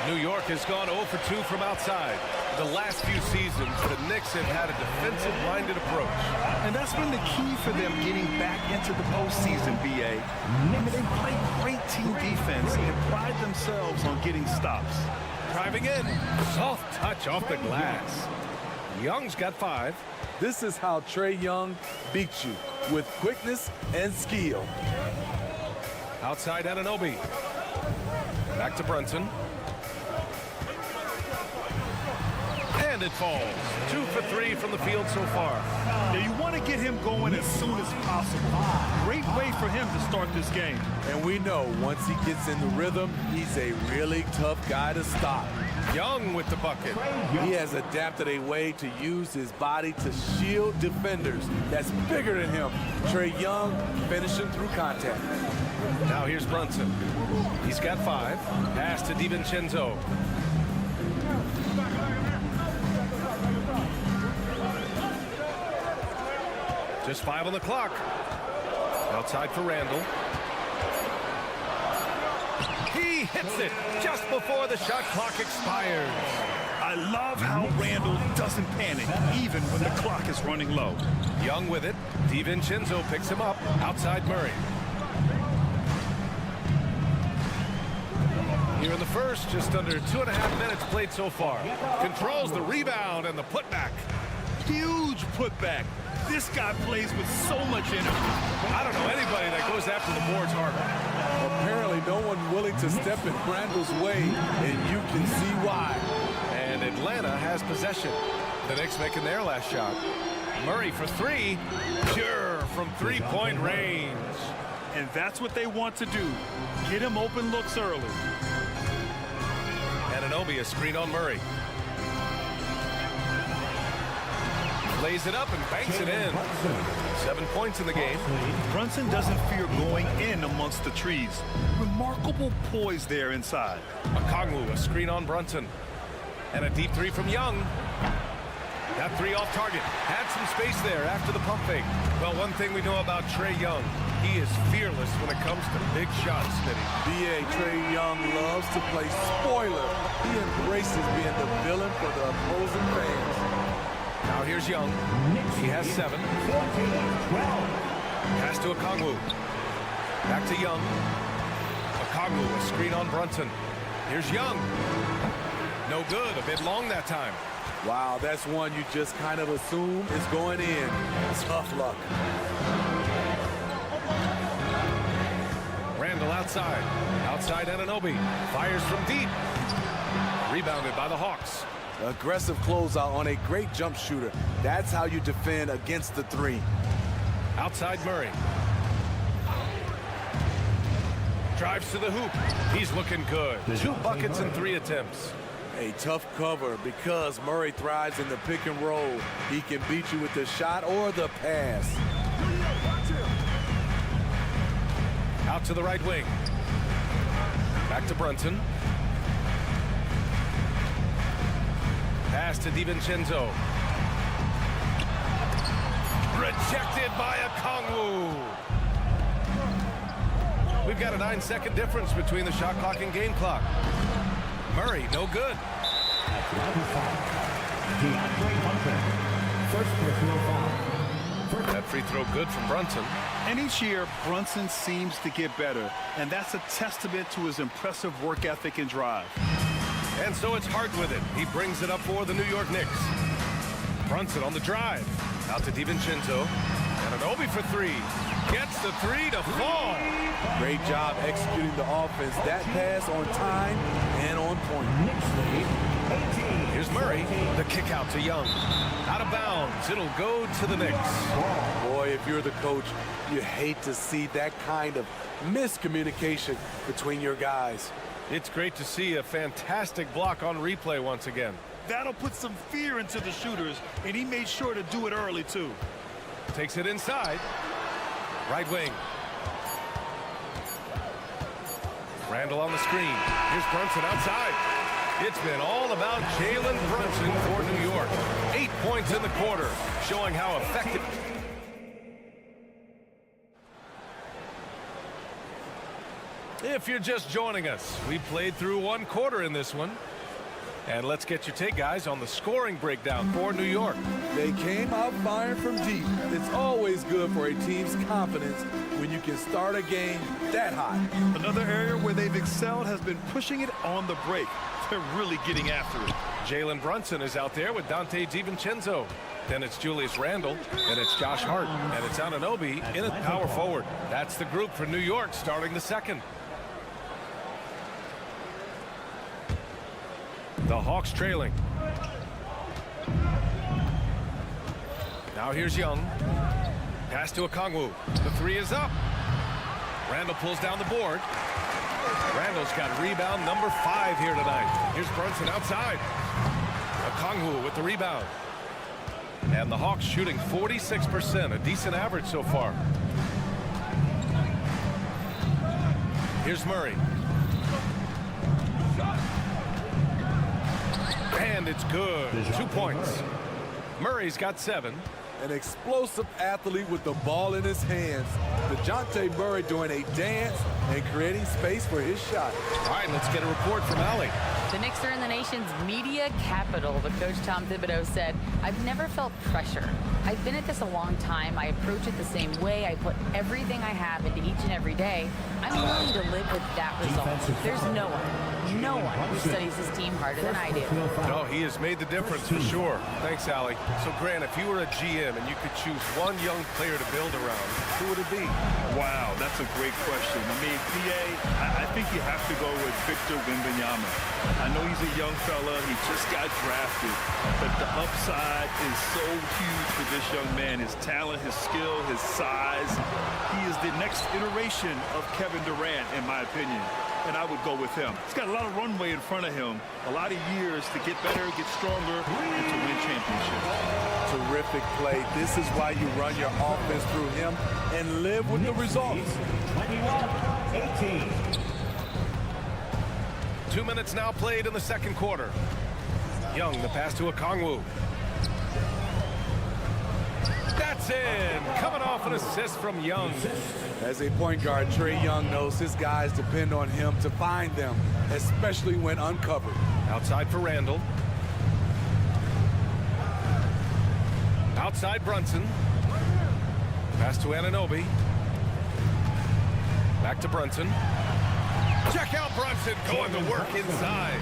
New York has gone 0 for 2 from outside. The last few seasons, the Knicks have had a defensive-minded approach. And that's been the key for them getting back into the postseason, B.A. They play great team defense and pride themselves on getting stops. Driving in. Soft touch off the glass. Young's got 5. This is how Trae Young beats you, with quickness and skill. Outside Anunoby. Back to Brunson. And it falls. 2 for 3 from the field so far. Yeah, you want to get him going as soon as possible. Great way for him to start this game. And we know once he gets in the rhythm, he's a really tough guy to stop. Young with the bucket. He has adapted a way to use his body to shield defenders that's bigger than him. Trae Young finishing through contact. Now here's Brunson. He's got 5. Pass to DiVincenzo. Just 5 on the clock. Outside for Randall. He hits it just before the shot clock expires. I love how Randall doesn't panic, even when the clock is running low. Young with it. DiVincenzo picks him up. Outside Murray. Here in the first, just under 2.5 minutes played so far. Controls the rebound and the putback. Huge putback. This guy plays with so much energy. I don't know anybody that goes after the boards harder. Apparently no one willing to step in Randall's way, and you can see why. And Atlanta has possession. The Knicks making their last shot. Murray for 3. Pure from three-point range. And that's what they want to do. Get him open looks early. Anunoby a screen on Murray. Lays it up and banks it in. 7 points in the game. Brunson doesn't fear going in amongst the trees. Remarkable poise there inside. Okongwu, a screen on Brunson. And a deep 3 from Young. That 3 off target. Had some space there after the pump fake. Well, one thing we know about Trae Young, he is fearless when it comes to big shots, Smitty. B.A. Trae Young loves to play spoiler. He embraces being the villain for the opposing fans. Now here's Young. He has 7. Pass to Okongwu. Back to Young. Okongwu, a screen on Brunson. Here's Young. No good. A bit long that time. Wow, that's one you just kind of assume is going in. Tough luck. Randall outside. Outside Anunoby. Fires from deep. Rebounded by the Hawks. Aggressive closeout on a great jump shooter. That's how you defend against the 3. Outside Murray. Drives to the hoop. He's looking good. 2 buckets and 3 attempts. A tough cover because Murray thrives in the pick and roll. He can beat you with the shot or the pass. Out to the right wing. Back to Brunson. Pass to DiVincenzo. Rejected by Okongwu. We've got a 9-second difference between the shot clock and game clock. Murray, no good. First personal foul. That free throw good from Brunson. And each year, Brunson seems to get better, and that's a testament to his impressive work ethic and drive. And so it's Hart with it. He brings it up for the New York Knicks. Brunson on the drive. Out to DiVincenzo. And an Obi for three. Gets the three to fall. Great job executing the offense. That pass on time and on point. Here's Murray. The kick out to Young. Out of bounds. It'll go to the Knicks. Boy, if you're the coach, you hate to see that kind of miscommunication between your guys. It's great to see a fantastic block on replay once again. That'll put some fear into the shooters, and he made sure to do it early, too. Takes it inside. Right wing. Randall on the screen. Here's Brunson outside. It's been all about Jalen Brunson for New York. 8 points in the quarter, showing how effective. If you're just joining us, we played through one quarter in this one. And let's get your take, guys, on the scoring breakdown for New York. They came out firing from deep. It's always good for a team's confidence when you can start a game that hot. Another area where they've excelled has been pushing it on the break. They're really getting after it. Jalen Brunson is out there with Dante DiVincenzo. Then it's Julius Randle, and it's Josh Hart, and it's Anunoby in at power forward. That's the group for New York starting the second. The Hawks trailing. Now here's Young. Pass to Okongwu. The three is up. Randle pulls down the board. Randle's got rebound number 5 here tonight. Here's Brunson outside. Okongwu with the rebound. And the Hawks shooting 46%, a decent average so far. Here's Murray. And it's good. 2 points. Murray's got 7. An explosive athlete with the ball in his hands. DeJounte Murray doing a dance and creating space for his shot. All right, let's get a report from Allie. The Knicks are in the nation's media capital, but Coach Tom Thibodeau said, "I've never felt pressure. I've been at this a long time. I approach it the same way. I put everything I have into each and every day. I'm willing to live with that result. There's no one who studies his team harder than I do." No, he has made the difference for sure. Thanks, Allie. So, Grant, if you were a GM and you could choose one young player to build around, who would it be? Wow, that's a great question. I mean, I think you have to go with Victor Wembanyama. I know he's a young fella. He just got drafted. But the upside is so huge for this young man. His talent, his skill, his size. He is the next iteration of Kevin Durant, in my opinion. And I would go with him. He's got a lot of runway in front of him. A lot of years to get better, get stronger, and to win championships. Terrific play. This is why you run your offense through him and live with the results. 21-18. 2 minutes now played in the second quarter. Young, the pass to Okongwu. That's in. Coming off an assist from Young. As a point guard, Trae Young knows his guys depend on him to find them, especially when uncovered. Outside for Randall. Outside Brunson. Pass to Anunoby. Back to Brunson. Check out Brunson going to work inside.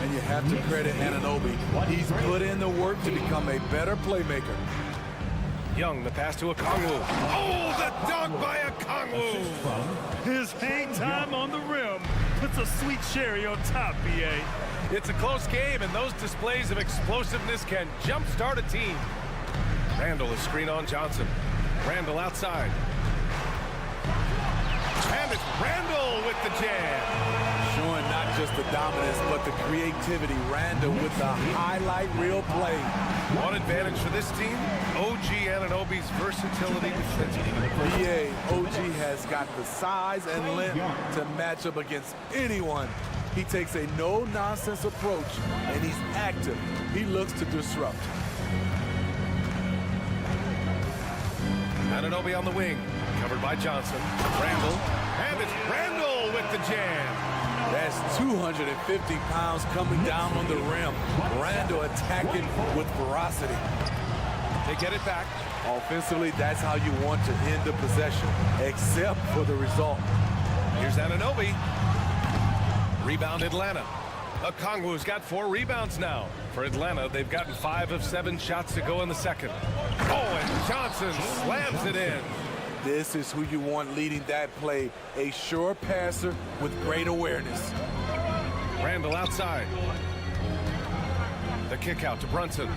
And you have to credit Anunoby. He's put in the work to become a better playmaker. Young, the pass to Okongwu. Oh, the dunk by Okongwu. His hang time on the rim puts a sweet cherry on top, B.A. It's a close game, and those displays of explosiveness can jumpstart a team. Randall is screen on Johnson. Randall outside. And it's Randall with the jam. Showing not just the dominance, but the creativity. Randall with the highlight reel play. One advantage for this team, OG Anunoby's versatility defensively. BA, OG has got the size and length to match up against anyone. He takes a no-nonsense approach, and he's active. He looks to disrupt. Anunoby on the wing, covered by Johnson. Randall, and it's Randall with the jam. That's 250 pounds coming down on the rim. Randall attacking with ferocity. They get it back. Offensively, that's how you want to end the possession, except for the result. Here's Anunoby. Rebound Atlanta. Okongwu's got 4 rebounds now. For Atlanta, they've gotten 5 of 7 shots to go in the second. Oh, and Johnson slams it in. This is who you want leading that play. A sure passer with great awareness. Randall outside. The kick out to Brunson.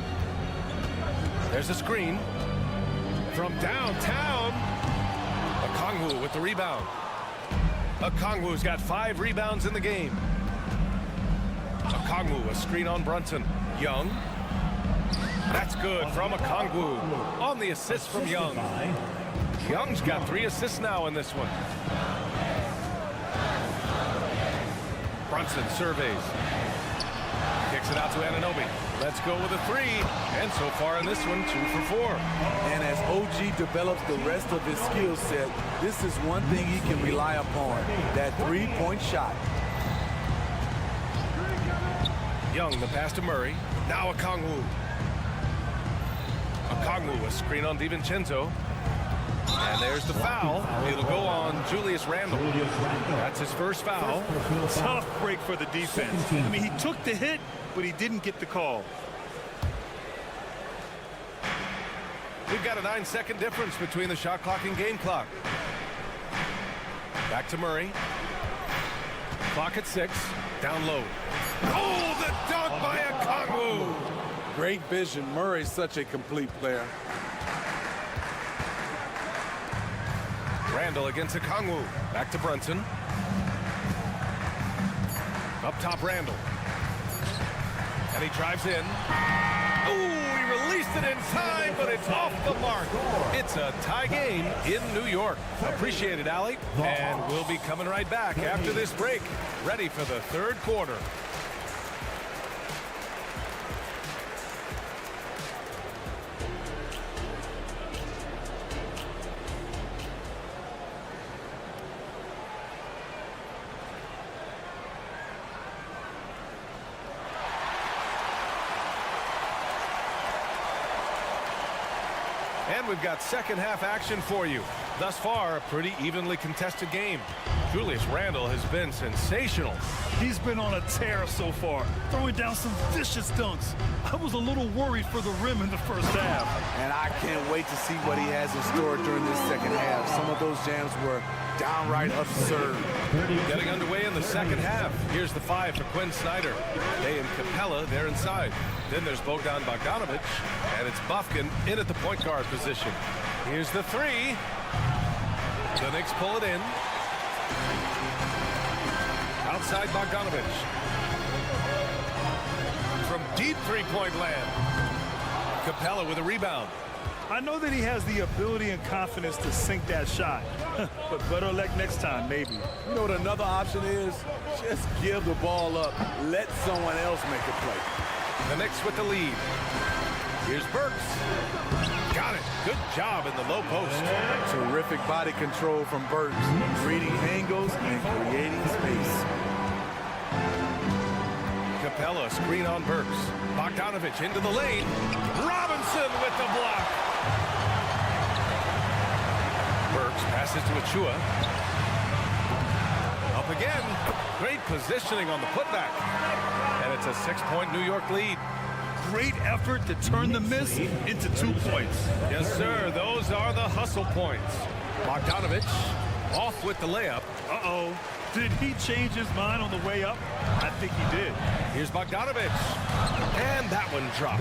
There's a screen. From downtown. Okongwu with the rebound. Okongwu's got 5 rebounds in the game. Okongwu, a screen on Brunson. Young. That's good from Okongwu. On the assist from Young. Young's got 3 assists now in this one. Brunson surveys. Kicks it out to Anunoby. Let's go with a 3. And so far in this one, 2 for 4. And as OG develops the rest of his skill set, this is one thing he can rely upon, that 3-point shot. Young, the pass to Murray. Now Okongwu. Okongwu, a screen on DiVincenzo. And there's the foul. It'll go on Julius Randle. That's his first foul. Tough break for the defense. I mean, he took the hit, but he didn't get the call. We've got a 9-second difference between the shot clock and game clock. Back to Murray. Clock at 6. Down low. Oh, the dunk by Okongwu. Great vision. Murray's such a complete player. Randall against Okongwu. Back to Brunson. Up top, Randall. And he drives in. Oh, he released it in time, but it's off the mark. It's a tie game in New York. Appreciate it, Allie. And we'll be coming right back after this break. Ready for the third quarter. And we've got second half action for you. Thus far, a pretty evenly contested game. Julius Randle has been sensational. He's been on a tear so far, throwing down some vicious dunks. I was a little worried for the rim in the first half. And I can't wait to see what he has in store during this second half. Some of those jams were downright absurd. Getting underway in the second half. Here's the 5 for Quinn Snyder. They and Capella, they're inside. Then there's Bogdan Bogdanovic, and it's Bufkin in at the point guard position. Here's the 3. The Knicks pull it in. Outside Bogdanovic. From deep three-point land. Capella with a rebound. I know that he has the ability and confidence to sink that shot, but better luck next time, maybe. You know what another option is? Just give the ball up. Let someone else make a play. The Knicks with the lead. Here's Burks. Got it. Good job in the low post. Terrific body control from Burks. Reading angles and creating space. Capella, screen on Burks. Bogdanovic into the lane. Robinson with the block. Burks passes to Achua. Up again. Great positioning on the putback. And it's a 6-point New York lead. Great effort to turn the miss into 2 points. Yes, sir. Those are the hustle points. Bogdanovic off with the layup. Uh-oh. Did he change his mind on the way up? I think he did. Here's Bogdanovic. And that one drops.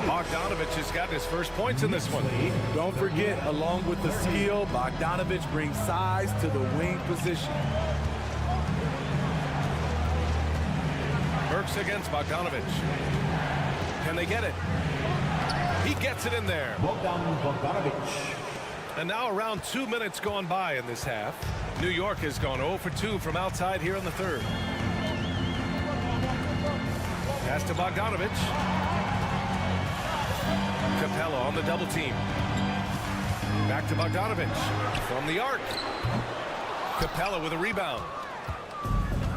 Bogdanovic has got his first points in this one. Don't forget, along with the skill, Bogdanovic brings size to the wing position. Burks against Bogdanovich. Can they get it? He gets it in there. Bogdanovich. And now around 2 minutes gone by in this half. New York has gone 0 for 2 from outside here in the third. Pass to Bogdanovich. Capella on the double team. Back to Bogdanovich from the arc. Capella with a rebound.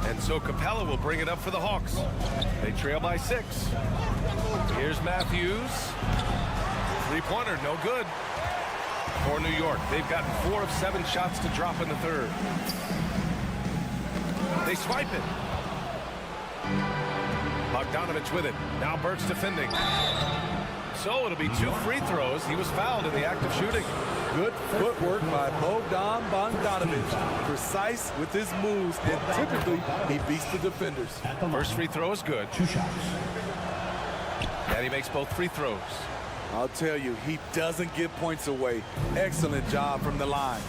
And so Capella will bring it up for the Hawks. They trail by 6. Here's Matthews. Three-pointer, no good. For New York, they've gotten 4 of 7 shots to drop in the third. They swipe it. Bogdanovich with it. Now Burks defending. So it'll be 2 free throws. He was fouled in the act of shooting. Good footwork by Bogdanovich. Precise with his moves, and typically he beats the defenders. First free throw is good. 2 shots. And he makes both free throws. I'll tell you, he doesn't give points away. Excellent job from the line.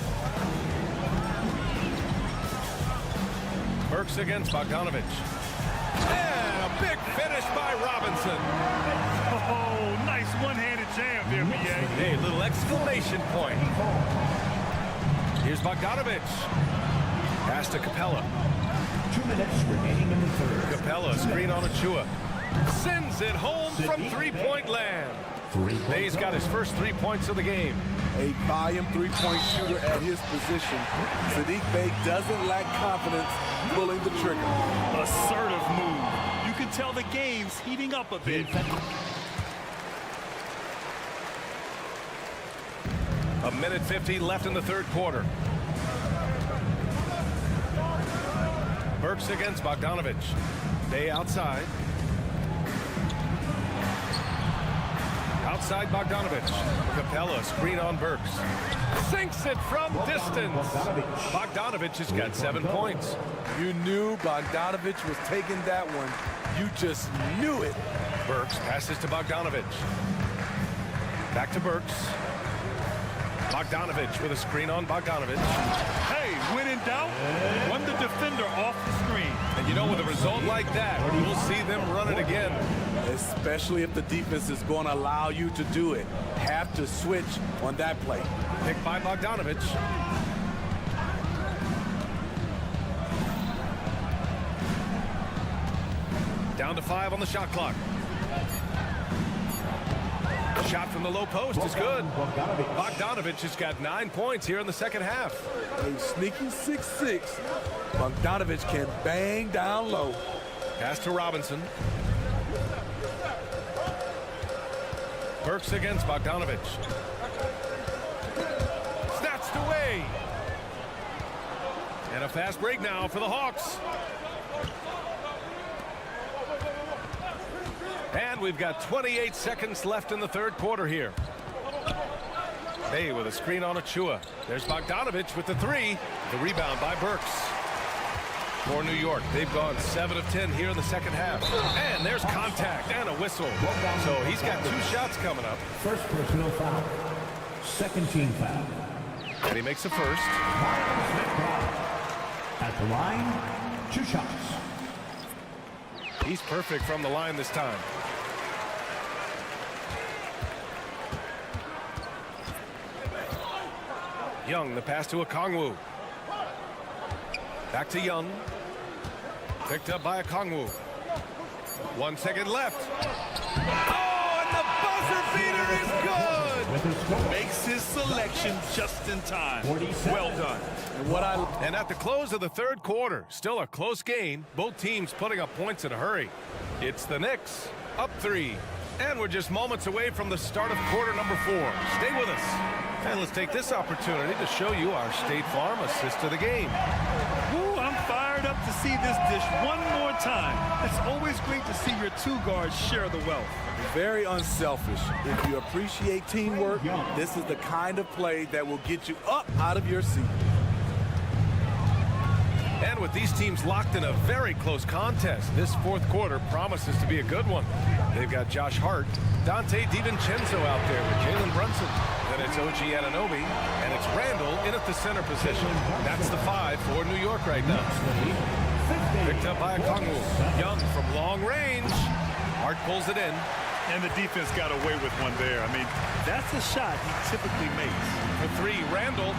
Burks against Bogdanovich. And a big finish by Robinson. Oh, nice one-handed jam there, B.A. Hey, little exclamation point. Here's Bogdanovich. Pass to Capella. 2 minutes remaining in the third. Capella, screen on Achua. Sends it home from three-point land. He's got his first 3 points of the game. A volume three-point shooter at his position. Saddiq Bey doesn't lack confidence pulling the trigger. Assertive move. You can tell the game's heating up a bit. A minute 50 left in the third quarter. Burks against Bogdanovich. They outside. Outside Bogdanovich. Capella, screen on Burks. Sinks it from distance. Bogdanovich has got 7 points. You knew Bogdanovich was taking that one. You just knew it. Burks passes to Bogdanovich. Back to Burks. Bogdanovich with a screen on Bogdanovich. Hey, when in doubt, run the defender off the screen. And you know, with a result like that, we'll see them run it again. Especially if the defense is going to allow you to do it. Have to switch on that play. Picked by Bogdanovich. Down to 5 on the shot clock. Shot from the low post is good. Bogdanovich has got 9 points here in the second half. A sneaky 6'6". Bogdanovich can bang down low. Pass to Robinson. Burks against Bogdanovich. Snatched away. And a fast break now for the Hawks. And we've got 28 seconds left in the third quarter here. Hey, with a screen on Achua. There's Bogdanovich with the 3. The rebound by Burks. For New York, they've gone 7 of 10 here in the second half. And there's contact and a whistle. So he's got 2 shots coming up. First personal foul. Second team foul. And he makes a first. At the line, 2 shots. He's perfect from the line this time. Young, the pass to Okongwu. Back to Young. Picked up by Okongwu. 1 second left. Oh, and the buzzer beater is good! Makes his selection just in time. Well done. And at the close of the third quarter, still a close game. Both teams putting up points in a hurry. It's the Knicks, up 3. And we're just moments away from the start of quarter number 4. Stay with us. And let's take this opportunity to show you our State Farm assist to the game. Ooh, I'm fired up to see this dish one more time. It's always great to see your 2 guards share the wealth. Very unselfish. If you appreciate teamwork, this is the kind of play that will get you up out of your seat. And with these teams locked in a very close contest, this fourth quarter promises to be a good one. They've got Josh Hart, Dante DiVincenzo out there with Jalen Brunson. Then it's OG Anunoby, and it's Randall in at the center position. That's the 5 for New York right now. Picked up by Kongu. Young from long range. Hart pulls it in. And the defense got away with one there. I mean, that's a shot he typically makes. For three, Randall.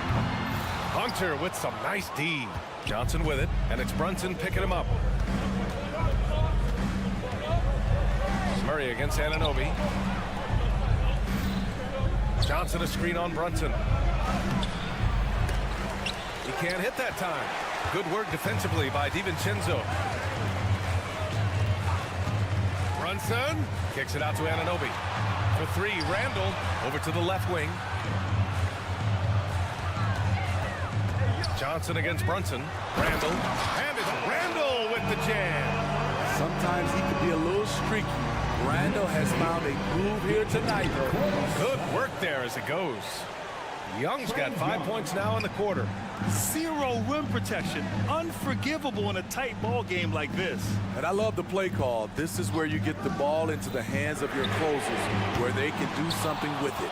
Hunter with some nice D. Johnson with it, and it's Brunson picking him up. Murray against Anunoby. Johnson a screen on Brunson. He can't hit that time. Good work defensively by DiVincenzo. Brunson kicks it out to Anunoby. For three, Randall over to the left wing. Johnson against Brunson. Randall. And it's Randall with the jam. Sometimes he can be a little streaky. Randall has found a groove here tonight, though. Good work there as it goes. Young's got 5 points now in the quarter. Zero rim protection. Unforgivable in a tight ball game like this. And I love the play call. This is where you get the ball into the hands of your closers, where they can do something with it.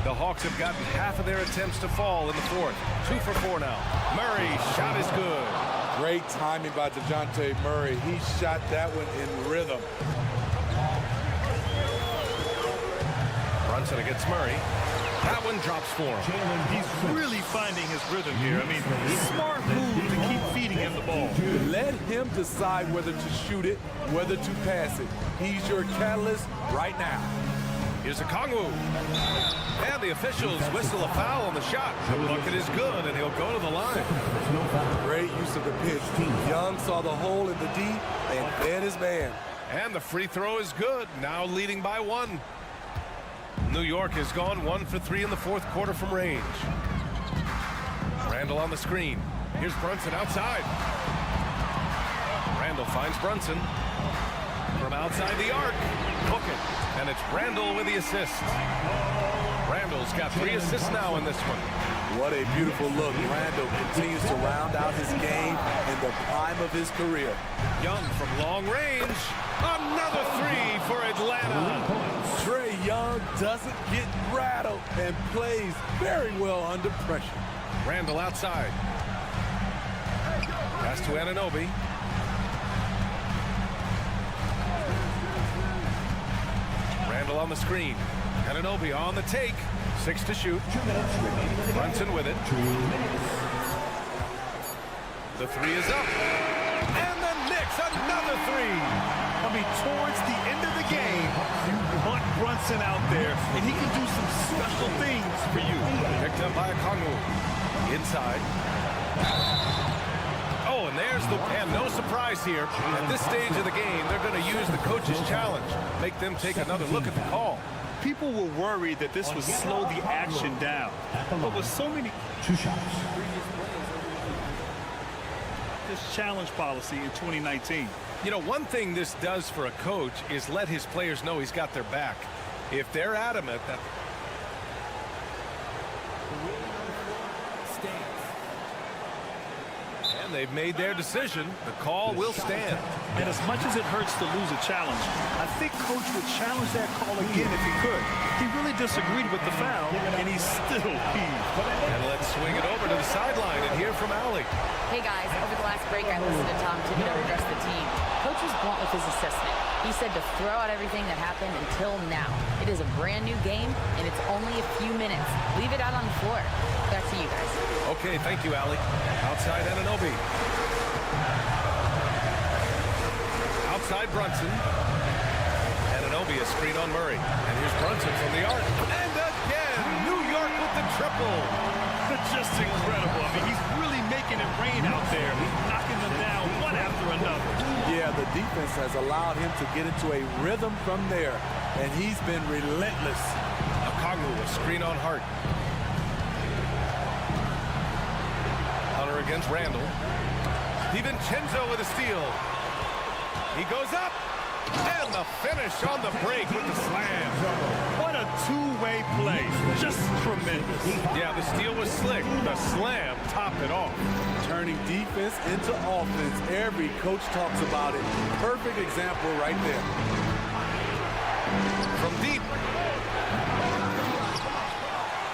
The Hawks have gotten half of their attempts to fall in the fourth. 2 for 4 now. Murray, shot is good. Great timing by DeJounte Murray. He shot that one in rhythm. Brunson against Murray. That one drops for him. He's really finding his rhythm here. I mean, smart move to keep feeding him the ball. Let him decide whether to shoot it, whether to pass it. He's your catalyst right now. Here's a Kongu. And the officials whistle a foul on the shot. The bucket is good, and he'll go to the line. Great use of the pitch. Young saw the hole in the D and fed his man. And the free throw is good, now leading by 1. New York has gone 1 for 3 in the fourth quarter from range. Randall on the screen. Here's Brunson outside. Randall finds Brunson from outside the arc. Hook it. And it's Randall with the assist. Randall's got 3 assists now in this one. What a beautiful look. Randall continues to round out his game in the prime of his career. Young from long range. Another 3 for Atlanta. Trae Young doesn't get rattled and plays very well under pressure. Randall outside. Pass to Anunoby. Randall on the screen. Anunoby on the take. 6 to shoot. Brunson with it. The 3 is up. And the Knicks, another 3. I mean, towards the end of the game, you want Brunson out there, and he can do some special things for you. Picked up by Kongu. Inside. Oh, and there's the... And no surprise here. At this stage of the game, they're going to use the coach's challenge. Make them take another look at the call. People were worried that this would slow the action down. But with so many... 2 shots. This challenge policy in 2019. You know, one thing this does for a coach is let his players know he's got their back. If they're adamant that... And they've made their decision. The call will stand. And as much as it hurts to lose a challenge, I think Coach would challenge that call again if he could. He really disagreed with the foul, and he's still peeved. And let's swing it over to the sideline and hear from Allie. Hey guys, over the last break I listened to Tom Thibodeau address the team. Coach was blunt with his assessment. He said to throw out everything that happened until now. It is a brand new game, and it's only a few minutes. Leave it out on the floor. Back to you guys. Okay, thank you, Allie. Outside Anunoby. Outside Brunson. Anunoby a screen on Murray. And here's Brunson from the arc. And again, New York with the triple. Just incredible. I mean, he's really making it rain out there, knocking them down one after another. Yeah, the defense has allowed him to get into a rhythm from there, and he's been relentless. Kongu a screen on Hart. Hunter against Randall. DiVincenzo with a steal. He goes up. And the finish on the break with the slam. What a two-way play. Just tremendous. Yeah, the steal was slick. The slam topped it off. Turning defense into offense. Every coach talks about it. Perfect example right there. From deep.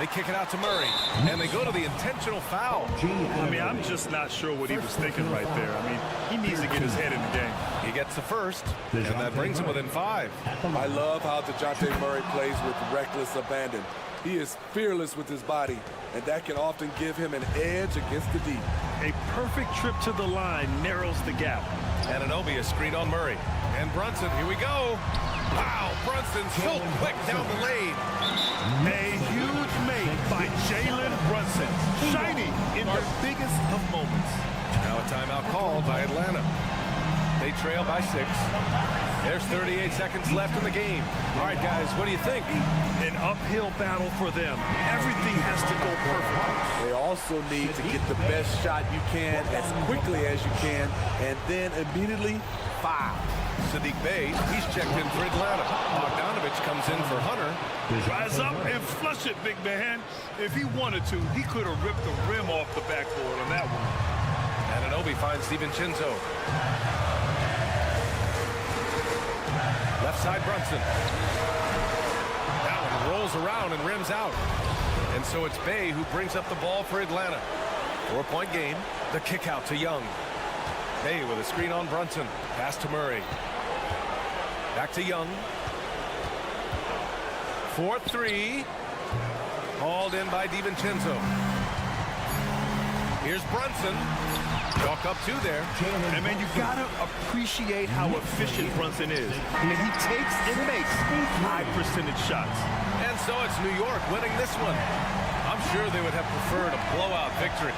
They kick it out to Murray, and they go to the intentional foul. I mean, I'm just not sure what he was thinking right there. I mean, he needs to get his head in the game. He gets the first, and that brings him within 5. I love how DeJounte Murray plays with reckless abandon. He is fearless with his body, and that can often give him an edge against the D. A perfect trip to the line narrows the gap. Anunoby is screen on Murray. And Brunson, here we go. Wow, Brunson so quick down the lane. A huge make by Jalen Brunson. Shiny in the biggest of moments. Now a timeout called by Atlanta. They trail by 6. There's 38 seconds left in the game. All right, guys, what do you think? An uphill battle for them. Everything has to go perfect. They also need to get the best shot you can as quickly as you can, and then immediately foul. Sadiq Bey, he's checked in for Atlanta. Bogdanovich comes in for Hunter. Rise up and flush it, big man. If he wanted to, he could have ripped the rim off the backboard on that one. Anunoby finds DiVincenzo. Left side Brunson. That one rolls around and rims out. And so it's Bey who brings up the ball for Atlanta. 4-point game. The kick out to Young. Bey with a screen on Brunson. Pass to Murray. Back to Young. 4-3. Hauled in by DiVincenzo. Here's Brunson. Walk up 2 there. And man, you gotta appreciate how efficient Brunson is. And he takes and makes high percentage shots. And so it's New York winning this one. I'm sure they would have preferred a blowout victory.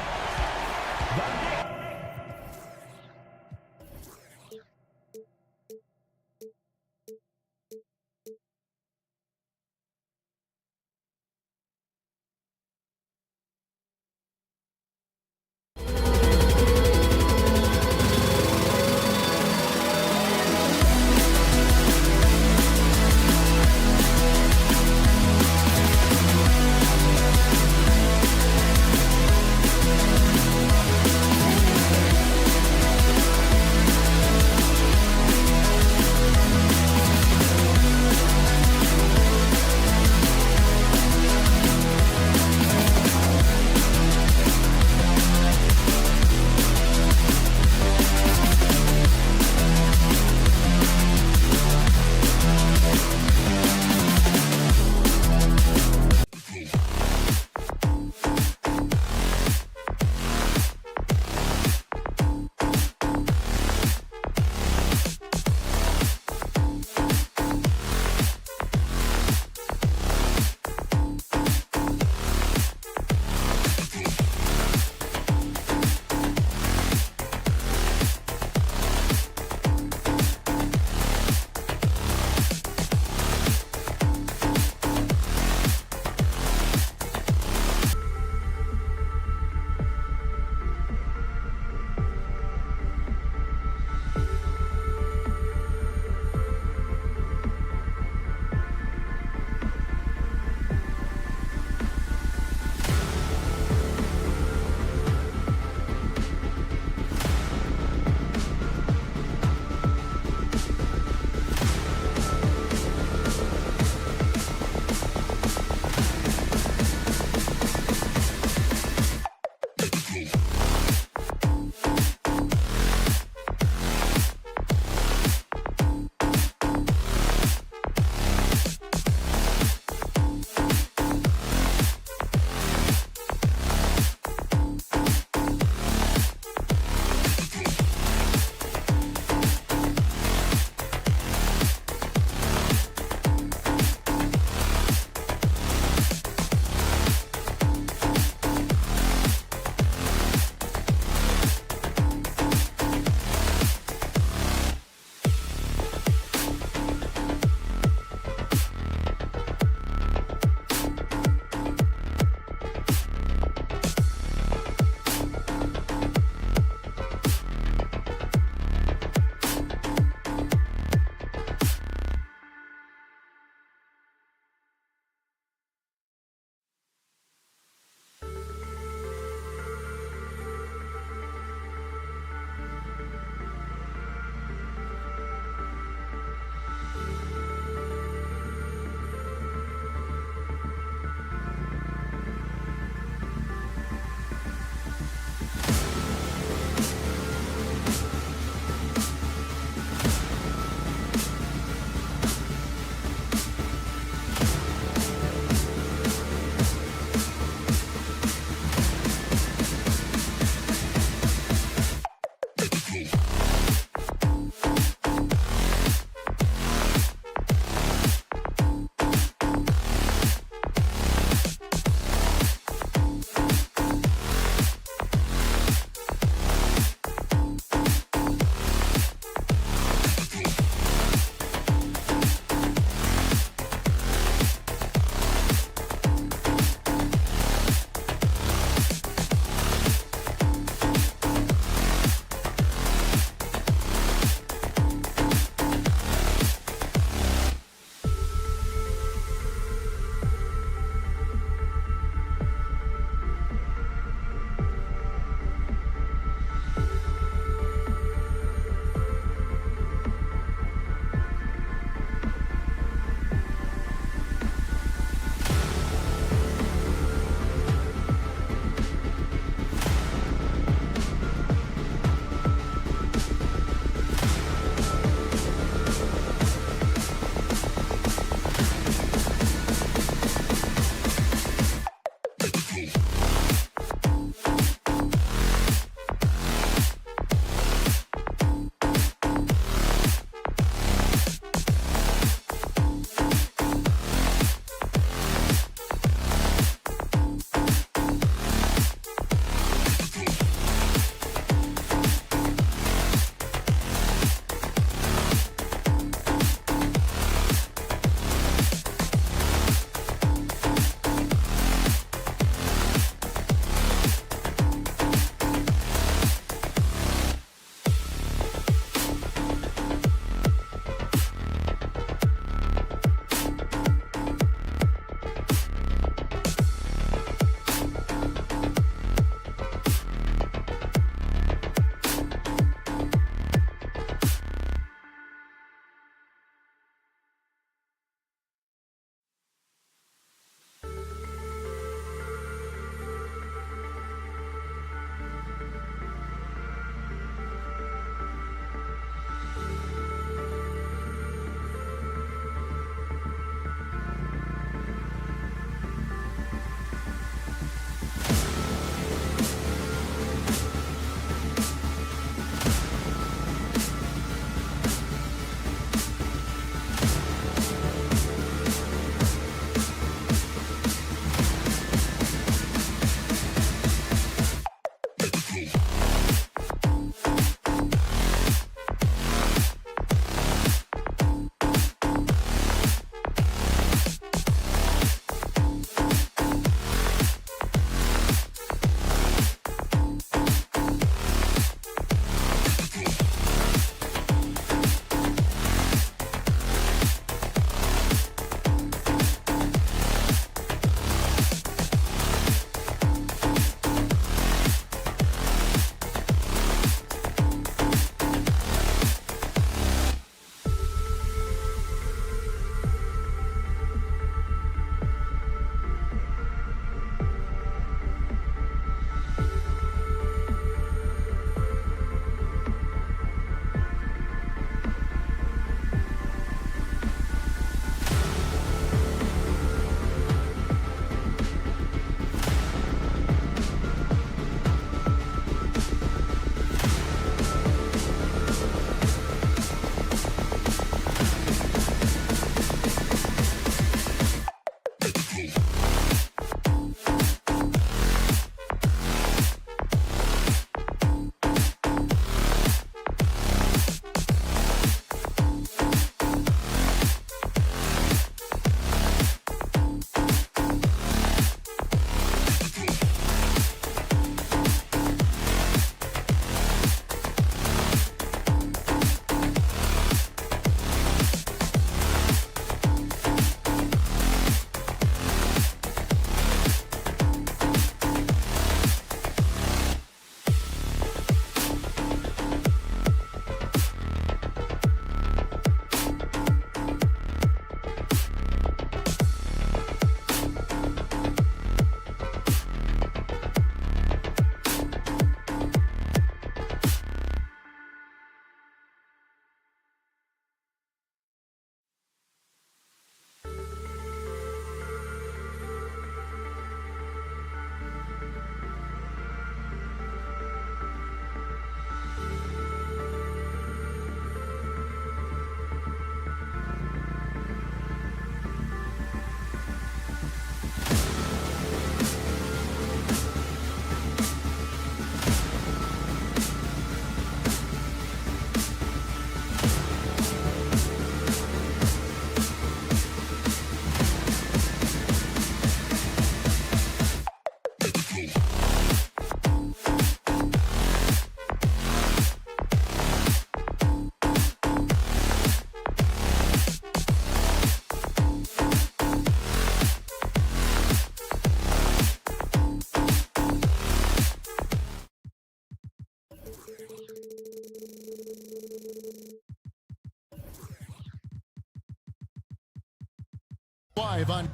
Live on.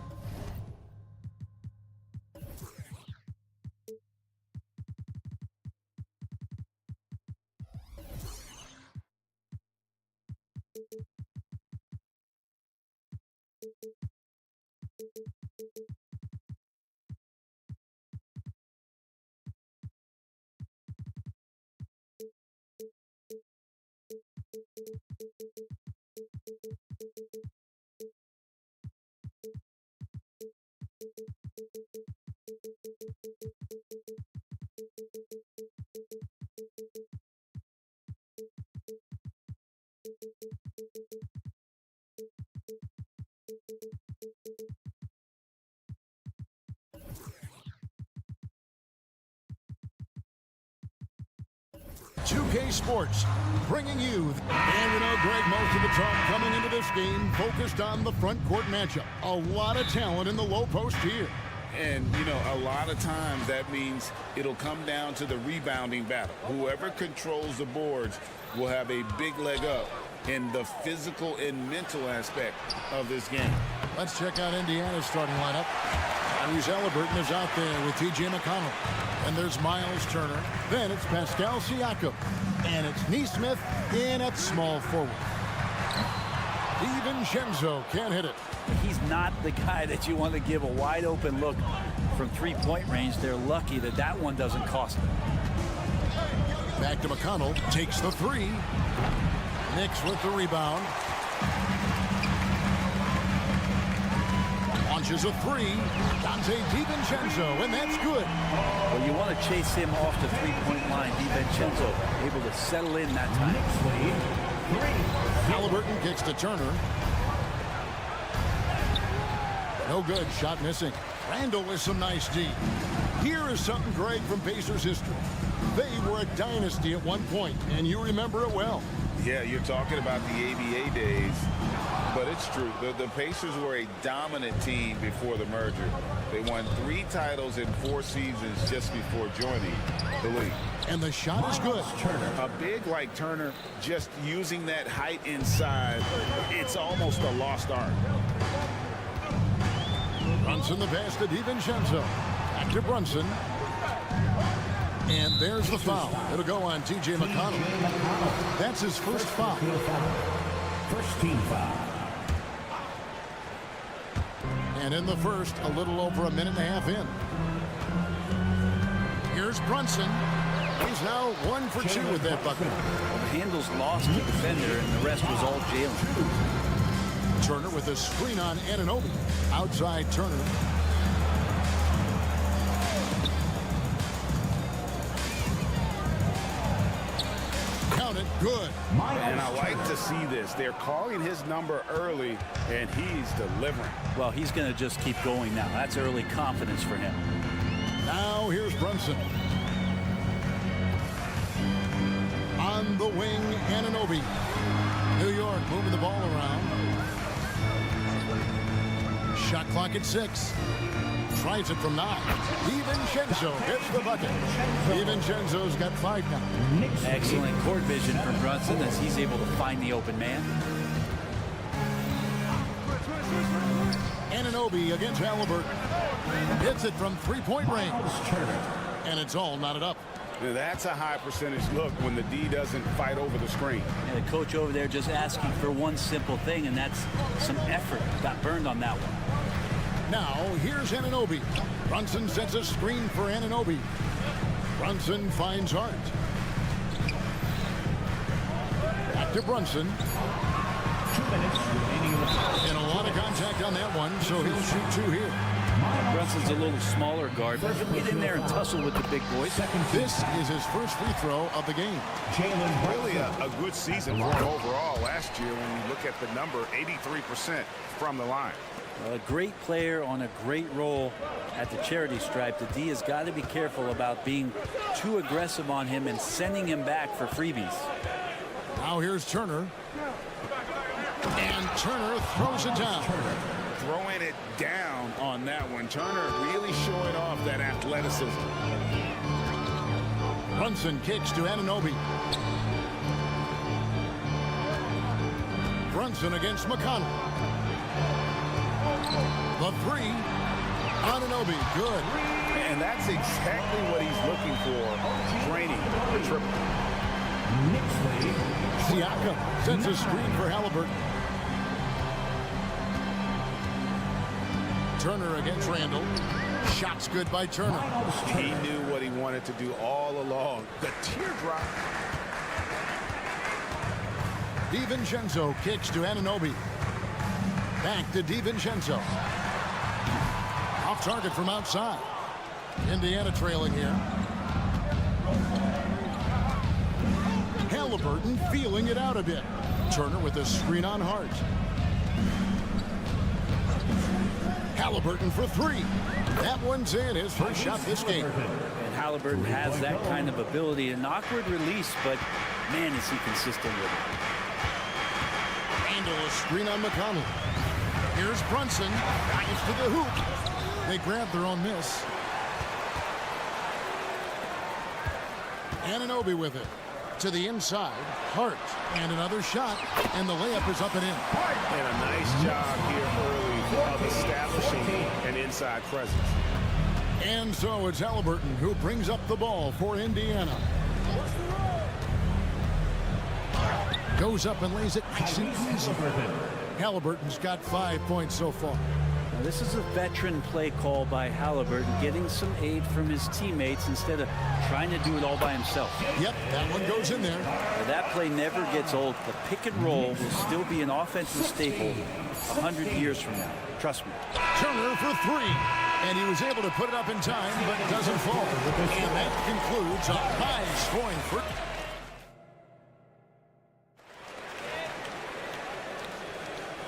.2K Sports bringing you, and you know, Greg, most of the talk coming into this game focused on the front court matchup. A lot of talent in the low post here. And, you know, a lot of times that means it'll come down to the rebounding battle. Whoever controls the boards will have a big leg up in the physical and mental aspect of this game. Let's check out Indiana's starting lineup. Tyrese Halliburton is out there with T.J. McConnell. And there's Miles Turner. Then it's Pascal Siakam. And it's Neesmith in at small forward. DiVincenzo can't hit it. He's not the guy that you want to give a wide open look from three-point range. They're lucky that that one doesn't cost them. Back to McConnell. Takes the three. Knicks with the rebound. Launches a three. DiVincenzo, and that's good. Well, you want to chase him off the three-point line. DiVincenzo able to settle in that time. Halliburton kicks to Turner. No good. Shot missing. Randall with some nice D. Here is something, Greg, from Pacers history. They were a dynasty at one point, and you remember it well. Yeah, you're talking about the ABA days, but it's true. The Pacers were a dominant team before the merger. They won 3 titles in 4 seasons just before joining the league. And the shot is good. Turner. A big like Turner, just using that height inside, it's almost a lost art. Brunson the pass to DiVincenzo. Back to Brunson. And there's the foul. It'll go on T.J. McConnell. That's his first foul. First team foul. And in the first, a little over a minute and a half in. Here's Brunson. He's now 1 for 2 with that bucket. Well, the handles lost the defender, and the rest was all Jalen. Turner with a screen on Anunoby. Outside Turner. Count it. Good. And I like to see this. They're calling his number early, and he's delivering. Well, he's going to just keep going now. That's early confidence for him. Now here's Brunson. On the wing, Anunoby. New York moving the ball around. Shot clock at 6. Tries it from 9. DiVincenzo hits the bucket. DiVincenzo's got 5 now. Excellent court vision from Brunson as he's able to find the open man. Anunoby against Halliburton. Hits it from 3-point range. And it's all knotted up. Now, that's a high percentage look when the D doesn't fight over the screen. And the coach over there just asking for one simple thing, and that's some effort. Got burned on that one. Now, here's Anunoby. Brunson sets a screen for Anunoby. Brunson finds Hart. Back to Brunson. 2 minutes remaining in the And a lot of contact on that one, so he'll shoot 2 here. Brunson's a little smaller guard, but he'll get in there and tussle with the big boys. This is his first free throw of the game. Really a good season for him overall last year when you look at the number, 83% from the line. A great player on a great role at the charity stripe. The D has got to be careful about being too aggressive on him and sending him back for freebies. Now here's Turner. And Turner throws it down. Throwing it down on that one. Turner really showing off that athleticism. Brunson kicks to Anunoby. Brunson against McConnell. The three. Anunoby, good. And that's exactly what he's looking for, draining the triple. Siakam sets a screen for Halliburton. Turner against Randall. Shots good by Turner. He knew what he wanted to do all along. The teardrop. DiVincenzo kicks to Anunoby. Back to DiVincenzo. Off target from outside. Indiana trailing here. Halliburton feeling it out a bit. Turner with a screen on Hart. Halliburton for three. That one's in, his first shot this game. And Halliburton has that kind of ability. An awkward release, but man, is he consistent with it. Randall, a screen on McConnell. Here's Brunson. Dives to the hoop. They grab their own miss. Anunoby with it. To the inside. Hart. And another shot. And the layup is up and in. And a nice job here early of establishing an inside presence. And so it's Halliburton who brings up the ball for Indiana. Goes up and lays it nice and easy. Halliburton's got 5 points so far. Now, this is a veteran play call by Halliburton, getting some aid from his teammates instead of trying to do it all by himself. Yep, that one goes in there. Now, that play never gets old. The pick and roll will still be an offensive staple 100 years from now. Trust me. Turner for three. And he was able to put it up in time, but it doesn't fall. And that concludes a high-scoring first.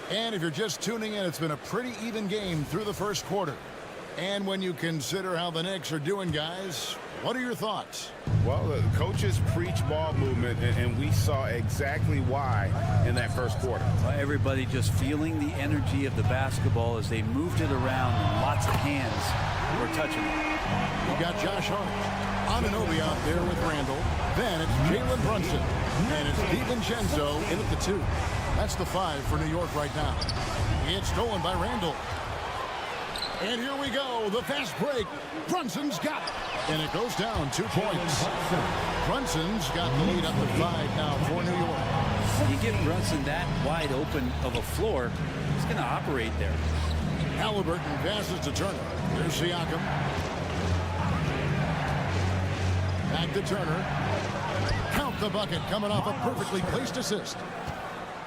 And if you're just tuning in, it's been a pretty even game through the first quarter. And when you consider how the Knicks are doing, guys, what are your thoughts? Well, the coaches preach ball movement, and we saw exactly why in that first quarter. Well, everybody just feeling the energy of the basketball as they moved it around, and lots of hands were touching it. You got Josh Hart. Anunoby out there with Randall. Then it's Jalen Brunson. And it's DiVincenzo in at the two. That's the 5 for New York right now. It's stolen by Randall. And here we go, the fast break. Brunson's got it. And it goes down 2 points. Brunson's got the lead up to 5 now for New York. You give Brunson that wide open of a floor, he's going to operate there. Halliburton passes to Turner. There's Siakam. Back to Turner. Count the bucket coming off a perfectly placed assist.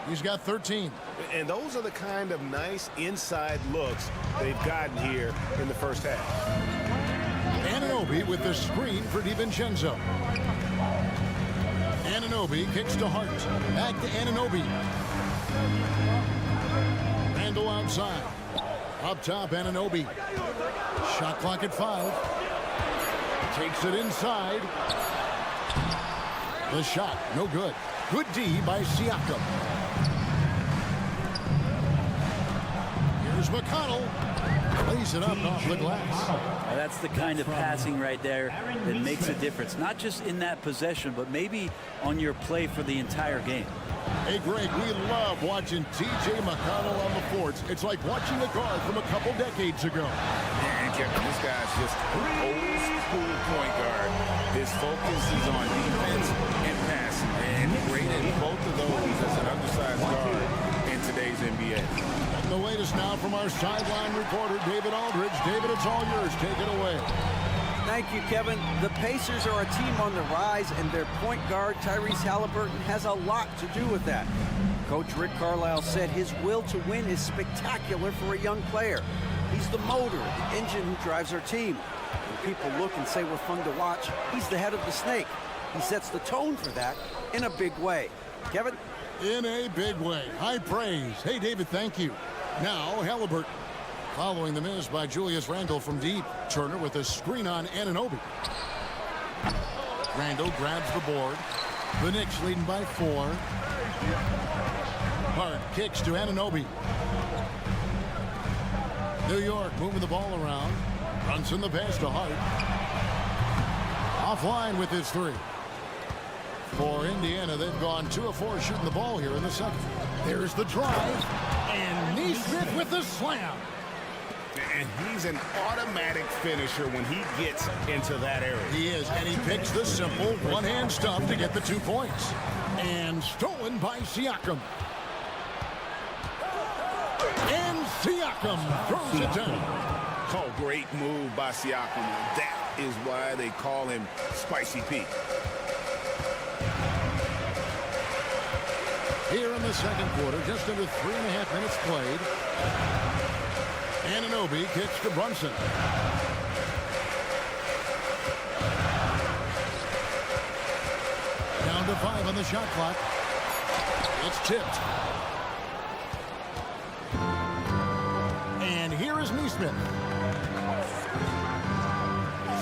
He's got 13. And those are the kind of nice inside looks they've gotten here in the first half. Anunoby with the screen for DiVincenzo. Anunoby kicks to Hart. Back to Anunoby. Randall outside. Up top, Anunoby. Shot clock at 5. Takes it inside. The shot, no good. Good D by Siakam. Here's McConnell. Lays it up off the glass. Now, that's the kind of passing right there that makes a difference. Not just in that possession, but maybe on your play for the entire game. Hey, Greg, we love watching T.J. McConnell on the courts. It's like watching a guard from a couple decades ago. And Kevin, this guy's just old school point guard. His focus is on defense and passing. And he rated both of those as an undersized guard in today's NBA. And the latest now from our sideline reporter, David Aldridge. David, it's all yours. Take it away. Thank you, Kevin. The Pacers are a team on the rise, and their point guard, Tyrese Halliburton, has a lot to do with that. Coach Rick Carlisle said his will to win is spectacular for a young player. He's the motor, the engine who drives our team. When people look and say we're fun to watch, he's the head of the snake. He sets the tone for that in a big way. Kevin? In a big way. High praise. Hey, David, thank you. Now, Halliburton. Following the miss by Julius Randle from deep. Turner with a screen on Anunoby. Randle grabs the board. The Knicks leading by 4. Hart kicks to Anunoby. New York moving the ball around. Brunson the pass to Hart. Offline with his 3. For Indiana, they've gone 2 of 4 shooting the ball here in the second. There's the drive. And Neesmith with the slam. And he's an automatic finisher when he gets into that area. He is, and he picks the simple one-hand stuff to get the 2 points. And stolen by Siakam. And Siakam throws it down. Oh, great move by Siakam. That is why they call him Spicy Pete. Here in the second quarter, just under 3.5 minutes played. Anunoby kicks to Brunson. Down to 5 on the shot clock. It's tipped. And here is Neesmith.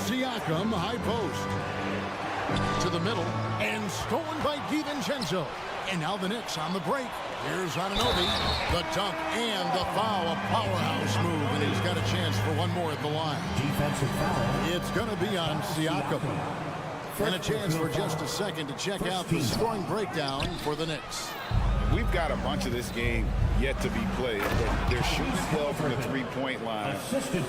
Siakam, high post. To the middle, and stolen by DiVincenzo. And now the Knicks on the break. Here's Anunoby. The dunk and the foul. A powerhouse move, and he's got a chance for one more at the line. Defensive foul. It's going to be on Siakam. And a chance for just a second to check out the scoring breakdown for the Knicks. We've got a bunch of this game yet to be played, but they're shooting well from the three-point line.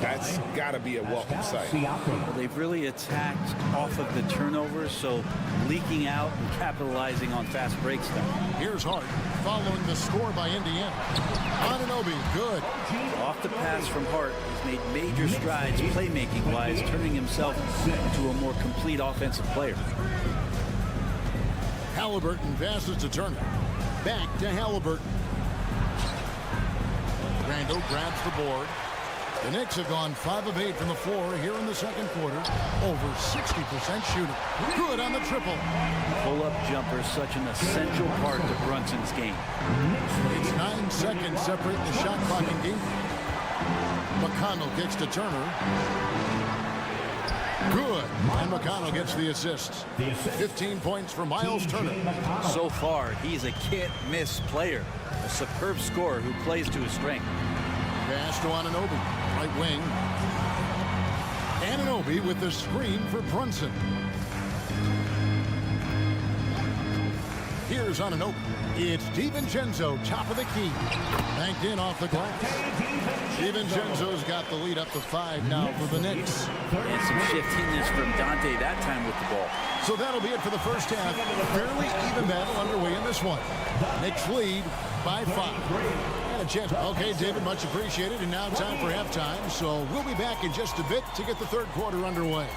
That's got to be a welcome sight. Well, they've really attacked off of the turnovers, so leaking out and capitalizing on fast breaks now. Here's Hart following the score by Indiana. Anunoby, good. Off the pass from Hart, he's made major strides playmaking-wise, turning himself into a more complete offensive player. Halliburton passes to Turner. Back to Halliburton. Randall grabs the board. The Knicks have gone 5 of 8 from the floor here in the second quarter. Over 60% shooting. Good on the triple. Pull-up jumper is such an essential part to Brunson's game. It's 9 seconds separate the shot clock and game. McConnell kicks to Turner. Good. And McConnell gets the assist. 15 points for Miles Turner. So far, he's a can't-miss player. A superb scorer who plays to his strength. Pass to Anunoby. Right wing. Anunoby with the screen for Brunson. Here's Anunoby. It's DiVincenzo, top of the key. Banked in off the glass. DiVincenzo's got the lead up to 5 now for the Knicks. And some shiftiness from Dante that time with the ball. So that'll be it for the first half. A fairly even battle underway in this one. Knicks lead by 5. And a chance. Okay, David, much appreciated. And now time for halftime. So we'll be back in just a bit to get the third quarter underway.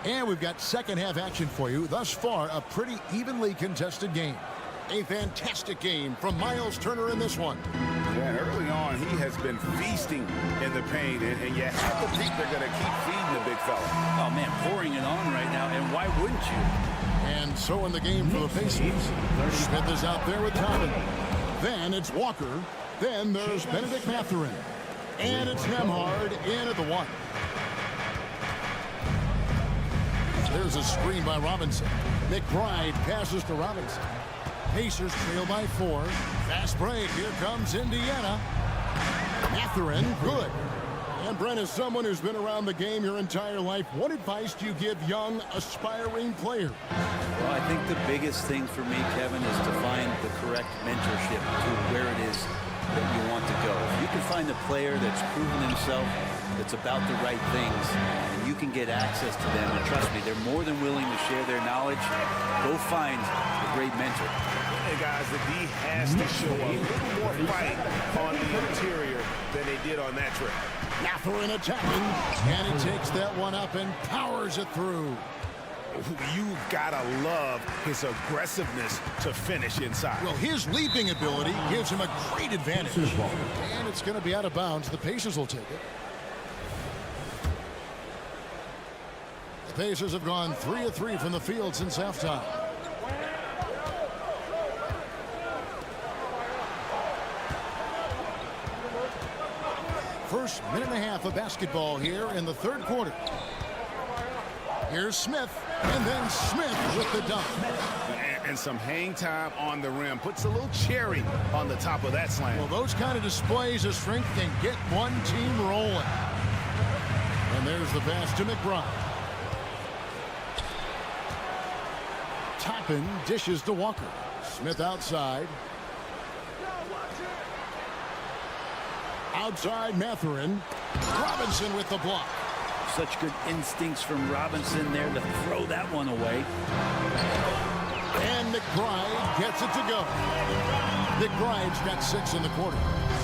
And we've got second half action for you. Thus far, a pretty evenly contested game. A fantastic game from Miles Turner in this one. Yeah, early on, he has been feasting in the paint, and you have to think they're going to keep feeding the big fella. Oh, man, pouring it on right now, and why wouldn't you? And so in the game for the Pacers. Smith is out there with Thompson. Then it's Walker. Then there's Benedict Mathurin. And it's Nembhard in at the 1. There's a screen by Robinson. McBride passes to Robinson. Pacers trail by 4. Fast break. Here comes Indiana. Mathurin, good. And Brent, as someone who's been around the game your entire life, what advice do you give young, aspiring players? Well, I think the biggest thing for me, Kevin, is to find the correct mentorship to where it is that you want to go. If you can find a player that's proven himself, that's about the right things, and you can get access to them, and trust me, they're more than willing to share their knowledge. Go find a great mentor. Hey guys, the D has to show a little more fight on the interior than they did on that trip. Mathurin attacking, and he takes that one up and powers it through. You've got to love his aggressiveness to finish inside. Well, his leaping ability gives him a great advantage. And it's going to be out of bounds. The Pacers will take it. The Pacers have gone 3 of 3 from the field since halftime. First minute and a half of basketball here in the third quarter. Here's Smith, and then Smith with the dunk. And some hang time on the rim. Puts a little cherry on the top of that slam. Well, those kind of displays of strength can get one team rolling. And there's the pass to McBride. Toppin dishes to Walker. Smith outside. Outside Mathurin. Robinson with the block. Such good instincts from Robinson there to throw that one away. And McBride gets it to go. McBride's got 6 in the quarter.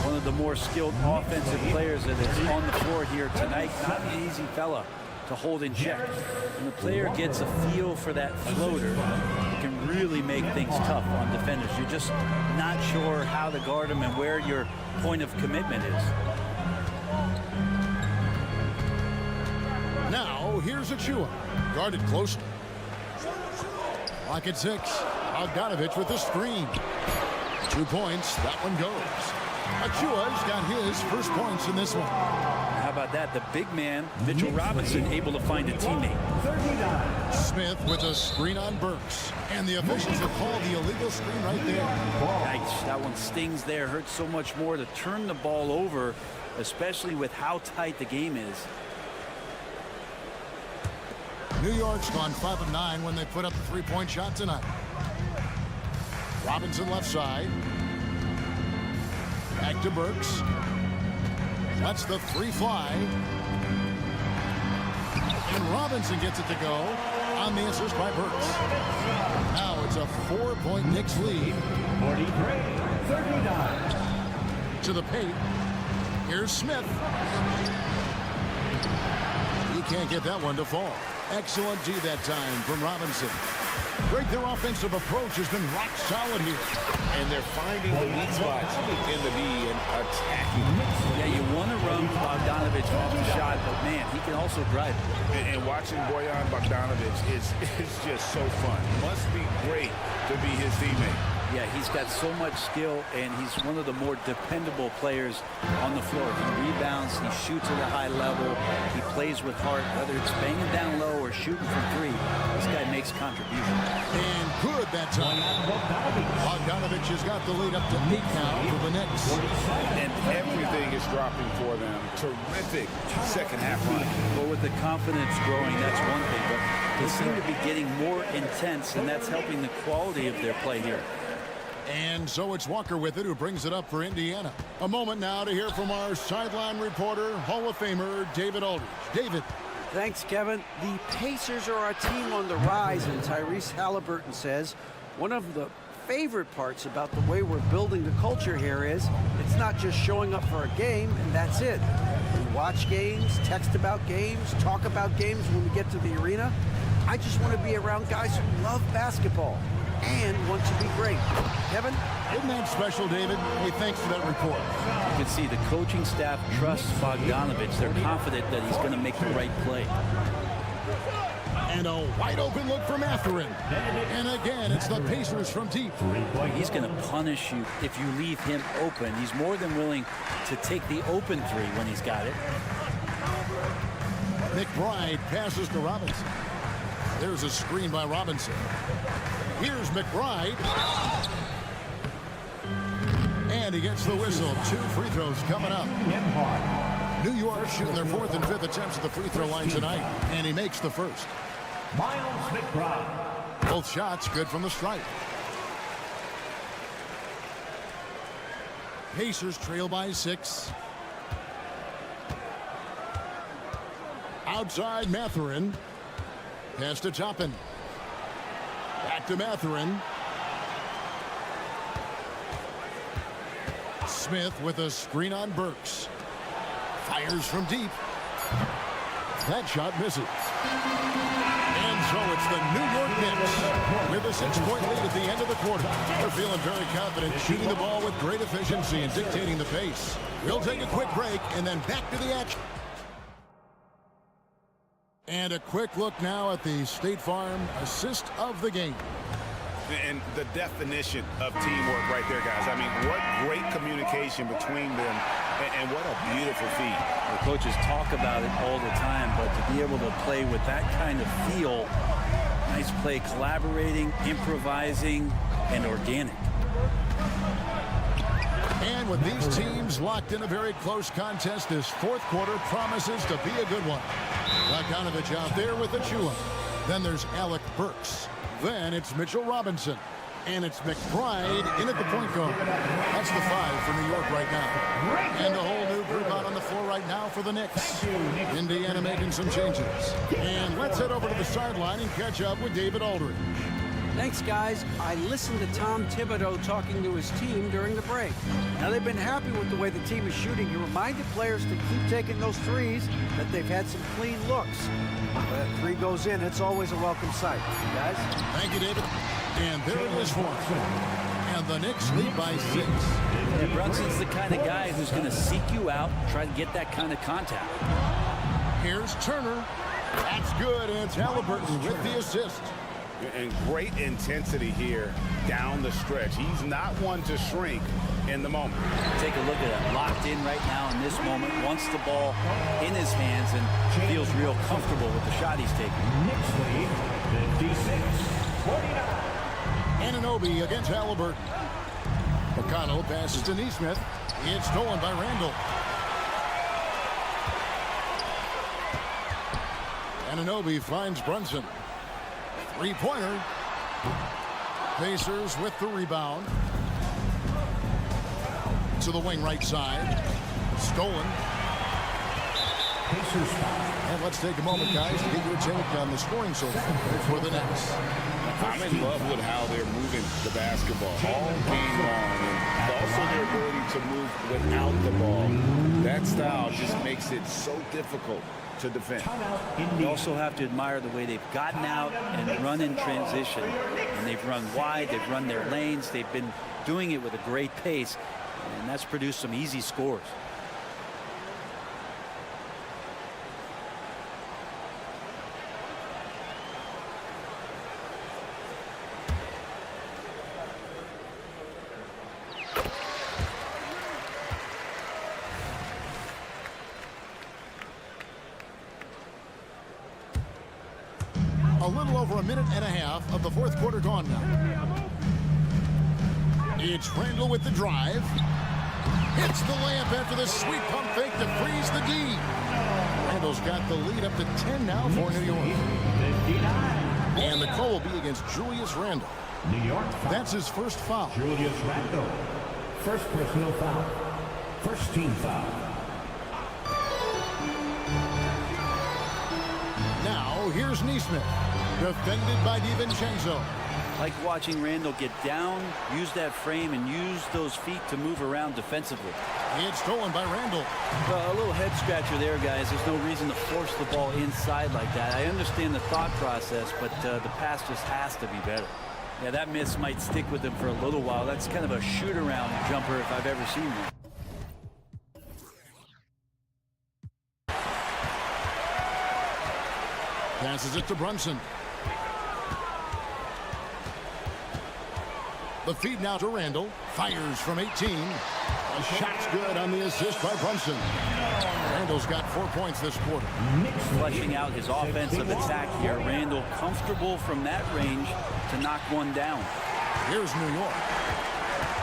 One of the more skilled offensive players that is on the floor here tonight. Not an easy fella to hold in check. When the player gets a feel for that floater, it can really make things tough on defenders. You're just not sure how to guard him and where your point of commitment is. Now, here's Achua. Guarded closely. Lock at 6. Bogdanovich with the screen. 2 points. That one goes. Achua's got his first points in this one. How about that? The big man, Mitchell Robinson, able to find a teammate. Smith with a screen on Burks. And the officials have called the illegal screen right there. Nice. That one stings there. Hurts so much more to turn the ball over, especially with how tight the game is. New York's gone 5 of 9 when they put up the 3-point shot tonight. Robinson left side. Back to Burks. That's the 3 fly. And Robinson gets it to go on the assist by Burks. Now it's a 4-point Knicks lead. 43-39. To the paint. Here's Smith. He can't get that one to fall. Excellent D that time from Robinson. Great, their offensive approach has been rock solid here. And they're finding the weak spots in the B and attacking. Yeah, you want to run Bogdanovich off the shot, but man, he can also drive it. And watching Bojan Bogdanovich is just so fun. Must be great to be his teammate. Yeah, he's got so much skill, and he's one of the more dependable players on the floor. He rebounds, he shoots at a high level, he plays with heart, whether it's banging down low or shooting from 3. This guy makes contributions. And good that time. Bogdanovich has got the lead up to 8 now for the Knicks. And everything is dropping for them. Terrific second half run. But with the confidence growing, that's one thing, but they seem to be getting more intense, and that's helping the quality of their play here. And so it's Walker with it, who brings it up for Indiana. A moment now to hear from our sideline reporter, Hall of Famer David Aldridge. David. Thanks, Kevin. The Pacers are a team on the rise, and Tyrese Halliburton says one of the favorite parts about the way we're building the culture here is it's not just showing up for a game and that's it. We watch games, text about games, talk about games when we get to the arena. I just want to be around guys who love basketball and want to be great. Kevin? Isn't that special, David? Hey, thanks for that report. You can see the coaching staff trusts Bogdanovich. They're confident that he's going to make the right play. And a wide open look for Mathurin. And again, it's the Pacers from deep. He's going to punish you if you leave him open. He's more than willing to take the open 3 when he's got it. McBride passes to Robinson. There's a screen by Robinson. Here's McBride. And he gets the whistle. 2 free throws coming up. New York shooting their 4th and 5th attempts at the free throw line tonight. And he makes the first. Miles McBride. Both shots good from the stripe. Pacers trail by 6. Outside Mathurin. Pass to Toppin. Back to Mathurin. Smith with a screen on Burks. Fires from deep. That shot misses. And so it's the New York Knicks with a 6-point lead at the end of the quarter. They're feeling very confident, shooting the ball with great efficiency and dictating the pace. We'll take a quick break and then back to the action. And a quick look now at the State Farm assist of the game. And the definition of teamwork right there, guys. I mean, what great communication between them, and what a beautiful feat. The coaches talk about it all the time, but to be able to play with that kind of feel, now Nice play, collaborating, improvising, and organic. And with these teams locked in a very close contest, this fourth quarter promises to be a good one. Bogdanovich out there with Achua. Then there's Alec Burks. Then it's Mitchell Robinson. And it's McBride in at the point guard. That's the 5 for New York right now. And a whole new group out on the floor right now for the Knicks. Indiana making some changes. And let's head over to the sideline and catch up with David Aldridge. Thanks, guys. I listened to Tom Thibodeau talking to his team during the break. Now, they've been happy with the way the team is shooting. He reminded players to keep taking those threes, that they've had some clean looks. When that three goes in, it's always a welcome sight. Guys? Thank you, David. And there it is for him. And the Knicks lead by 6. Yeah, Brunson's the kind of guy who's going to seek you out, try to get that kind of contact. Here's Turner. That's good, and it's Halliburton with the assist. And great intensity here down the stretch. He's not one to shrink in the moment. Take a look at that. Locked in right now in this moment. Wants the ball in his hands and feels real comfortable with the shot he's taking. Knicks lead 56-49. Anunoby against Halliburton. McConnell passes to Neesmith. It's stolen by Randall. Anunoby finds Brunson. Three-pointer. Pacers with the rebound. To the wing right side. Stolen. And let's take a moment, guys, to get your take on the scoring so far for the Knicks. I'm in love with how they're moving the basketball all game long, and also their ability to move without the ball. That style just makes it so difficult to defend. You also have to admire the way they've gotten out and run in transition. And they've run wide, they've run their lanes, they've been doing it with a great pace, and that's produced some easy scores. A little over a minute and a half of the fourth quarter gone now. It's Randall with the drive. Hits the layup after the sweet pump fake to freeze the D. Randall's got the lead up to 10 now for New York. And the call will be against Julius Randall. New York foul. That's his first foul. Julius Randall. First personal foul. First team foul. Now here's Neesmith. Defended by DiVincenzo. Like watching Randall get down, use that frame, and use those feet to move around defensively. It's stolen by Randall. Well, a little head scratcher there, guys. There's no reason to force the ball inside like that. I understand the thought process, but the pass just has to be better. Yeah, that miss might stick with him for a little while. That's kind of a shoot-around jumper if I've ever seen one. Passes it to Brunson. The feed now to Randall. Fires from 18. A shot's good on the assist by Brunson. Randall's got 4 points this quarter. Fleshing out his offensive attack here. Randall comfortable from that range to knock one down. Here's New York.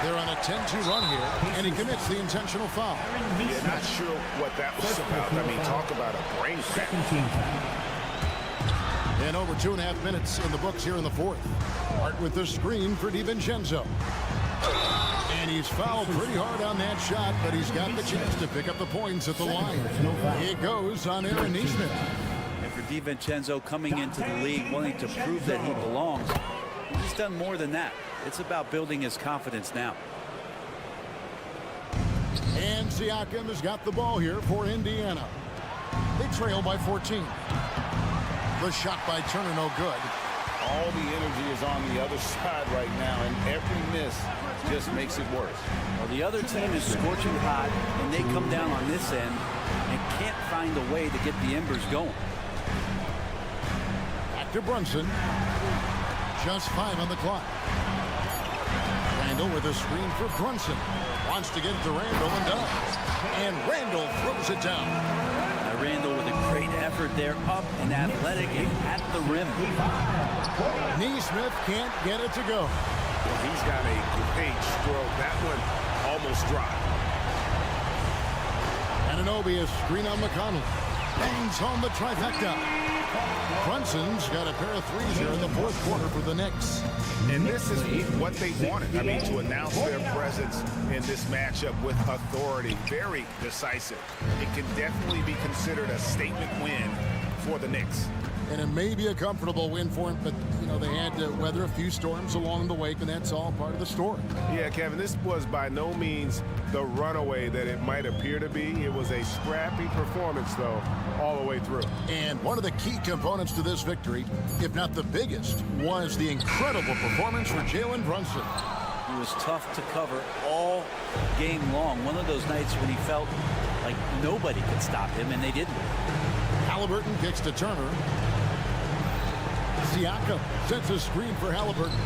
They're on a 10-2 run here, and he commits the intentional foul. Yeah, not sure what that was about. I mean, talk about a brain crack. And over 2.5 minutes in the books here in the fourth. Hart with the screen for DiVincenzo. And he's fouled pretty hard on that shot, but he's got the chance to pick up the points at the line. It goes on Aaron Neesmith. And for DiVincenzo coming into the league wanting to prove that he belongs, he's done more than that. It's about building his confidence now. And Siakam has got the ball here for Indiana. They trail by 14. The shot by Turner, no good. All the energy is on the other side right now, and every miss just makes it worse. Well, the other team is scorching hot, and they come down on this end and can't find a way to get the embers going. Back to Brunson. Just 5 on the clock. Randall with a screen for Brunson. Wants to get it to Randall and does. And Randall throws it down. Randall with a great effort there, up and athletic and at the rim. Neesmith can't get it to go. Well, he's got a great stroke. That one almost dropped. Anunoby, a screen on McConnell. Bangs home the trifecta. Brunson's got a pair of threes here in the fourth quarter for the Knicks. And this is what they wanted. I mean, to announce their presence in this matchup with authority. Very decisive. It can definitely be considered a statement win for the Knicks. And it may be a comfortable win for him, but, you know, they had to weather a few storms along the way, and that's all part of the story. Yeah, Kevin, this was by no means the runaway that it might appear to be. It was a scrappy performance, though, all the way through. And one of the key components to this victory, if not the biggest, was the incredible performance for Jalen Brunson. He was tough to cover all game long. One of those nights when he felt like nobody could stop him, and they didn't. Halliburton kicks to Turner. Siakam sets a screen for Halliburton.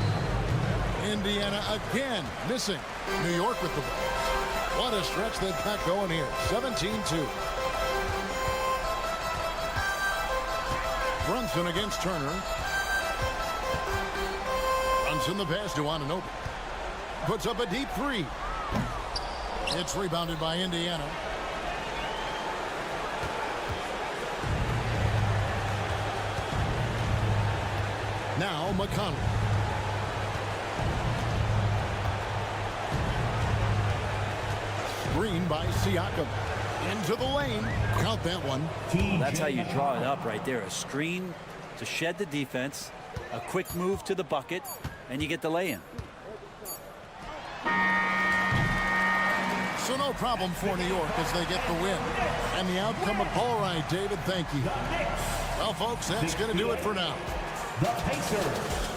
Indiana again missing. New York with the ball. What a stretch they've got going here. 17-2. Brunson against Turner. Brunson the pass to Anunoby. Puts up a deep three. It's rebounded by Indiana. Now McConnell. Screen by Siakam. Into the lane. Count that one. That's how you draw it up right there. A screen to shed the defense, a quick move to the bucket, and you get the lay-in. So no problem for New York as they get the win. And the outcome of all right, David, thank you. Well, folks, that's going to do it for now. The Pacers.